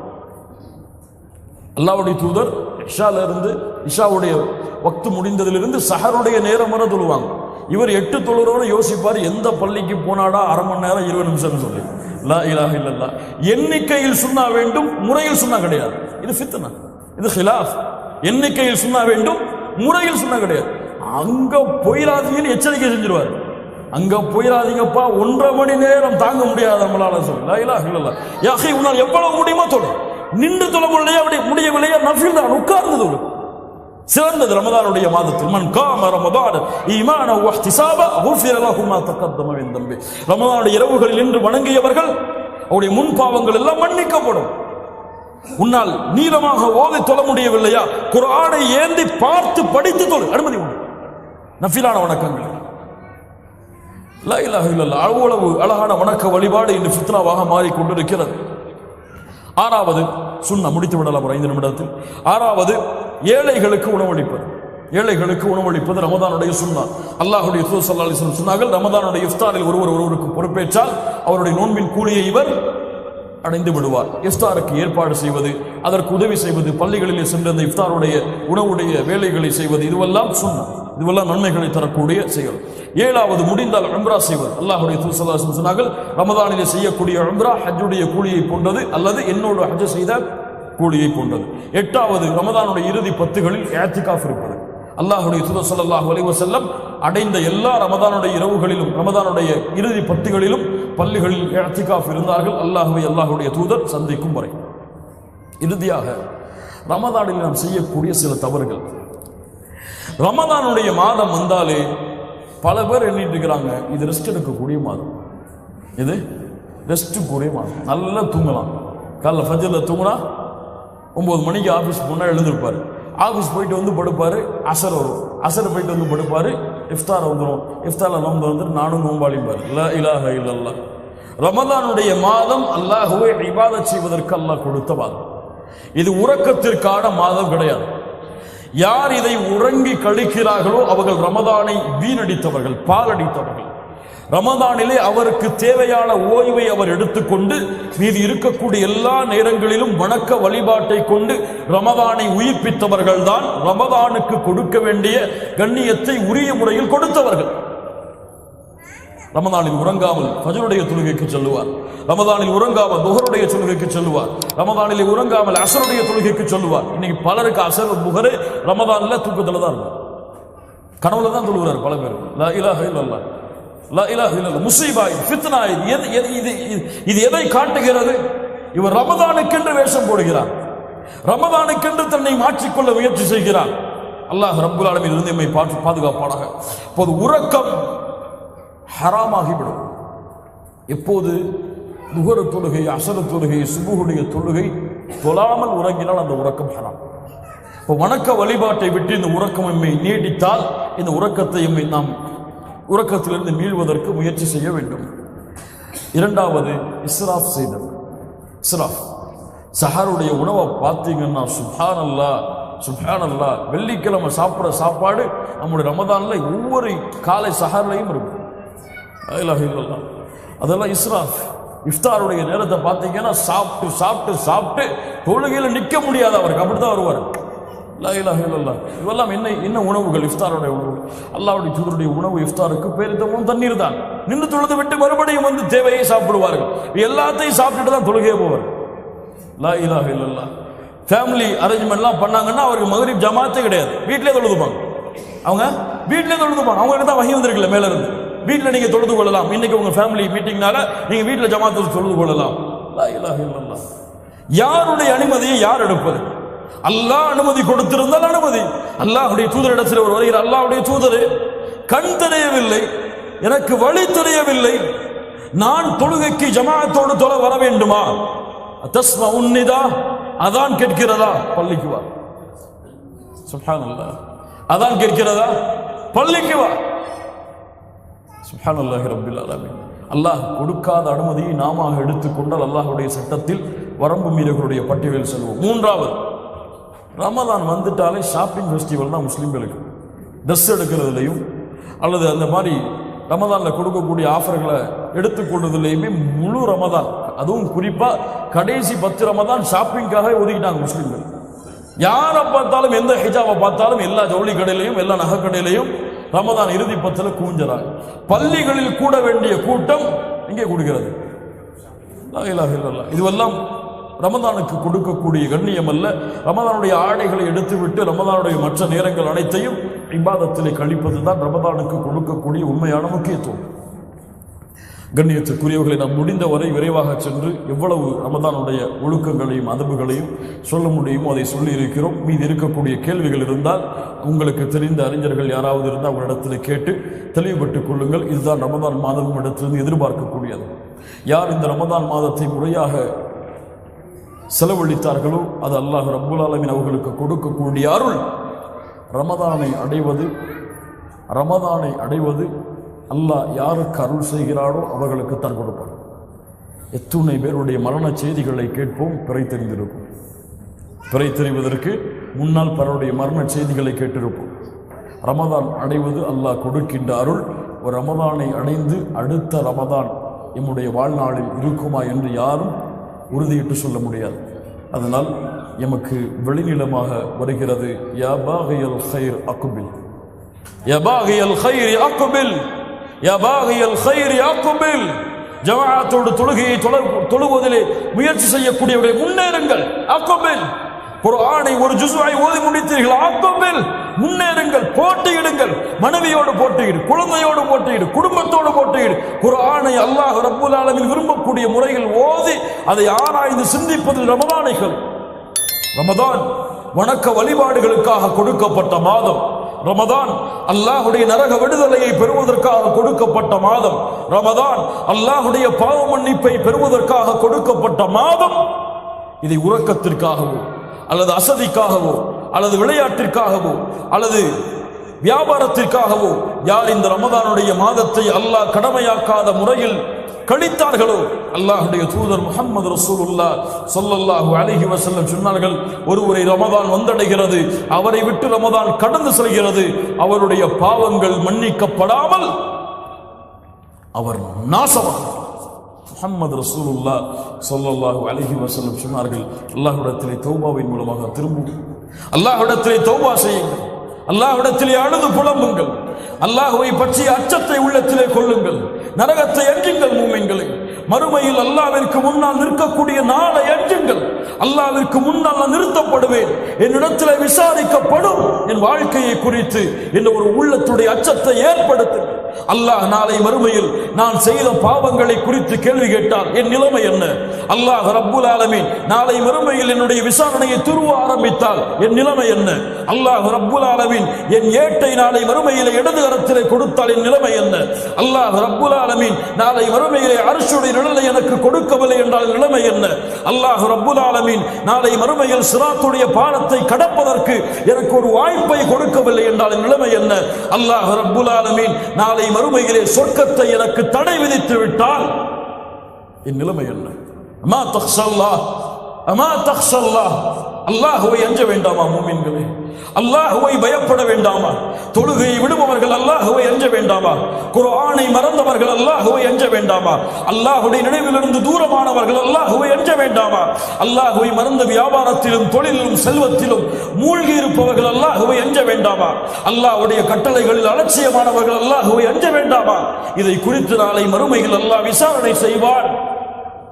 அல்லாஹ்வுடைய தூதர் இஷால இருந்து, இஷாவுடைய வக்து முடிந்ததிலிருந்து சஹருடைய நேரம் வரை தொழுவாங்க. இவர் 8 தொழுறோட யோசிப்பார், எந்த பள்ளிக்கு போனாடா அரை மணி நேரம் 20 நிமிஷம் சொல்லி. லா இலாஹ இல்லல்லாஹ். எண்ணிக்கையில் சுன்னா வேண்டும், முறையில் சுன்னா கிடையாது. இது ஃபித்னா, இது ஹிலாஃப். எண்ணிக்கையில் சுன்னா வேண்டும், முறையில் சுன்னா கிடையாது. அங்க போயிடாதீங்கன்னு எச்சரிக்கை செஞ்சிருவார். அங்க போயிடாதீங்கப்பா, 1.5 மணி நேரம் தாங்க முடியாது நம்மளால சொல்லி. லா இலாஹ இல்லல்லாஹ். யா அஹி, உன்னால் எவ்வளவு முடியுமோ தொழு. நின்று தொழ முடியவில்லையா நஃபில் தான், உட்கார்ந்து தொழு. சிறந்தது ரமதானுடைய மாதத்தில் மன் காம ரமதான் ஈமானன் வ இஹ்திசாபா குஃபிர லஹு மா தகத்தம மின் தம்பி. ரமதானுடைய இரவுகளில் நின்று வணங்கியவர்கள் அவருடைய முன் பாவங்கள் எல்லாம் மன்னிக்கப்படும். உன்னால் நீளமாக ஓதி தொழ முடியவில்லையா, குர்ஆனை ஏந்தி பார்த்து படித்து தொழு, அனுமதி உண்டு. நஃபிலான வணக்கங்கள். லா இலாஹ இல்லல்லாஹ். அவ்வளவு அழகான வணக்க வழிபாடு இன்று ஃபித்னாவாக மாறிக்கொண்டிருக்கிறது. 6வது சுன்னா, முடித்து விடலாம் ஒரு 5 நிமிடத்தில். 6வது ஏழைகளுக்கு உணவளிப்பது. ஏழைகளுக்கு உணவளிப்பது ரமதானுடைய சுன்னா. அல்லாஹ்வுடைய தூதர் ஸல்லல்லாஹு அலைஹி வஸல்லம் சொன்னார்கள், ரமதானுடைய இஃப்தாரில் ஒருவருக்கு பொறுப்பேற்றால் அவருடைய நோன்பின் கூலியை இவர் அடைந்து விடுவார். இஃப்தாருக்கு ஏற்பாடு செய்வது, அதற்கு உதவி செய்வது, பள்ளிகளிலே சென்று அந்த இஃப்தாருடைய உணவுடைய வேலைகளை செய்வது, இதுவெல்லாம் சுன்னா, இதுவெல்லாம் நன்மைகளை தரக்கூடிய செயல். 7வது முடிந்தால் உம்ரா செய்வது. அல்லாஹ்வுடைய தூதர் ஸல்லல்லாஹு அலைஹி வஸல்லம் சொன்னார்கள், ரமதானிலே செய்யக்கூடிய உம்ரா ஹஜ்ஜுடைய கூலியை போன்றது, அல்லது என்னோடு ஹஜ் செய்த கூலியை போன்றது. 8வது ரமதானுடைய இறுதி 10களில் இஅ்திகாஃப் இருப்பது. அல்லாஹ்வுடைய தூதர் ஸல்லல்லாஹு அலைஹி வஸல்லம் அடைந்த எல்லா ரமதானுடைய இரவுகளிலும், ரமதானுடைய இறுதி 10களிலும் பள்ளிகளில் இஅ்திகாஃப் இருந்தார்கள், அல்லாஹ்வுடைய தூதர் சந்திக்கும் வரை. இறுதியாக ரமதானில் நாம் செய்யக்கூடிய சில தவறுகள். ரமதானுடைய மாதம் வந்தாலே பல பேர் எண்ணிட்டு இருக்கிறாங்க, இது ரெஸ்ட் எடுக்கக்கூடிய மாதம், இது ரெஸ்ட் கூடிய மாதம், நல்லா தூங்கலாம். காலைல ஃபஜ்ர்ல தூங்கினா 9 மணிக்கு ஆஃபீஸ் போனால் எழுந்திருப்பார், ஆஃபீஸ் போயிட்டு வந்து படுப்பார், அசர் வரும், அசர் போயிட்டு வந்து படுப்பார், இஃப்தார் வந்துடும், இஃப்தாரில் நோன்பு வந்துட்டு நானும் நோம்பாளிப்பார். லா இலாஹ இல்லல்லாஹ். ரமதானுடைய மாதம் அல்லாஹ்வை இபாதத் செய்வதற்கு அல்லாஹ் கொடுத்த மாதம். இது உறக்கத்திற்கான மாதம் கிடையாது. யார் இதை உறங்கி கழிக்கிறார்களோ அவர்கள் ரமதானை வீணடித்தவர்கள், பாலடித்தவர்கள். ரமதானிலே அவருக்கு தேவையான ஓய்வை அவர் எடுத்துக்கொண்டு மீது இருக்கக்கூடிய எல்லா நேரங்களிலும் வணக்க வழிபாட்டை கொண்டு ரமதானை உயிர்ப்பித்தவர்கள் தான் ரமதானுக்கு கொடுக்க வேண்டிய கண்ணியத்தை உரிய முறையில் கொடுத்தவர்கள். ரமதானில் உறங்காமல் ஃபஜ்ருடைய தொழுகைக்கு செல்லுவார், ரமதானில் உறங்காமல் துஹருடைய தொழுகைக்கு செல்லுவார், ரமதானில் உறங்காமல் அஸருடைய தொழுகைக்கு செல்லுவார். இன்னைக்கு பலருக்கு அஸர் துஹர் ரமதான்ல தூக்கத்துல தான் இருக்கும், கனவுல தான் தொழுகிறார் பல பேர். லா இலாஹ இல்லல்லாஹ். லா இலாஹ இல்லல்லாஹ். முஸீபா, ஃபித்னா, இது எதை காட்டுகிறது? இவர் ரமதானுக்கென்று வேஷம் போடுகிறார், ரமதானுக்கென்று தன்னை மாற்றிக்கொள்ள முயற்சி செய்கிறார். அல்லாஹ் ரப்புல் ஆலமீன் இருந்து நம்மை பாதுகாப்பானாக. இப்போது உறக்கம் ஹராமாகிவிடும். எப்போது துஹர் தொழுகை, அஸர் தொழுகை, சுபுஹுடைய தொழுகை தொழாமல் உறங்கினால் அந்த உறக்கம் ஹராம். இப்போ வணக்க வழிபாட்டை விட்டு இந்த உறக்கம் எம்மை நீடித்தால் இந்த உறக்கத்தை நாம் உறக்கத்திலிருந்து மீள்வதற்கு முயற்சி செய்ய வேண்டும். இரண்டாவது, இஸ்ராஃப் செய்தல். இஸ்ராஃப், சஹருடைய உணவை பார்த்தீங்கன்னா சுப்ஹானல்லாஹ் சுப்ஹானல்லாஹ். வெள்ளிக்கிழமை சாப்பிட்ற சாப்பாடு நம்முடைய ரமதான்ல ஒவ்வொரு காலை சஹர்லையும் இருக்கும். லா இலாஹ இல்லல்லாஹ். அதெல்லாம் இஸ்ராஃப். இஃப்தாருடைய நேரத்தை பார்த்தீங்கன்னா சாப்பிட்டு சாப்பிட்டு சாப்பிட்டு தொழுகையில் நிற்க முடியாது அவருக்கு, அப்படித்தான் வருவார். லா இலாஹ இல்லல்லாஹ். இவெல்லாம் என்ன உணவுகள்? இஃப்தாருடைய உணவு. அல்லாஹ்வுடைய தூதருடைய உணவு இஃப்தாருக்கு பேரித்தமும் தண்ணீர் தான். நின்று தொழுது விட்டு மறுபடியும் வந்து தேவையை சாப்பிடுவார்கள். எல்லாத்தையும் சாப்பிட்டுட்டு தான் தொழுகையே போவார். லா இலாஹ இல்லல்லாஹ். ஃபேமிலி அரேஞ்ச்மெண்ட்லாம் பண்ணாங்கன்னா அவருக்கு மக்ரிப் ஜமாத்தே கிடையாது, வீட்டிலே தொழுதுப்பாங்க. அவங்க வீட்டிலே தொழுதுப்பாங்க. அவங்களுக்கு தான் வகை வந்திருக்குல்ல மேல இருந்து, வீட்டில் நீங்க தொழுது கொள்ளலாம். இன்னைக்கு உங்க ஃபேமிலி மீட்டிங்னால நீங்க வீட்டில் ஜமாத்து தொழுது கொள்ளலாம். லா இலாஹ இல்லல்லாஹ். யாருடைய அனுமதியை யார் எடுப்பது? அல்லாஹ் அனுமதி கொடுத்திருந்தால் அனுமதி. அல்லாஹ்வுடைய தூதரிடத்தில் ஒரு வருகிற, அல்லாஹ்வுடைய தூதரே, கண் தெரியவில்லை, எனக்கு வழி தெரியவில்லை, நான் தொழுகைக்கு ஜமாஅத்தோடு தொழ வர வேண்டுமா? தஸ்மா உன்னிதா, அதான் கேட்கிறதா? பள்ளிக்கு வா. சுப்ஹானல்லாஹ். அதான் கேட்கிறதா? பள்ளிக்கு வா. சுப்ஹானல்லாஹி ரப்பில் ஆலமீன். அல்லாஹ் கொடுக்காத அனுமதியை நாம எடுத்துக்கொண்டால் அல்லாஹ்வுடைய சட்டத்தில் வரம்பு மீறர்களுடைய பட்டியலில் செல்வோம். மூன்றாவது, ரமதான் வந்துட்டாலே ஷாப்பிங் ஃபெஸ்டிவல் தான் முஸ்லீம்களுக்கு. ட்ரெஸ் எடுக்கிறதுலையும் அல்லது அந்த மாதிரி ரமதானில் கொடுக்கக்கூடிய ஆஃபர்களை எடுத்துக்கொள்வதிலையுமே முழு ரமதான், அதுவும் குறிப்பாக கடைசி 10 ரமதான் ஷாப்பிங்காக ஒதுக்கிட்டாங்க முஸ்லீம்கள். யாரை பார்த்தாலும், எந்த ஹிஜாபை பார்த்தாலும் எல்லா ஜவுளி கடையிலையும் எல்லா நகை கடையிலையும் ரமதான் இறுதி 10ல் குவிஞ்சிறாங்க. பள்ளிகளில் கூட வேண்டிய கூட்டம் இங்கே கொடுக்கிறது. லா இலாஹ இல்லல்லாஹ். இதுவெல்லாம் ரமதானுக்கு கொடுக்கக்கூடிய கண்ணியம் அல்ல. ரமதானுடைய ஆடைகளை எடுத்துவிட்டு ரமதானுடைய மற்ற நேரங்கள் அனைத்தையும் இபாதத்திலே கழிப்பது தான் ரமதானுக்கு கொடுக்கக்கூடிய உண்மையான முக்கியத்துவம். கண்ணியத்துக்குரியவர்களை நாம் முடிந்தவரை விரைவாக சென்று எவ்வளவு ரமதானுடைய ஒழுக்கங்களையும் அதபுகளையும் சொல்ல முடியுமோ அதை சொல்லி இருக்கிறோம். மீது இருக்கக்கூடிய கேள்விகள் இருந்தால் உங்களுக்கு தெரிந்த அறிஞர்கள் யாராவது இருந்தால் அவங்களிடத்தில் கேட்டு தெளிவுபட்டுக் கொள்ளுங்கள். இதுதான் ரமதான் மாதம் இடத்திலிருந்து எதிர்பார்க்கக்கூடியது. யார் இந்த ரமதான் மாதத்தை முறையாக செலவழித்தார்களோ அது அல்லாஹ் ரப்புல் ஆலமீன் அவர்களுக்கு கொடுக்கக்கூடிய அருள். ரமதானை அடைவது அல்லாஹ் யாருக்கு அருள் செய்கிறாரோ அவர்களுக்கு தான் கொடுப்பார். எத்துணை பேருடைய மரண செய்திகளை கேட்போம், பிறை தெரிந்திருக்கும். பிறை தெரிவதற்கு முன்னால் பலருடைய மரண செய்திகளை கேட்டிருப்போம். ரமதான் அடைவது அல்லாஹ் கொடுக்கின்ற அருள். ஒரு ரமதானை அடைந்து அடுத்த ரமதான் எம்முடைய வாழ்நாளில் இருக்குமா என்று யாரும் உறுதியிட்டு சொல்ல முடியாது. அதனால் எமக்கு வெளிநிலமாக வருகிறது, யா பாகியல் கைர் அக்பில், யா பாகியல் கைர் அக்பில், யா பாகியல் கைர் அக்பில். ஜமாஅத்தோடு தொழுகையை தொழுவதிலே முயற்சி செய்யக்கூடியவர்களை முன்னேறுங்கள். அக்பில். குர்ஆனை ஒரு ஜுஸ்ஐ ஓதி முடித்தீர்கள், அக்பில், முன்னேறுங்கள், போட்டியிடுங்கள். மனைவியோடு போட்டியிடு, குழந்தையோடு போட்டியிடு, குடும்பத்தோடு போட்டியிடு. குர்ஆனை அல்லாஹ் ரப்புல் ஆலமீன் விரும்பக்கூடிய முறையில் ஓதி அதை ஆராய்ந்து சிந்திப்பதில் ரமதானைகள். ரமதான் வணக்க வழிபாடுகளுக்காக கொடுக்கப்பட்ட மாதம். ரமதான் அல்லாஹ்வுடைய நரக விடுதலையை பெறுவதற்காக கொடுக்கப்பட்ட மாதம். ரமதான் அல்லாஹ்வுடைய பாவ மன்னிப்பை பெறுவதற்காக கொடுக்கப்பட்ட மாதம். இதை உறக்கத்திற்காகவோ அல்லது அசதிக்காகவோ அல்லது விளையாட்டிற்காகவோ அல்லது வியாபாரத்திற்காகவோ யார் இந்த ரமதானுடைய மாதத்தை அல்லாஹ் கடமையாக்காத முறையில் கழித்தார்களோ, அல்லாஹ்வுடைய தூதர் முஹம்மது ரசூலுல்லாஹ் ஸல்லல்லாஹு அலைஹி வஸல்லம் சொன்னார்கள், ஒருவரை ரமதான் வந்தடைகிறது, அவரை விட்டு ரமதான் கடந்து செல்கிறது, அவருடைய பாவங்கள் மன்னிக்கப்படாமல் அவர் நாசமானார். முஹம்மது ரசூலுல்லாஹ் ஸல்லல்லாஹு அலைஹி வஸல்லம் சொன்னார்கள், அல்லாஹ்விடத்திலே தௌபாவின் மூலமாக திரும்புங்கள், அல்லாஹ்விடத்திலே தௌபா செய்யுங்கள், அல்லாஹ்விடத்திலே அழுது புலம்புங்கள், அல்லாஹ்வை பற்றிய அச்சத்தை உள்ளத்திலே கொள்ளுங்கள், நரகத்தை அஞ்சுங்கள். மூமின்களே, மறுமையில் அல்லாஹ்விற்கு முன்னால் நிற்கக்கூடிய நாளை அஞ்சுங்கள். அல்லாஹ்விற்கு முன்னால் நான் நிறுத்தப்படுவேன், என்னிடத்தில் விசாரிக்கப்படும் என் வாழ்க்கையை குறித்து என்ற ஒரு உள்ளத்துடைய அச்சத்தை ஏற்படுத்துங்கள். அல்லாஹ் நாளை மறுமையில் நான் செய்த பாவங்களை குறித்து கேள்வி கேட்டால் என் நிலைமை என்ன? அல்லாஹ் ரப்புல் ஆலமீன் நாளை மறுமையில் என்னுடைய விசாரணையை துருவ ஆரம்பித்தால் என் நிலைமை என்ன? அல்லாஹ் ரப்புல் ஆலமீன் என் ஏட்டை நாளை மறுமையிலே இடது கரத்திலே கொடுத்தால் என் நிலைமை என்ன? அல்லாஹ் ரப்புல் ஆலமீன் நாளை மறுமையிலே அர்ஷுடைய நிழலை எனக்கு கொடுக்கவில்லை என்றால் நிலைமை என்ன? அல்லாஹ் ரப்புல் ஆலமீன் நாளை மறுமையில் சிராத்துடைய பாலத்தை கடப்பதற்கு எனக்கு ஒரு வாய்ப்பை கொடுக்கவில்லை என்றால் நிலைமை என்ன? அல்லாஹ் ரப்புல் ஆலமீன் நாளை மறுமையிலே சொர்க்கத்தை எனக்கு தடை விதித்து விட்டால் என் நிலைமை என்ன? அமா தக்ஷல்லாஹ் அமா தக்ஷல்லாஹ். அல்லாஹ்வை அஞ்ச வேண்டாமா மூமின்களே? அல்லாஹ்வை பயப்பட வேண்டாமா? தொழுகையை விடுபவர்கள் அல்லாஹ்வை அஞ்ச வேண்டாமா? குர்ஆனை மறந்தவர்கள் அல்லாஹ்வை அஞ்ச வேண்டாமா? அல்லாஹ்வுடைய நினைவிலிருந்து தூரமானவர்கள் அல்லாஹ்வை அஞ்ச வேண்டாமா? அல்லாஹ்வை மறந்த வியாபாரத்திலும் தொழிலிலும் செல்வத்திலும் மூழ்கி இருப்பவர்கள் அல்லாஹ்வை அஞ்ச வேண்டாமா? அல்லாஹ்வுடைய கட்டளைகளில் அலட்சியமானவர்கள் அல்லாஹ்வை அஞ்ச வேண்டாமா? இதை குறித்து நாளை மறுமையில் அல்லாஹ் விசாரணை செய்வான்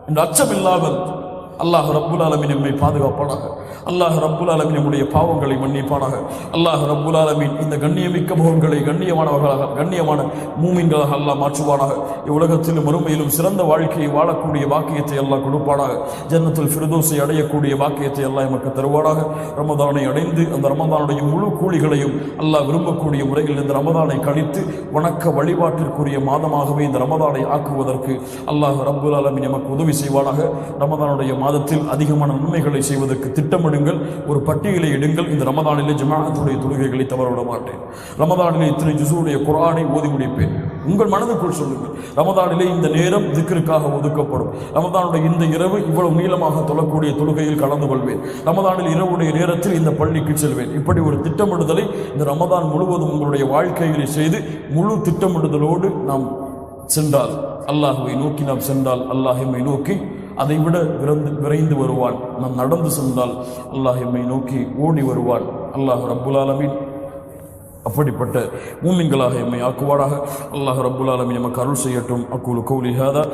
என்ற அச்சம் இல்லாமல் அல்லாஹ் ரப்புல் ஆலமீன் நம்மை பாதுகாப்பானாக. அல்லாஹ் ரப்புல் ஆலமீன் நம்முடைய பாவங்களை மன்னிப்பானாக. அல்லாஹ் ரப்புல் ஆலமீன் இந்த கண்ணியமிக்க முகங்களை கண்ணியமானவர்களாக கண்ணியமான மூமின்களாக அல்லாஹ் மாற்றுவானாக. இவ்வுலகத்திலும் மறுமையிலும் சிறந்த வாழ்க்கையை வாழக்கூடிய பாக்கியத்தை அல்லாஹ் கொடுப்பானாக. ஜன்னத்துல் ஃபிர்தௌஸை அடையக்கூடிய பாக்கியத்தை அல்லாஹ் நமக்கு தருவானாக. ரமதானை அடைந்து அந்த ரமதானுடைய முழு கூலிகளையும் அல்லாஹ் விரும்பக்கூடிய முறையில் இந்த ரமதானை கழித்து வணக்க வழிபாட்டிற்குரிய மாதமாகவே இந்த ரமதானை ஆக்குவதற்கு அல்லாஹ் ரப்புல் ஆலமீன் நமக்கு உதவி செய்வானாக. ரமதானுடைய மாதத்தில் அதிகமான நன்மைகளை செய்வதற்கு திட்டமிடுங்கள். ஒரு பட்டியலை எடுங்கள். இந்த ரமதானிலே ஜமாஅத்துடைய தொழுகைகளை தவறவிட மாட்டேன். ரமதானிலே இத்தனை ஜுஸுடைய குர்ஆனை ஓதி முடிப்பேன். உங்கள் மனதுக்குள் சொல்லுங்கள், ரமதானிலே இந்த நேரம் திக்ருக்காக ஒதுக்கப்படும். ரமதானுடைய இந்த இரவு இவ்வளவு நீளமாக தொழக்கூடிய தொழுகையில் கலந்து கொள்வேன். ரமதானில் இரவுடைய நேரத்தில் இந்த பள்ளிக்கு செல்வேன். இப்படி ஒரு திட்டமிடுதலை இந்த ரமதான் முழுவதும் உங்களுடைய வாழ்க்கையிலே செய்து முழு திட்டமிடுதலோடு நாம் சென்றால், அல்லாஹ்வை நோக்கி நாம் சென்றால் அல்லாஹ் எம்மை நோக்கி அதை விட விரைந்து வருவான். நாம் நடந்து சென்றால் அல்லாஹ் எம்மை நோக்கி ஓடி வருவான். அல்லாஹ் ரப்புல் ஆலமீன் அப்படிப்பட்ட மூமின்களாக எம்மை ஆக்குவாராக. அல்லாஹ் ரப்புல் ஆலமீன் நமக்கு அருள் செய்யட்டும். அக்கூலு கௌலி ஹாதா.